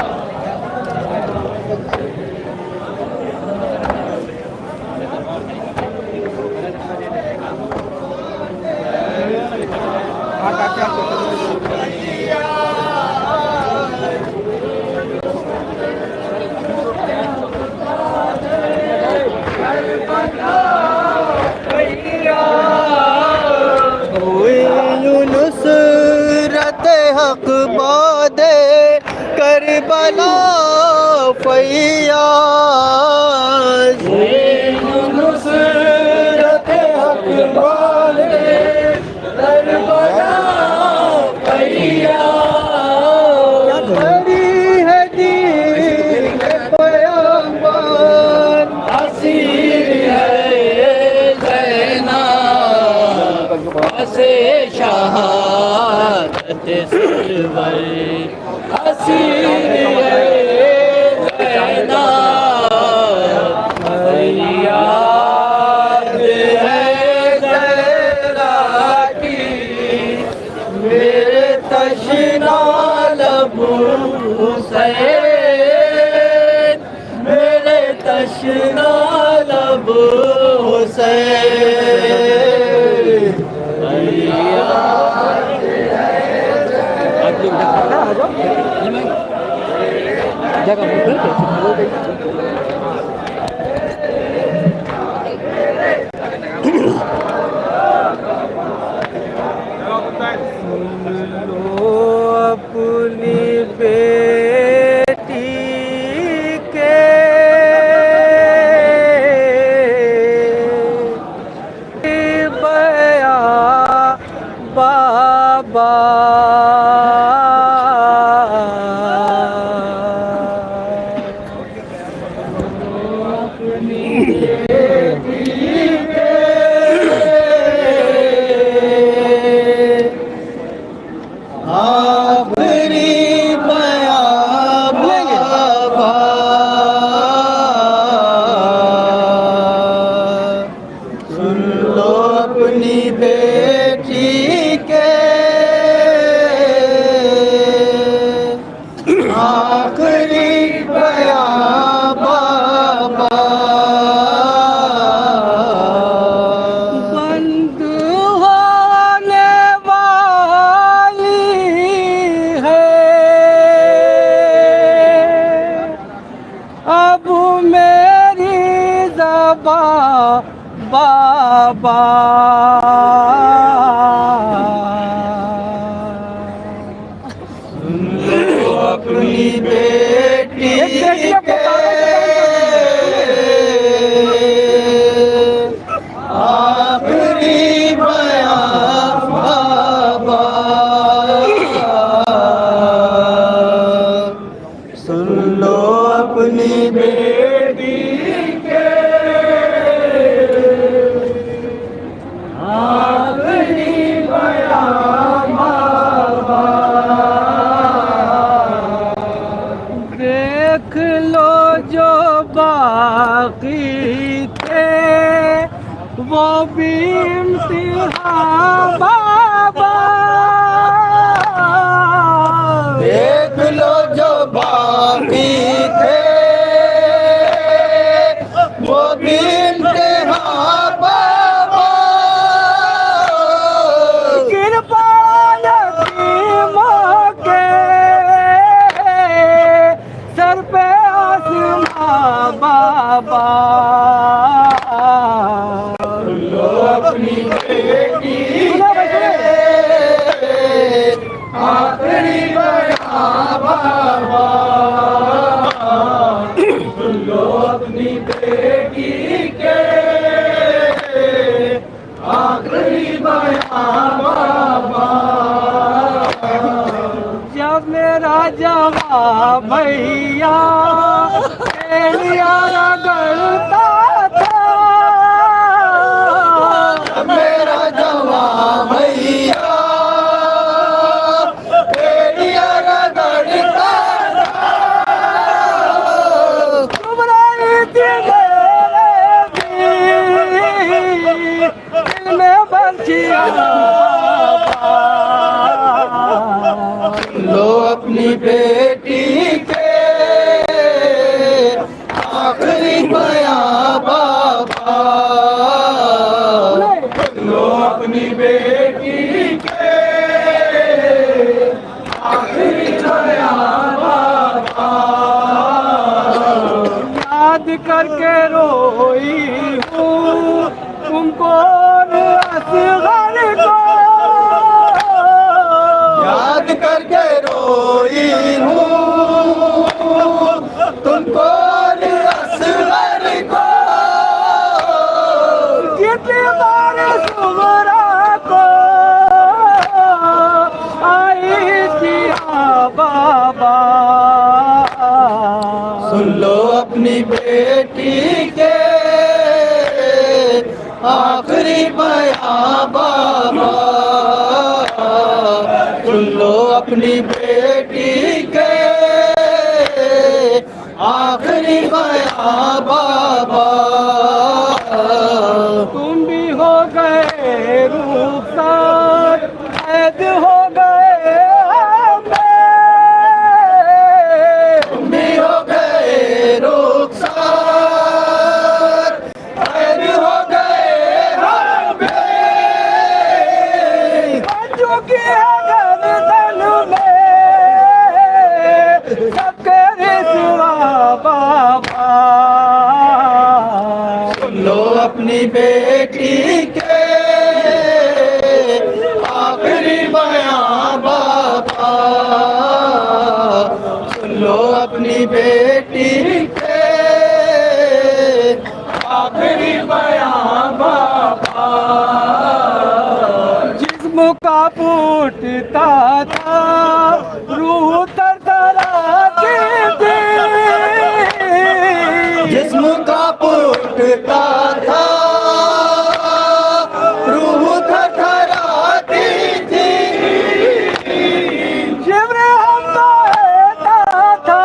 करबला फैयाज नुसरत हक वाले करबला फैयाज बड़ी है दीन के पैगंबर असीर है ज़ैनब से शहादत सिलवर असीर है ज़ैनब फरियाद है ज़हरा की मेरे तशना लब हुसैन मेरे तशना लब हुसैन अपनी बेटी के बया बाबा बाबा अपनी बेटी के आखिरी बयान बाबा सुन लो अपनी बेटी के आखिरी बयान बाबा देख लो जो बाकी थे वो भी इम्तिहान बाबा देख लो जो बाकी थे वो भी इम्तिहान बाबा कृपा यतीमों के सर पे आसमां बाबा लो अपनी बेटी के आखिरी बयान बाबा लो अपनी बेटी के आखिरी बयान बाबा जब मेरा जवाब भैया गलता था मेरा जवाब भैया गलता तुम रही थी दिल में बंचिया लो अपनी बेटी के आखिरी बयान बाबा लो अपनी बेटी के आखिरी बयान बाबा याद करके रोई हूँ तुमको असगर को याद करके रोई हूँ सुगरा को आई किया बाबा। सुन लो अपनी बेटी के आखिरी बयां बाबा। सुन लो अपनी बेटी के आखिरी बयां बाबा। तुम भी हो गए रुखसार, कैद हो गए हमें। तुम भी हो गए रुखसार, कैद हो गए हमें। बच्चों की गर्दन में सबके रिश्वा बाबा। सुन लो अपनी बेटी के आखिरी बयां बाबा। सुन लो अपनी बेटी के आखिरी बयां बाबा। जिस्म का फूटता था, रूह थरथराती थी। जिस्म का फूटता था, रूह थरथराती थी। शिवर हमको रहता था,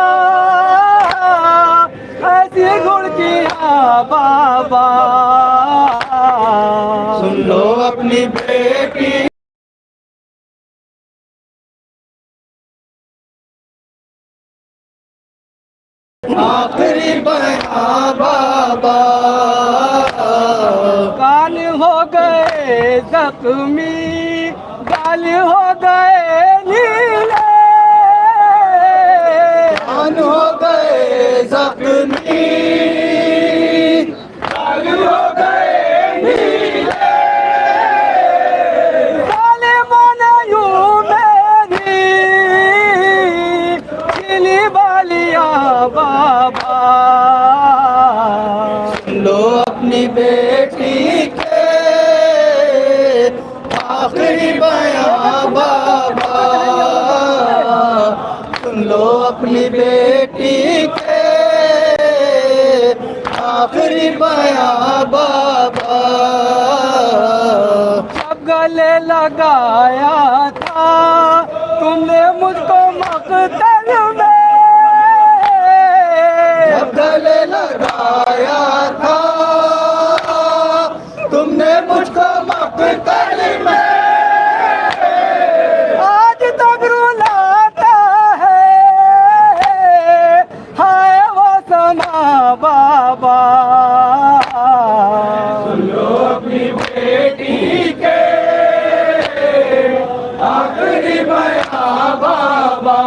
ऐसी घुड़कियां बाबा। सुन लो अपनी बेटी आखिरी बयां बाबा। कान हो गए जख्मी, गाल हो गए नीले। कान हो गए जख्मी, गाल हो गए नीले। जालिमों ने यूं मेरी छिली बालियां बाबा। सुन लो अपनी बेटी के आखिरी बयां बाबा। सुन लो अपनी बेटी के आखिरी बयां बाबा। जब गले लगाया था तुमने मुझको मकतल में, गले लगाया था तुमने मुझको मकतल में। आज तक रुलाता है हाय वो समा बाबा। सुन लो अपनी बेटी के आखिरी बयां बाबा।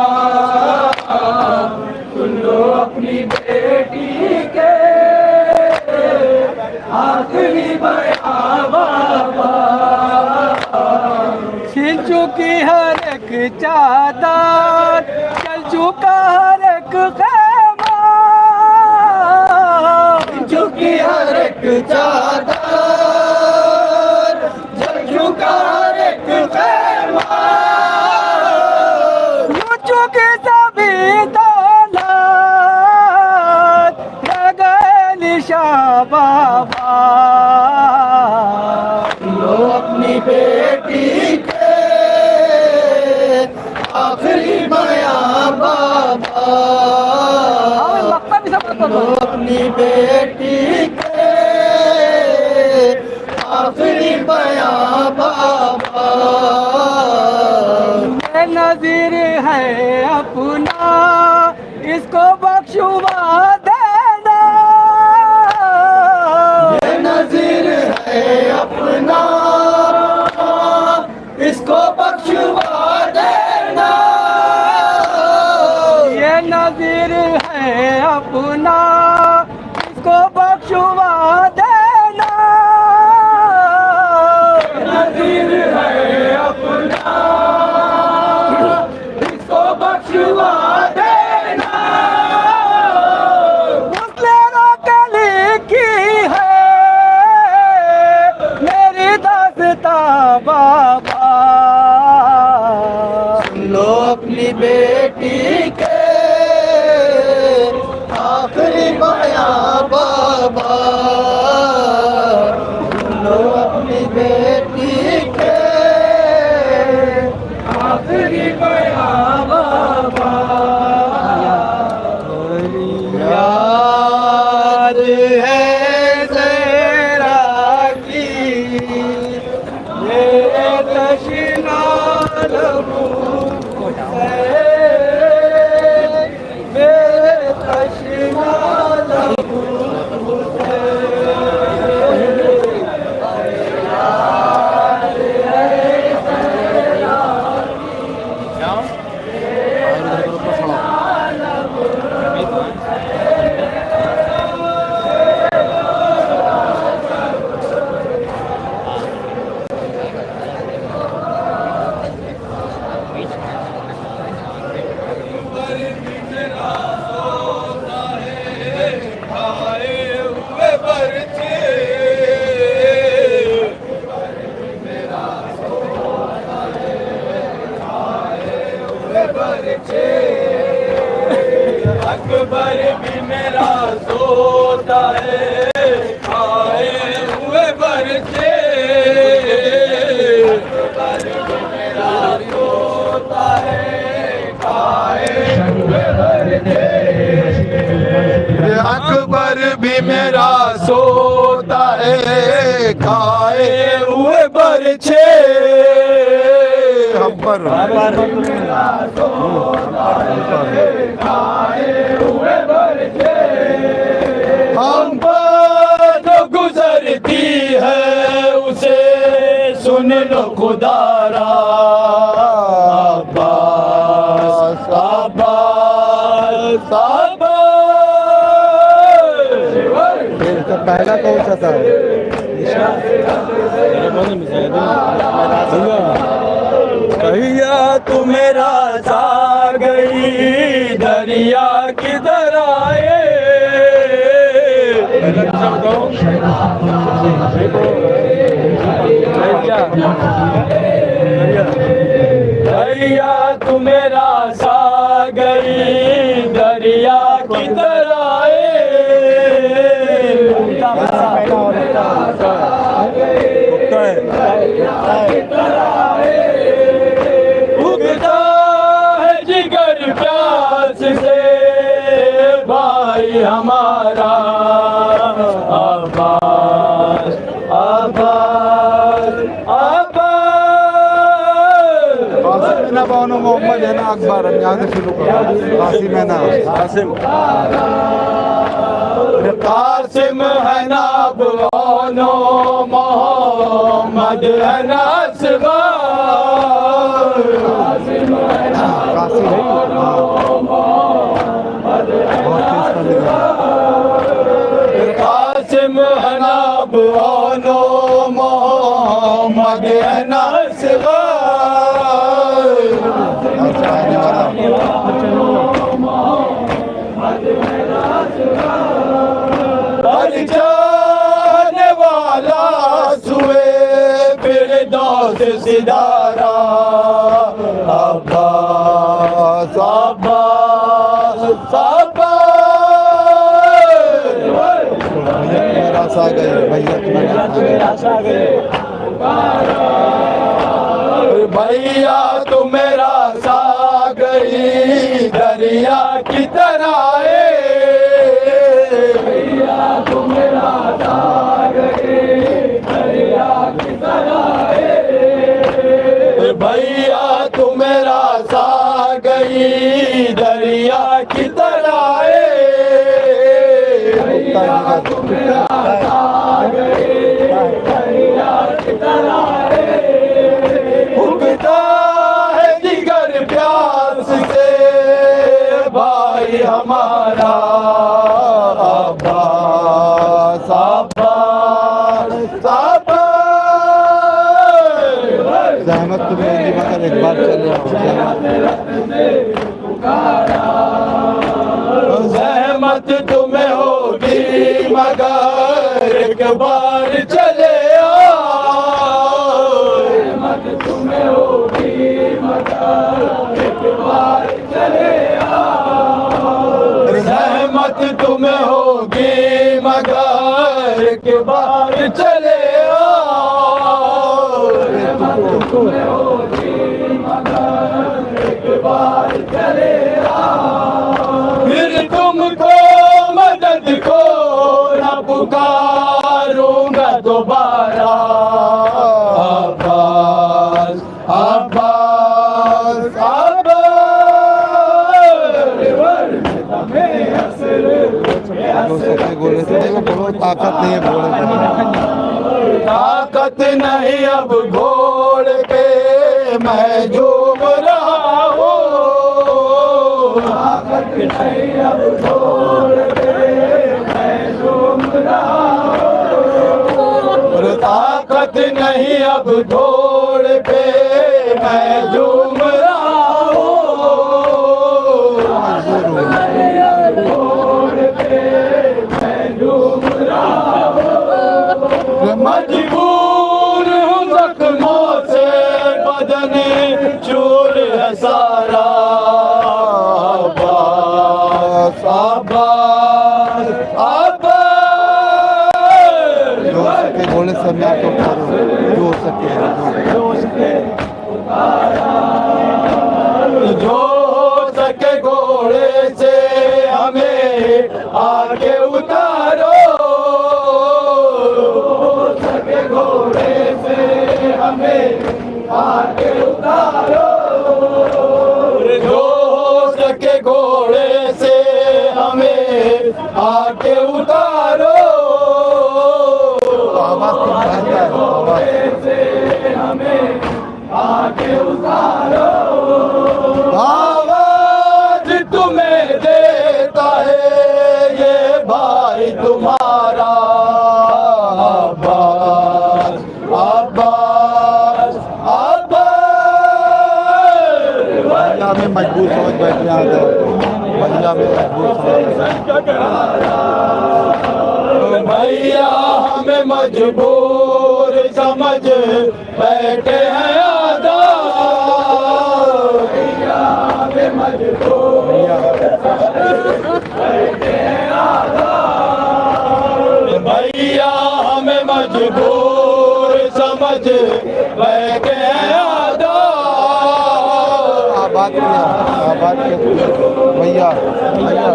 सुन लो अपनी बेटी के आखिरी बयां बाबा। छिल चुकी हर एक चादर, चल चुका हर एक खैमा। छिल चुकी हर एक चादर, चल चुका हर एक खैमा। लूट चुके सभी दौलत, रह गए निशान बाबा। लो अपनी बेटी के आखिरी बयां बाबा। लो अपनी बेटी के आखिरी बयां बाबा। ये नज़ीर है अपना, इसको बख्शुआ देना। ये नज़ीर है अपना, इसको बख्शुआ देना। ये नज़ीर है अपना, इसको बख्शुआ देना। नज़ीर है अपना, इसको बख्शुआ देना। बाबा, सुन लो अपनी बेटी के आखिरी बयां बाबा, सुन लो अपनी बेटी के आखिरी बयां बाबा। याद है ज़हरा की मेरे तशना लबों से, मेरे तशना लबों से। अकबर भी मेरा सोता है खाए हुए बरछे, अकबर भी मेरा सोता है खाए हुए बरछे, अकबर भी मेरा सोता है खाए हुए बरछे, अकबर भी मेरा सोता है खाए हुए बरछे। हम पर जो गुजरती है उसे सुन लो खुदारा, अब्बास अब्बास अब्बास। पहला कौन सा था? भैया तू मेरा सा गई दरिया किधर आए, भैया तू मेरा सा गई दरिया किधर आए, उगता है जिगर प्यास से भाई हमारा, अब्बास अब्बास अब्बास। ना बानो मोहम्मद है ना अकबर, हम यहाँ से शुरू करो। कासिम है ना कासिम, कासिम है ना बानो मोहम्मद है ना असग़र, कासिम है ना बानो मोहम्मद है ना असग़र, कासिम है ना बानो मोहम्मद है ना असग़र। जाने वाला सुए फिरदौस सिदारा, अब्बास अब्बास अब्बास। मेरा सा गए भैया, मेरा सा गए भैया तू मेरा सा गई दरिया की तरह है, भैया तू मेरा सा गई दरिया की तरह है, भैया तू मेरा सा गई दरिया की तरह है, भैया तू मेरा सा गई दरिया की तरह है। उगता है जिगर प्यास से भाई हमारा, अब्बास अब्बास अब्बास। जहमत तुम्हें होगी मगर एक बार चल जहमत तुम्हें होगी मगर एक बार चले आओ, बात तुम्हें होगी मगर के बाद चले आओ। तुम्हें होगी मगर के बाद चले आओ। फिर तुमको मदद को न पुकारूंगा दोबारा। अब्बास अब्बास बोले थे बोलो ताकत नहीं है बोले ताकत नहीं अब घोड़ पे मैं झूम रहा हूँ। ताकत नहीं अब घोड़ पे मैं झूम रहा हूँ। ताकत नहीं अब घोड़ पे मैं झूम रहा हूँ। मजबूर हूँ जख्मों से बदन चूर है सारा। अब्बास अब्बास अब्बास बोले सब मैं तो करो जो हो सके जो हो सके घोड़े से हमें आगे उतारो। घोड़े से हमें आगे उतारो। जो हो सके घोड़े से हमें आगे उतारो। घोड़े से हमें आगे उतारो। आवाज तुम्हें देता है ये भाई तुम्हारा। में मजबूर समझ बैठ जाता है। भैया में मजबूर भैया हमें मजबूर समझ बैठे हैं आदा। भैया हमें मजबूर बैठे हैं आदा। भैया हमें मजबूर समझ बैठे हैं आदा। बात भैया भैया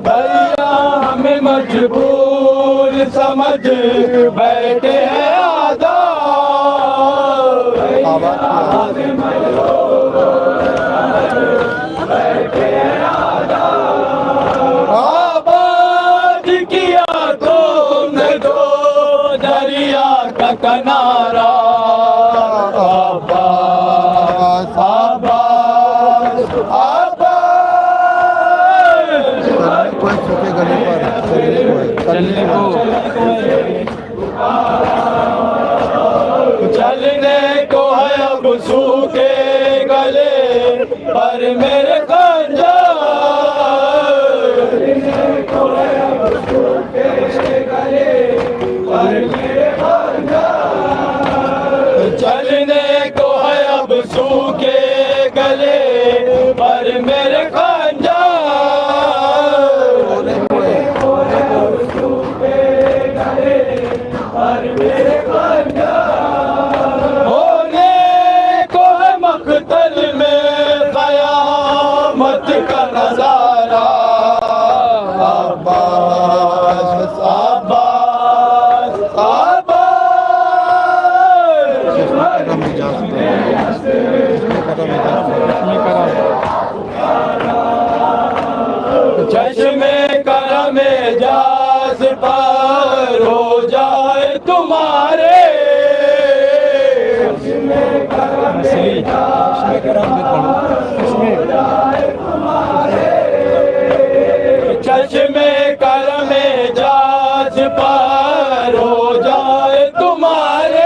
भैया हमें मजबूर समझ बैठे हैं आदा। आबाद किया तुमने दो दरिया का किनारा। कोई सूखे गले पर चलने को है अब सूखे गले पर मेरे खंजर। चलने को है अब सूखे गले पर मेरे खंजर। चलने को है अब सूखे गले पर मेरे खंजर। होने को है मक़तल में क़यामत का नज़ारा। अब्बास अब्बास चश्मे करम एजाज़ पर हो जाए तुम्हारे। चश्मे करम एजाज़ पर हो जाए तुम्हारे। चश्मे करम एजाज़ पर हो जाए तुम्हारे।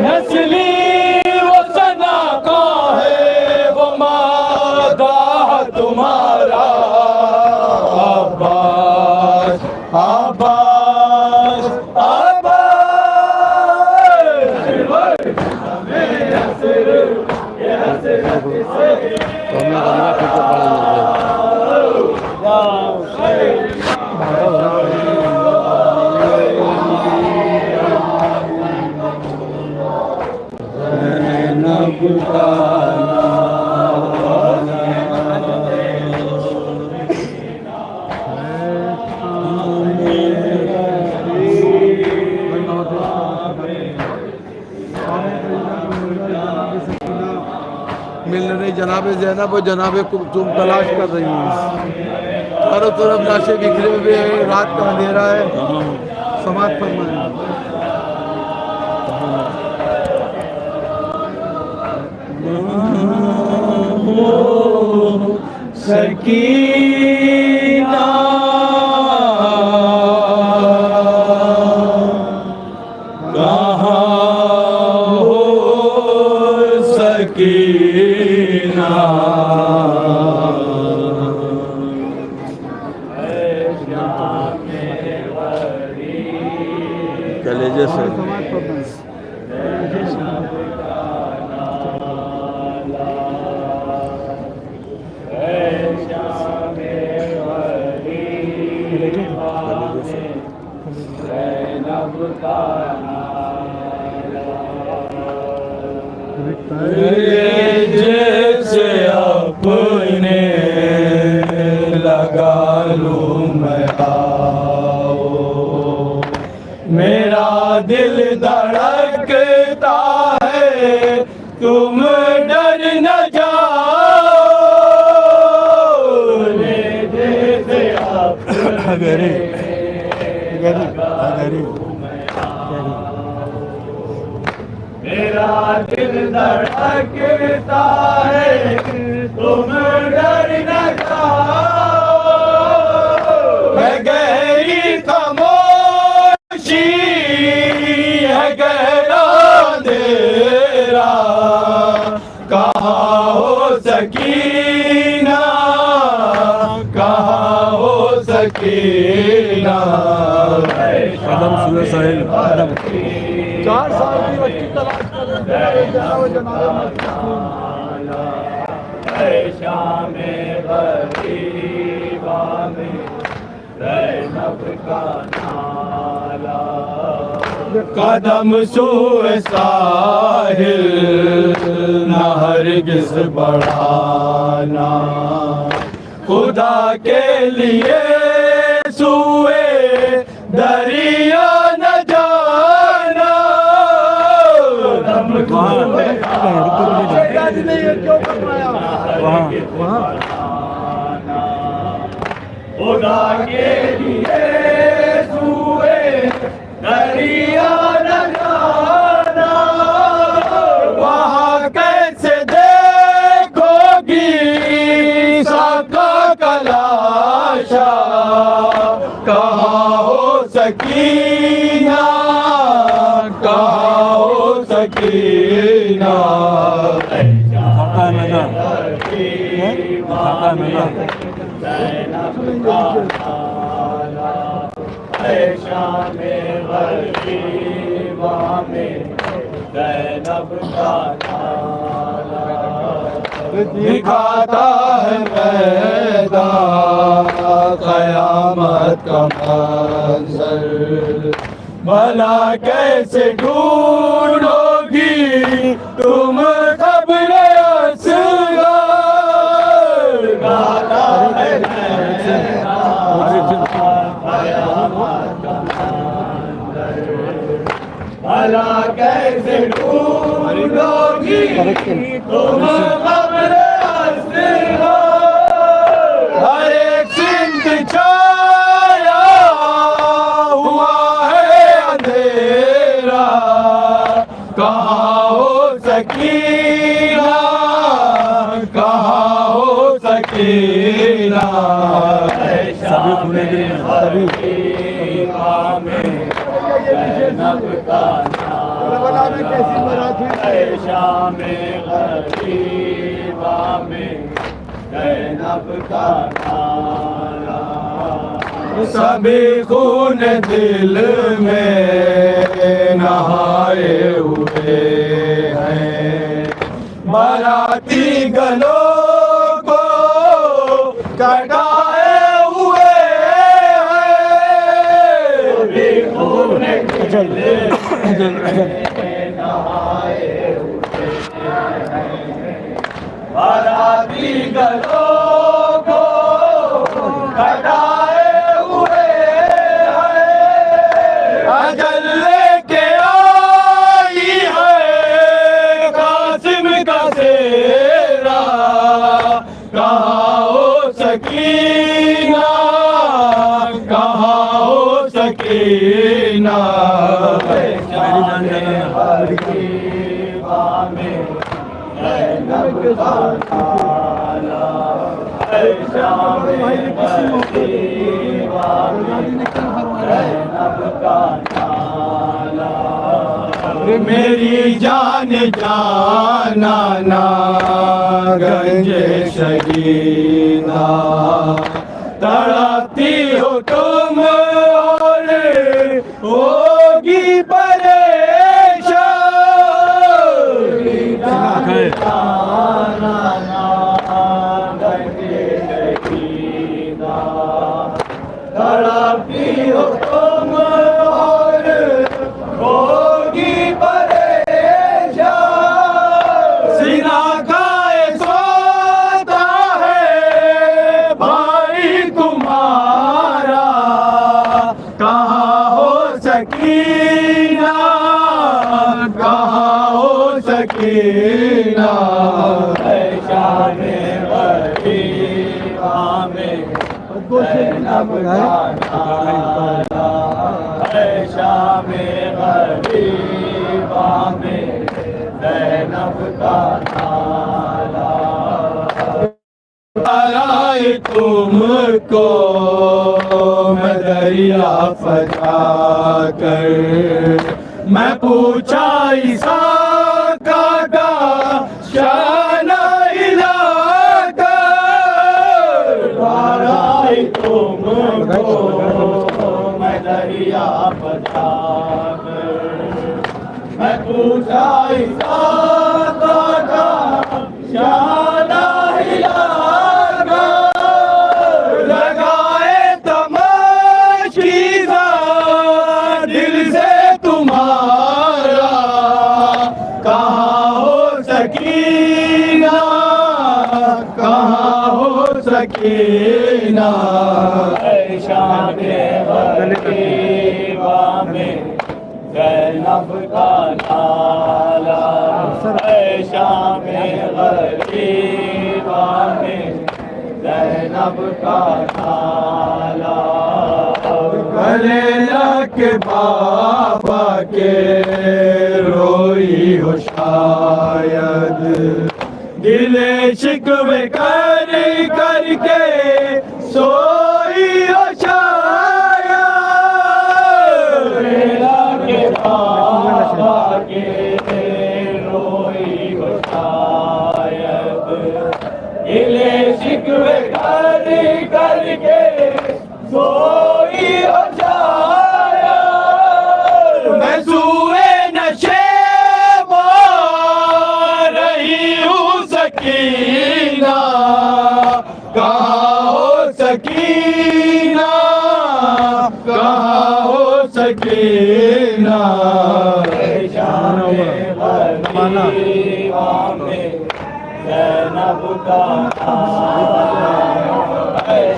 नस्ली वो सना का है वो मादा तुम्हारा। अब्बास अब्बास अब्बास तो हमें गंगा फिर तो पड़े मिल रही जनाब ज़ैनब और जनाब कुलसूम तलाश कर रही हैं। चारों तरफ लाशें बिखरे हुए हैं, रात का अंधेरा है। समाज फरमाएं। सकीना कहाँ हो सकीना कलेजे से जैसे अपने लगा लूं मैं आओ, मेरा दिल धड़कता है तुम डर न जाओ। जैसे अपने मेरा दिल धड़कता है तुम डर न जाओ। है गहरी खामोशी है गहरा अंधेरा, कहाँ हो सकीना कहाँ हो सकीना। 4 साल की बच्ची तलाश कर रहे हैं। शामे गरीबा में ज़ैनब का नाला, कदम सूए साहिल न हरगिज़ बढ़ाना। खुदा के लिए सूए दरिया न जाना। खुदा के लिए सूए दरिया न जाना। वहाँ कैसे देखोगी साका कलाशा, कहाँ हो सकीना कहाँ हो सकीना। शामे गरीबा में ज़ैनब का नाला, दिखाता है मैदान क़यामत का मंज़र। भला कैसे ढूंढोगी तुम खबर असग़र, गाता है भला कैसे ढूंढोगी तुम खबर असग़र। हर एक सिंध छाया हुआ है अंधेरा, कहाँ हो सकीना कहाँ हो सकीना। सभी खुले दिल में ज़ैनब का नाला, शामे गरीबा में ज़ैनब का नाला। सभी खून दिल में नहाए हुए हैं, बाराती गलों कटाए हुए बाराती गलों को कटाए हुए अजल लेके आई है कासिम का सेरा कहाँ हो सकीना कहाँ हो सकीना मेरी जान जाना ना गंजे शगीना तड़पती हो तुम और होगी परेशान तड़पती हो तुम और होगी परेशान सीना खाए सोता है भाई तुम्हारा कहाँ हो सकीना कहाँ हो सकीना शान गरीबा में ज़ैनब का नाला शाम गरीबा में ज़ैनब का नाला आए तुमको मैं दरिया फजा कर मैं पूछा ईसा का शाना तुमको मैं दरिया फजा मैं पूछा ईसा का शाना हिलागा लगाए तमाशीदा दिल से तुम्हारा कहाँ हो सकीना कहाँ हो सकीना शाम गरीबा में ज़ैनब का नाला शाम गरीबा में ज़ैनब का नाला गले लगे बाबा के रोई हो शायद दिले शिकवे कर करके सोई हो शायद के बाबा के रोई हो शायद दिले शिकवे कर करके सोई हो शायद मैं सुए नशे रही हूँ सकीना कहाँ हो सकीना कहाँ हो सकीना शान गरीबा में ज़ैनब का नाला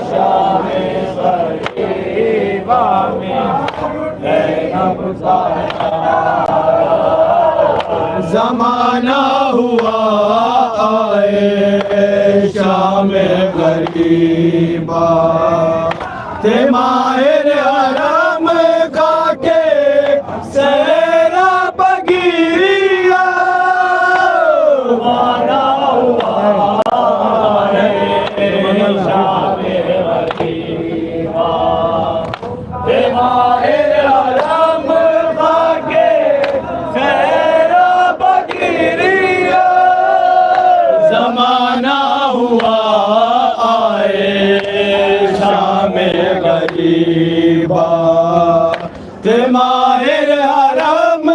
शान गरीबा में ज़ैनब का ज़माना हुआ आए शाम गरीबा ते माहिर हरम का के सेरा बगिया ज़माना हुआ आए शाम गरीबा ते माहिर हरम का के सेरा बगिया ज़माना हुआ आए शाम गरीबा ते माहिर हरम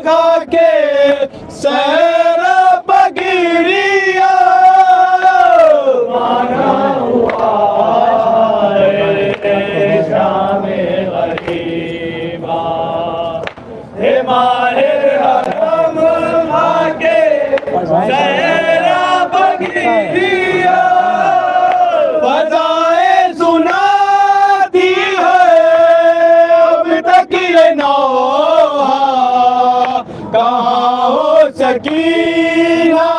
का के सेरा बगिरिया ज़माना हुआ सकीना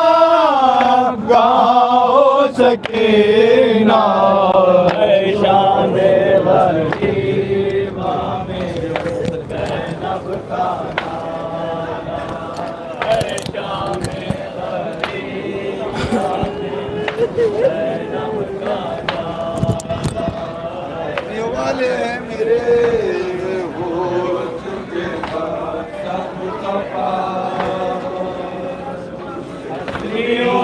गाओ सकीना शान वलीमा में ज़ैनब का शान वाले हैं मेरे हो चुके सब खफा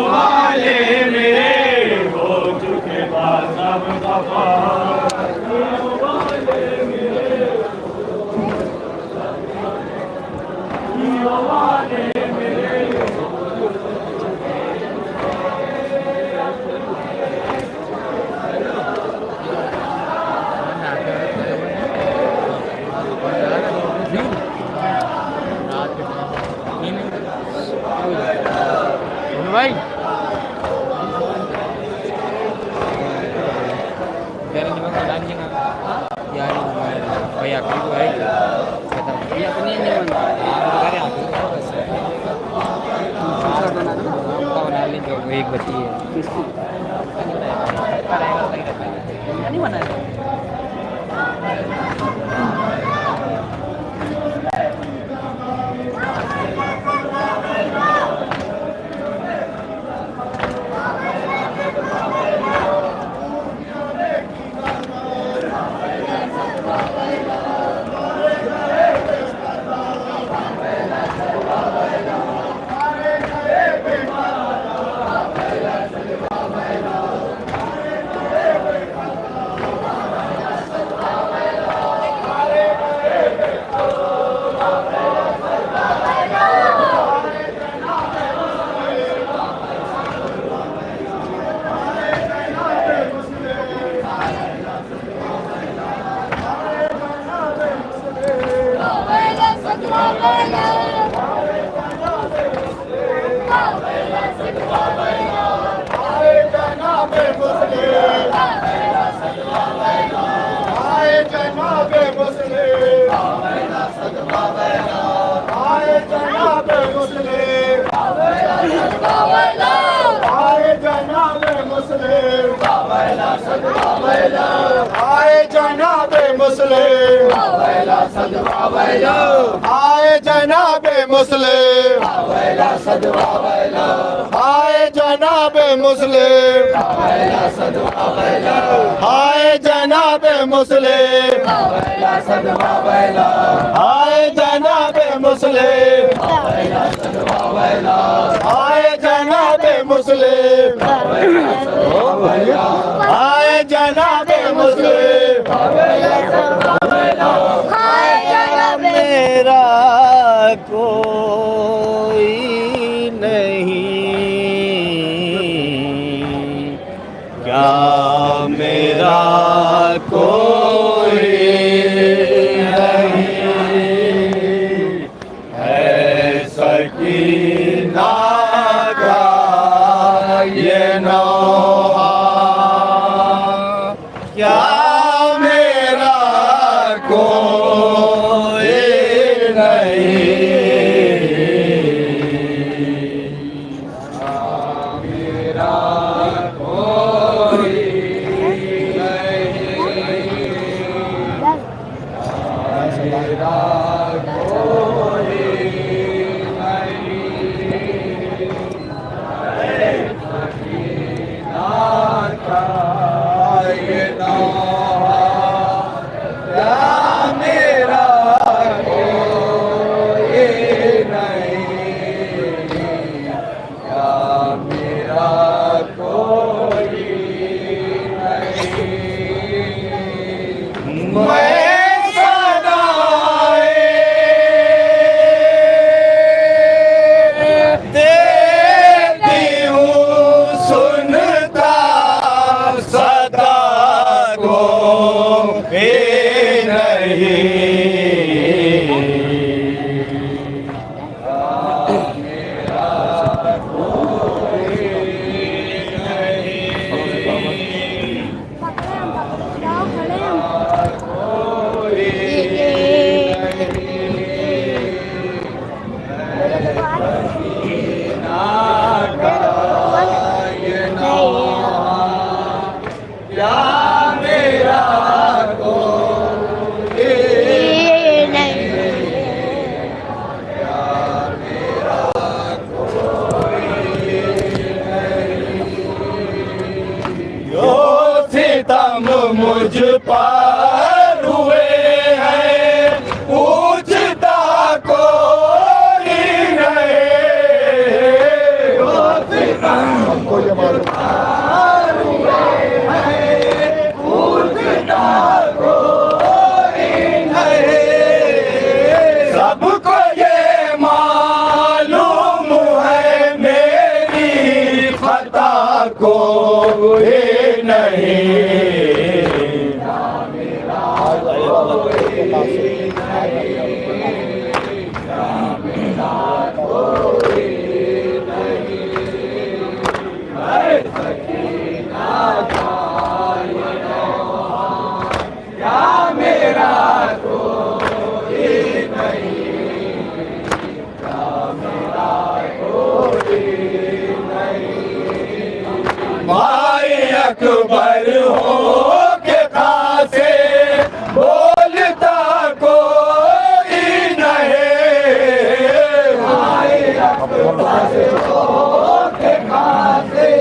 वाले मेरे हो चुके सब खफा भाई dari di bawah anjing ya ini kayak gitu aja kata dia punya ini dari aku kau nali jo एक बची है ini mana आए जनाबे मुस्लिम आए जनाबे मुस्लिम आए जनाबे मुस्लिम आए जनाबे मुस्लिम आए जनाबे मुस्लिम आए जनाबे मुस्लिम आए जनाबे मुस्लिम मेरा कोई नहीं क्या मेरा कोई नहीं है सकीना का ये नौहा क्या मेरा कोई नहीं मेरा कोई पार हुए हैं, पूछता कोई नहीं। हमको ये मालूम पार हुए हैं, पूछता कोई नहीं। सबको ये मालूम है मेरी खता कोई नहीं। भाई अकबर हो के खासे बोलता कोई नहीं। भाई अकबर हो के खासे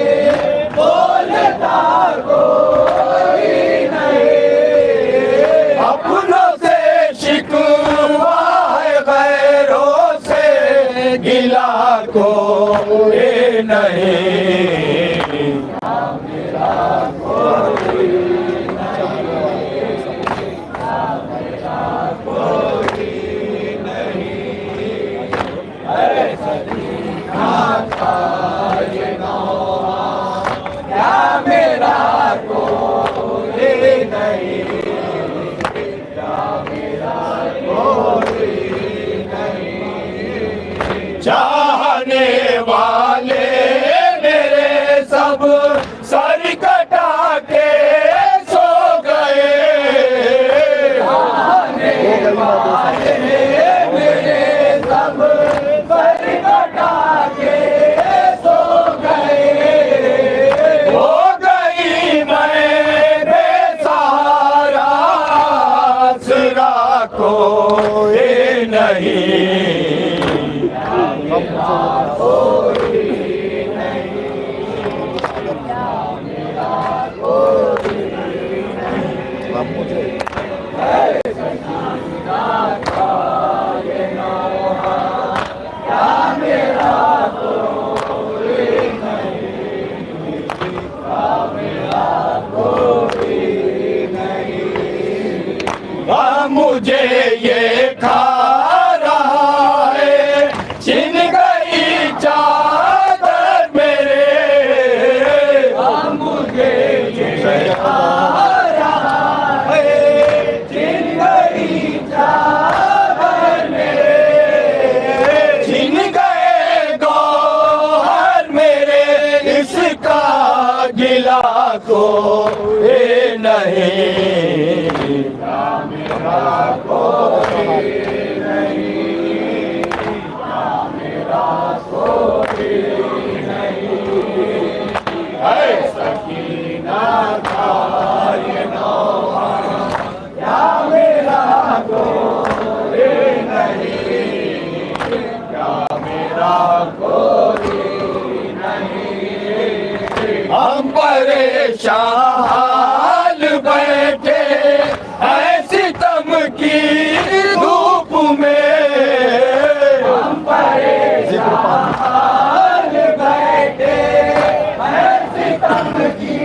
बोलता कोई नहीं। अपनों से शिकवा है, गैरों से गिला कोई नहीं। चाहने वाले मेरे सब सर कटा के सो गए। चाहने वाले मेरे सब सर कटा के सो गए। हो गई मैं बेसहारा, आसरा कोई नहीं। मुझे ये खा रहा है, छिन गई चादर मेरे। मुझे ये खा रहा है, छिन गई चादर मेरे। छिन गए गौहर मेरे, इसका गिला कोई नहीं। हम परेशान बैठे ऐसी तम की धूप में। हम परेशान बैठे ऐसी तम की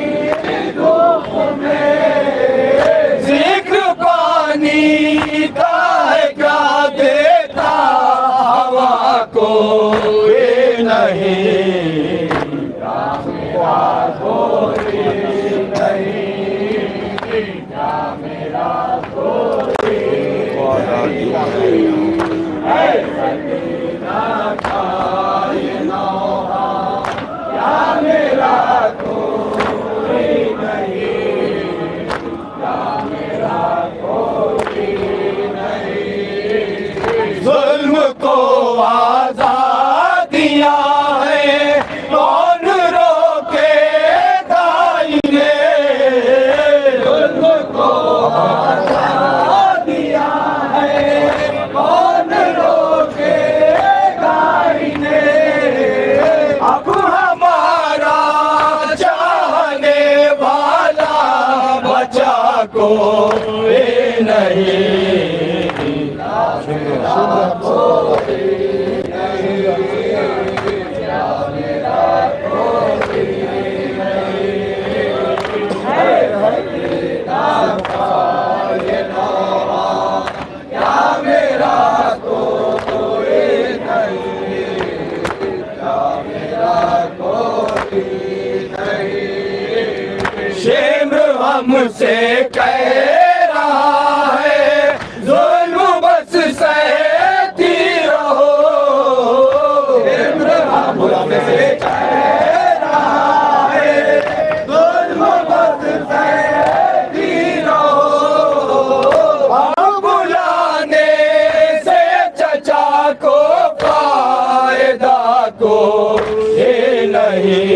धूप में। जिक्र पानी का है क्या देता हवा कोई नहीं। कोई नहीं। कोई नहीं। शेम्र हमसे कह रहा है जुल्म बस सहती रहो। शेम्र हमसे कह रहा है जुल्म बस सहती रहो। बुलाने से चचा को फायदा को ये नहीं।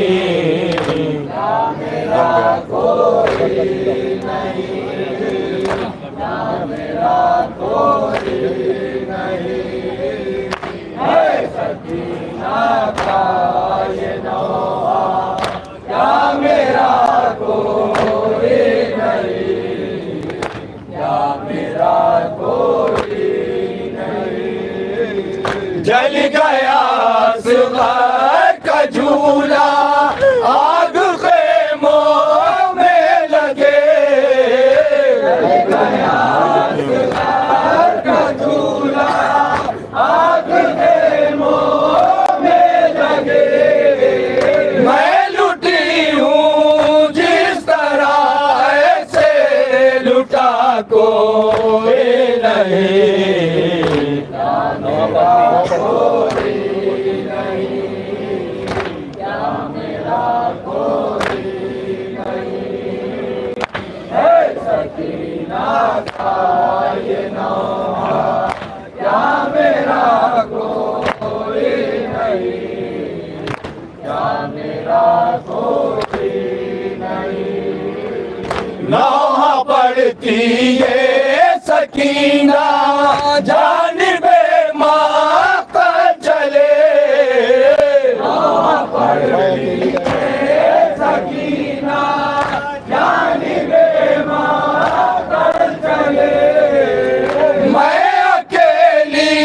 जल गया सुगर का झूला आग खेमों में लगे। जल गया सुगर का झूला आग खेमों में लगे। मैं लुटी हूँ जिस तरह ऐसे लुटा कोई नहीं। नौहा पड़ती है सकीना जानिबे माँ का चले। नौहा पड़ती है सकीना जानिबे माँ का चले। मैं अकेली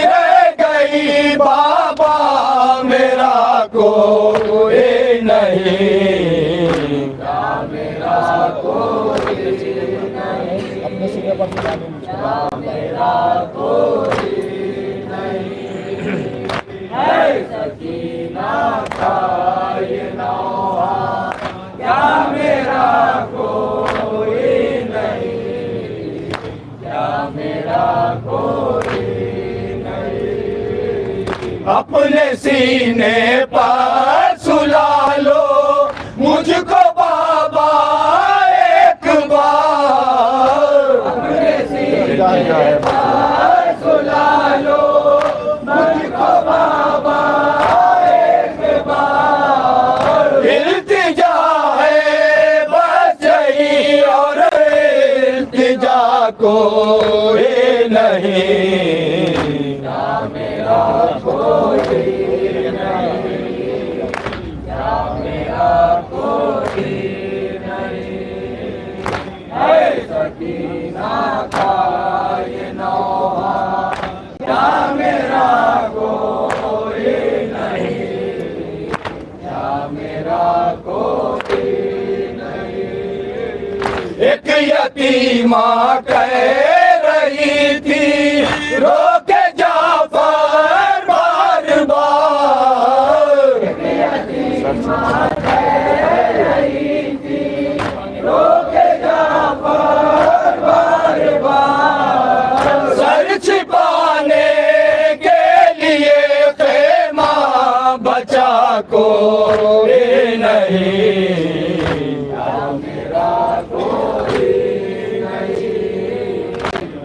रह गई बाबा मेरा कोई नहीं। मेरा कोई नहीं है सकीना का ये नौहा क्या मेरा कोई नहीं। क्या मेरा कोई नहीं। अपने सीने पर सुला लो मुझको बाबा एक बार। अपने सीने पर सुला लो मुझको बाबा एक बार। इल्तिजा है बस यही और इल्तिजा कोई नहीं। क्या मेरा कोई नहीं। क्या मेरा कोई नहीं है सकीना का ये नौहा क्या मेरा कोई नहीं। क्या मेरा कोई नहीं। एक यतीमा कह रही थी रोके जाफर बार बार। एक यतीमा कह रही थी रोके जाफर बार बार। सर छिपाने के लिए खेमा बचा कोई नहीं। क्या मेरा कोई नहीं।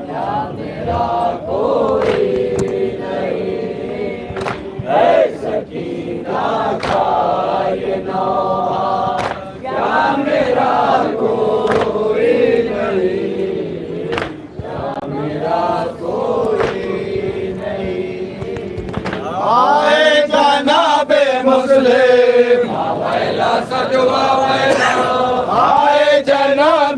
क्या मेरा कोई नहीं है सकीना का ये नौहा क्या मेरा कोई नहीं। क्या मेरा कोई नहीं। आए जनाबे मुस्लिम आए जनाब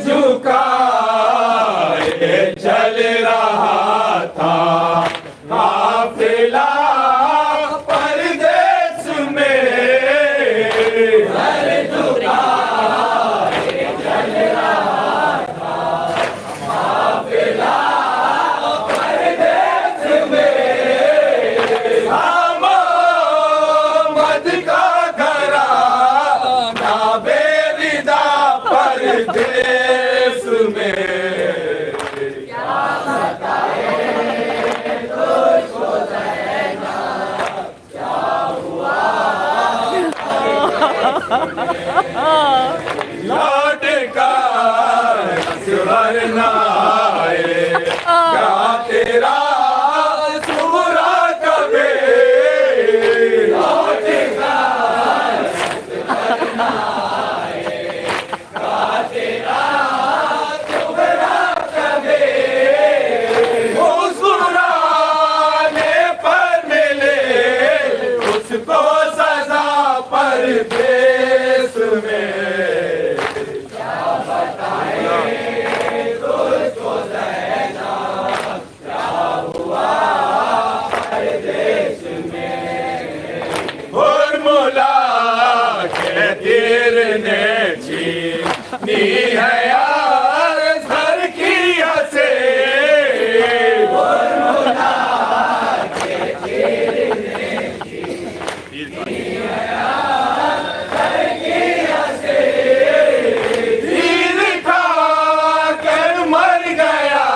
झुकाए चल रहा था काफिला परदेस में, सर झुकाए चल रहा था काफिला परदेस में, मद का घरा ना बेरिदा परदेस में, क्या बताए तुझको ज़ैना क्या हुआ लौट कर सुर न आए क्या तेरा सूरा कभी लौट कर सुर न आए क्या तेरा सूरा कभी, मुस्कुराने पर मिले उसको सजा परदेस में, क्या बताए तुझको ज़ैना क्या हुआ परदेस में, मुर्मुला के तीर ने छीनी है यार सर की हंसे, मुर्मुला के तीर ने छीनी है यार सर की हंसे, तीर खा कर मर गया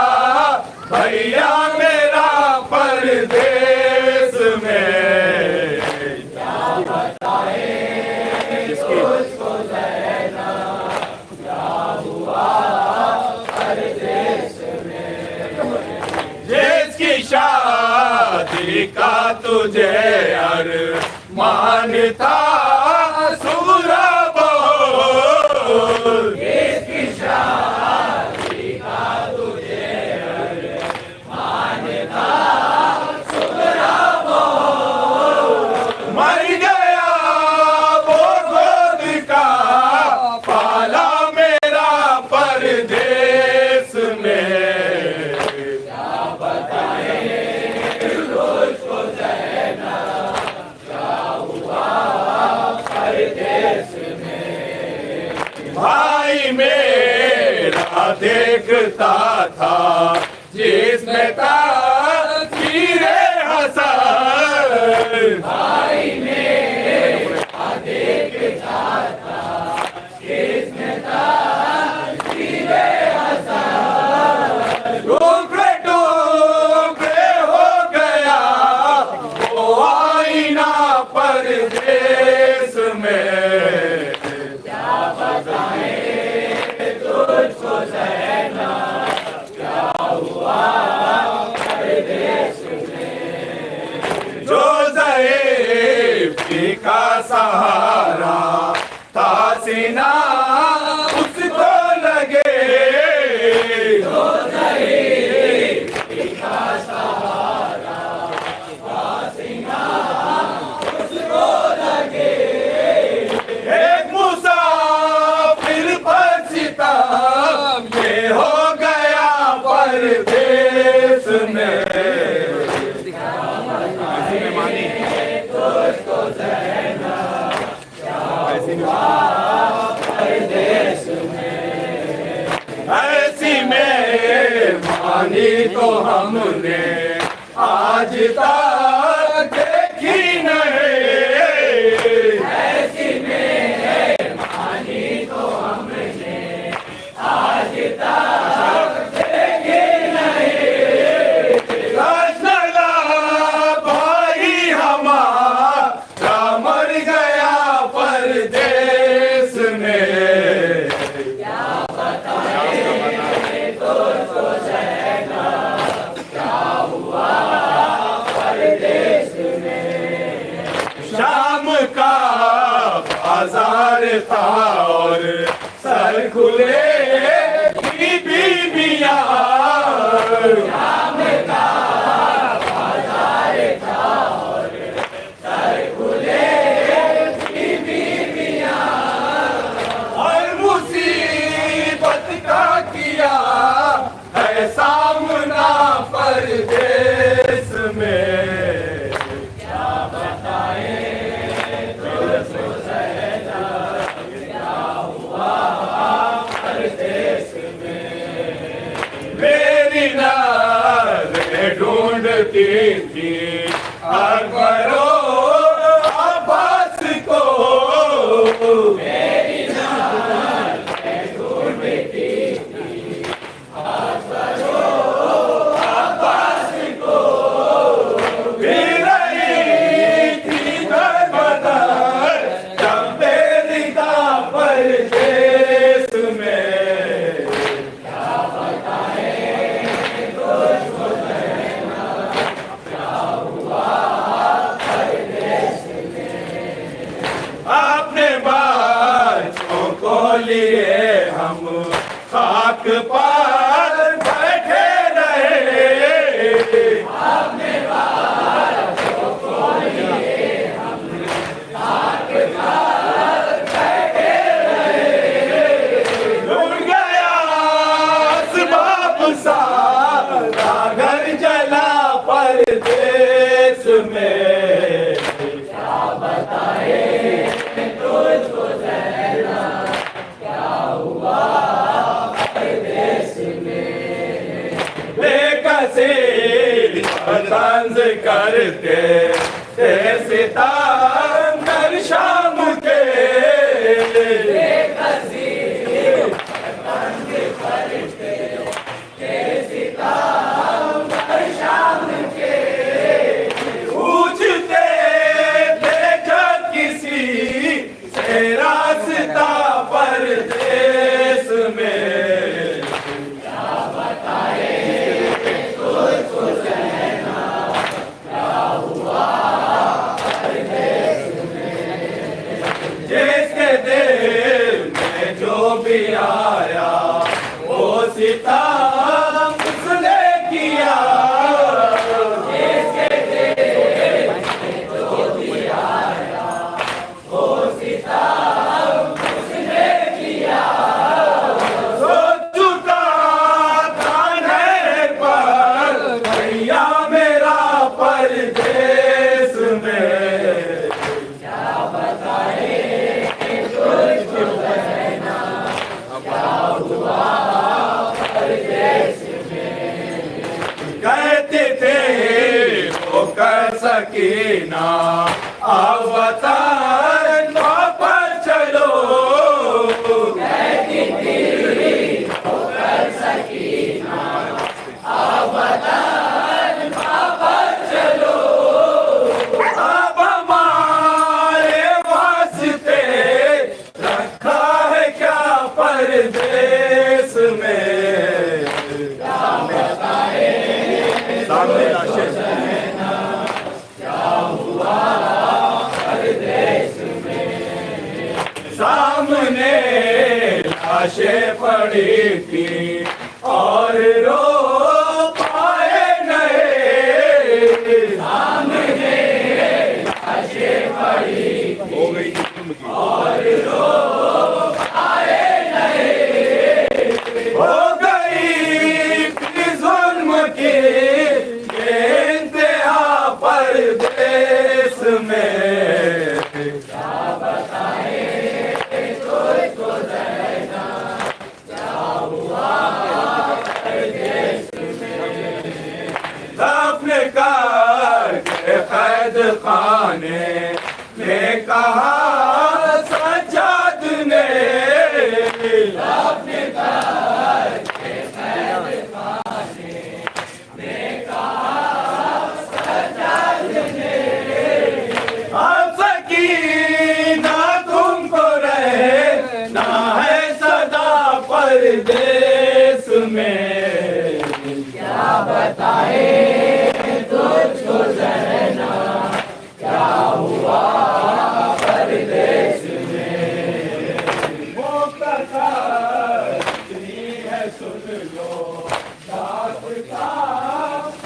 भैया मेरा परदेस में, क्या बताए तुझको ज़ैना क्या हुआ परदेस में, जिसकी शादी का तुझे अरमान था सूरा बोल, जिसकी शादी का तुझे अरमान था सूरा बोल, मर गया वो गोद का पाला मेरा परदेस में, क्या बताए तुझको ज़ैना क्या हुआ परदेस में, भाई मेरा देखता था जिसमें तासीरे हसन, भाई मेरा देखता था जिसमें तासीरे हसन, टुकड़े टुकड़े हो गया वो आईना परदेस में, क्या बताए तुझको ज़ैना क्या हुआ परदेस में, जो ज़ईफ़ी का सहारा था सीना उसको लगे, जो ज़ईफ़ी का सहारा था सीना उसको लगे, एक मुसाफिर पर सितम ये हो गया परदेस में, तुझको ज़ैना क्या हुआ परदेस में, ऐसी मेहमानी तो हमने आज तक देखी नहीं, ऐसी मेहमानी तो हमने आज तक देखी नहीं, रसला भाई हमारा मर गया परदेस में, क्या बताए तुझको ज़ैना क्या हुआ परदेस में, शाम का बाजार था और सर खुले थी अकबरो अब्बास को मेरी जान दूर बेटी थी अकबरो अब्बास को फिर रही थी दरबदर जब मेरी का परदेश में अपने बच्चों को लिए हम खाक पर बैठे रहे अपने बच्चों को लिए हम खाक पर बैठे रहे उड़ गया असबाब सारा घर जला परदेश में क्या बताए तुझको ज़ैना क्या हुआ परदेश में बेकसी तंज करते थे सितमगर शाम के बेकसी तंज करते थे सितमगर शाम के पूछते थे जब किसी से रास्ता परदेश में क्या बताए तुझको ज़ैना क्या हुआ परदेश में जिसके दिल में जो भी आया वो सितम उसने किया जिसके दिल में जो भी आया वो सितम उसने किया सो चुका था नहर पर भैया मेरा परदेश में क्या बताए तुझको ज़ैना क्या हुआ परदेश में कहते थे वो कर सकीना अवतार वापस चलो कहती थी वो कर सकीना अवतार वापस चलो अब हमारे वास्ते रखा है क्या परदेश में क्या बताए सामने लाशें क्या हुआ परदेश में सामने लाशें पड़ी थी और रो पाए नहीं सामने लाशें पड़ी हो गई और रो पाए नहीं हो गई जुल्म की इंतहा परदेश में क्या बताए तुझको ज़ैना क्या हुआ परदेश में दफन करके कैद खाने में कहा सज्जाद ने दफन करके कैद खाने में कहा सज्जाद ने अब सकीना तुमको रहे ना है सदा परदेश में क्या बताए तुझको ज़ैना क्या हुआ परदेश में मुख्तसर इतनी है सुन लो दास्तां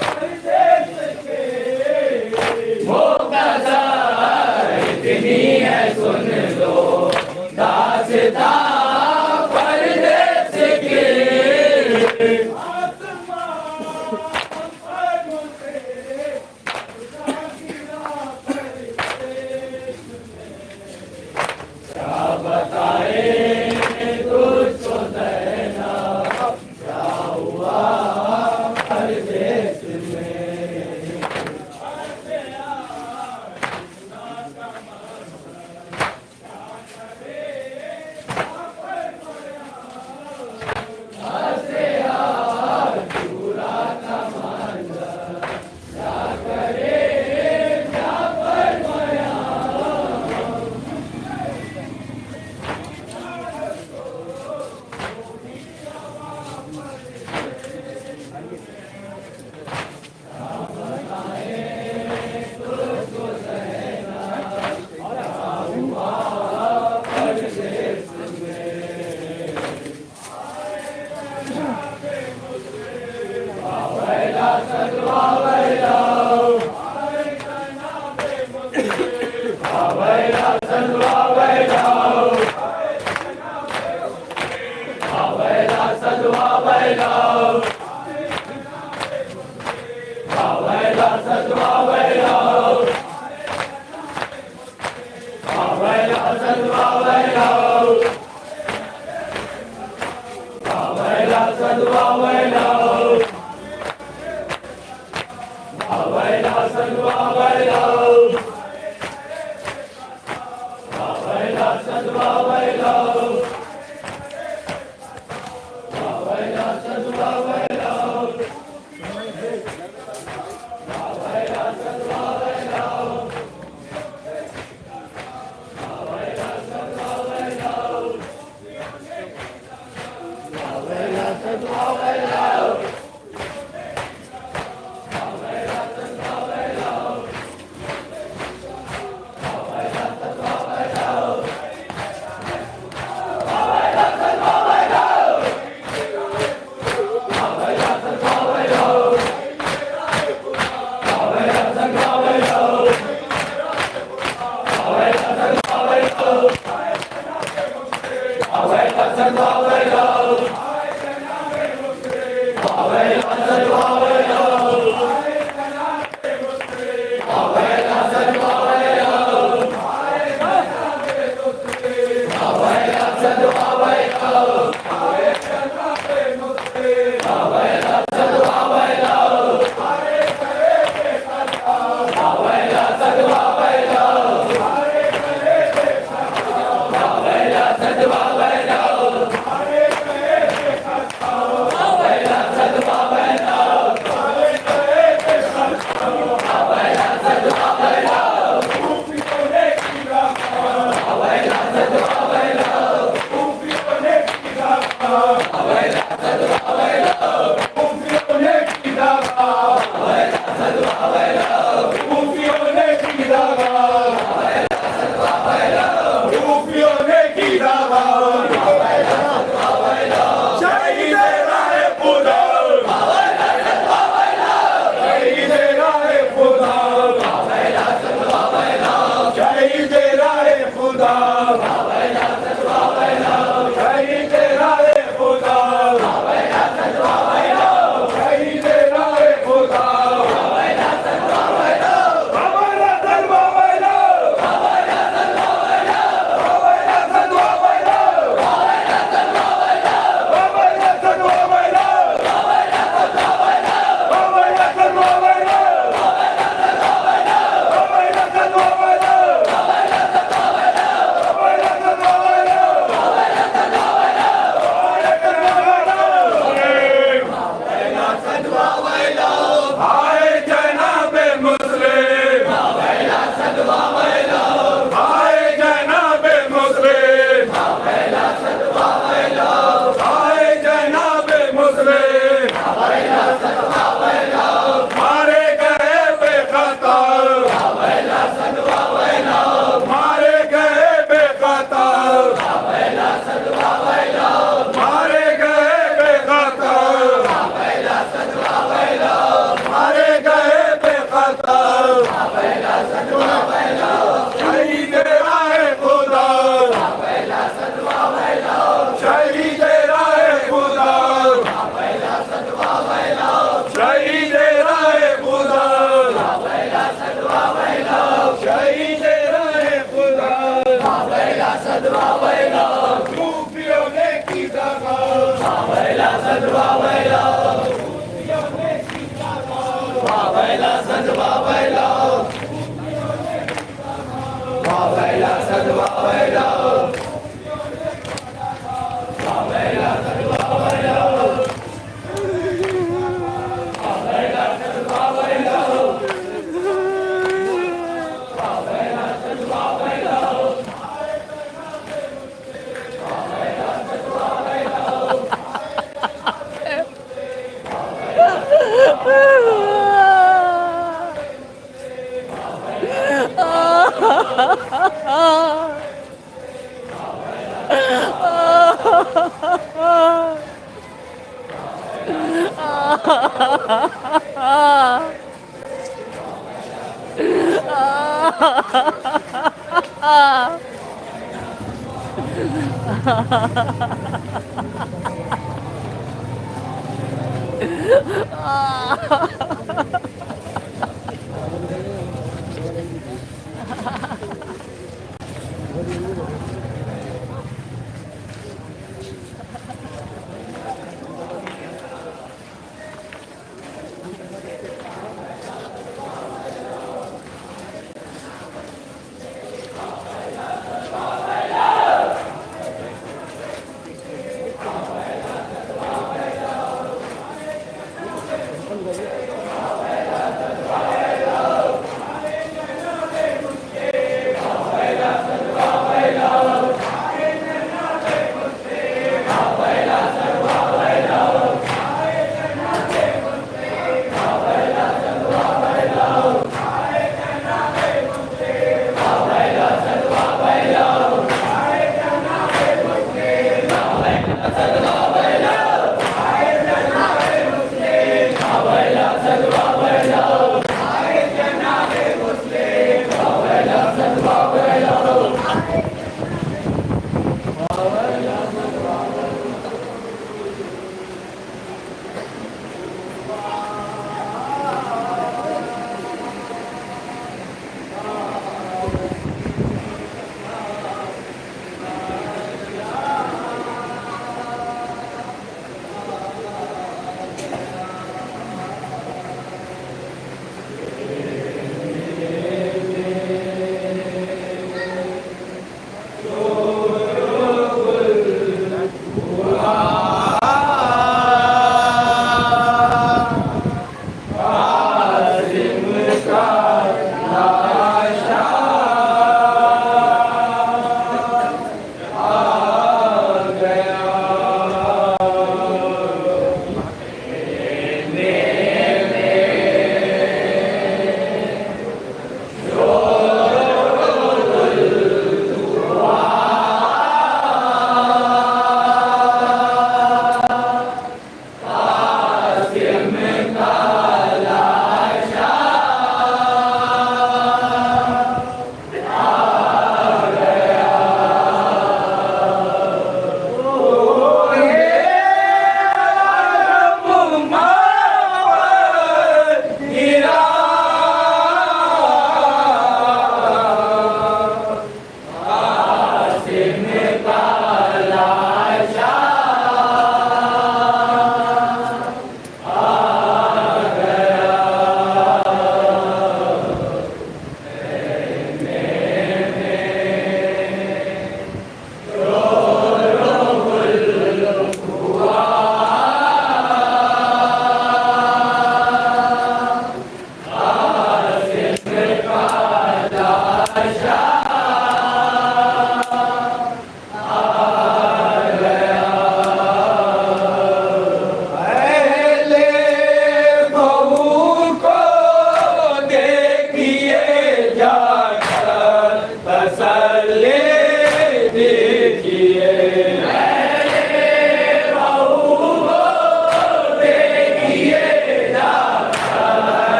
परदेश के मुख्तसर इतनी है सुन लो दास्तां परदेश के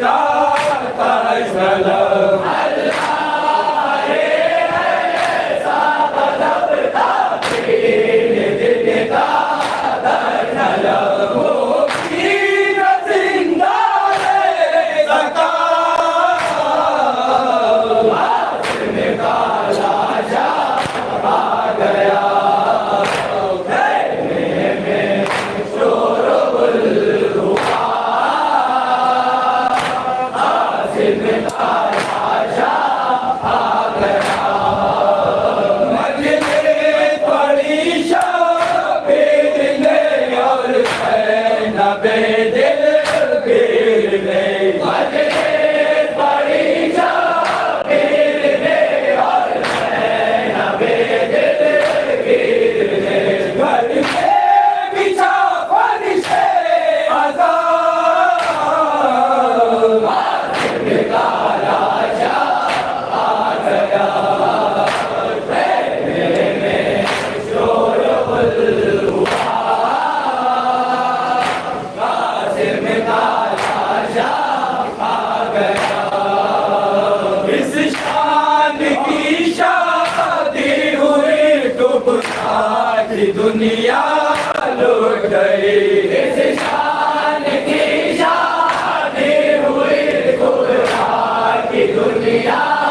का सलाम दुनिया लुट गई इस शान की शादी हुई खुदा की दुनिया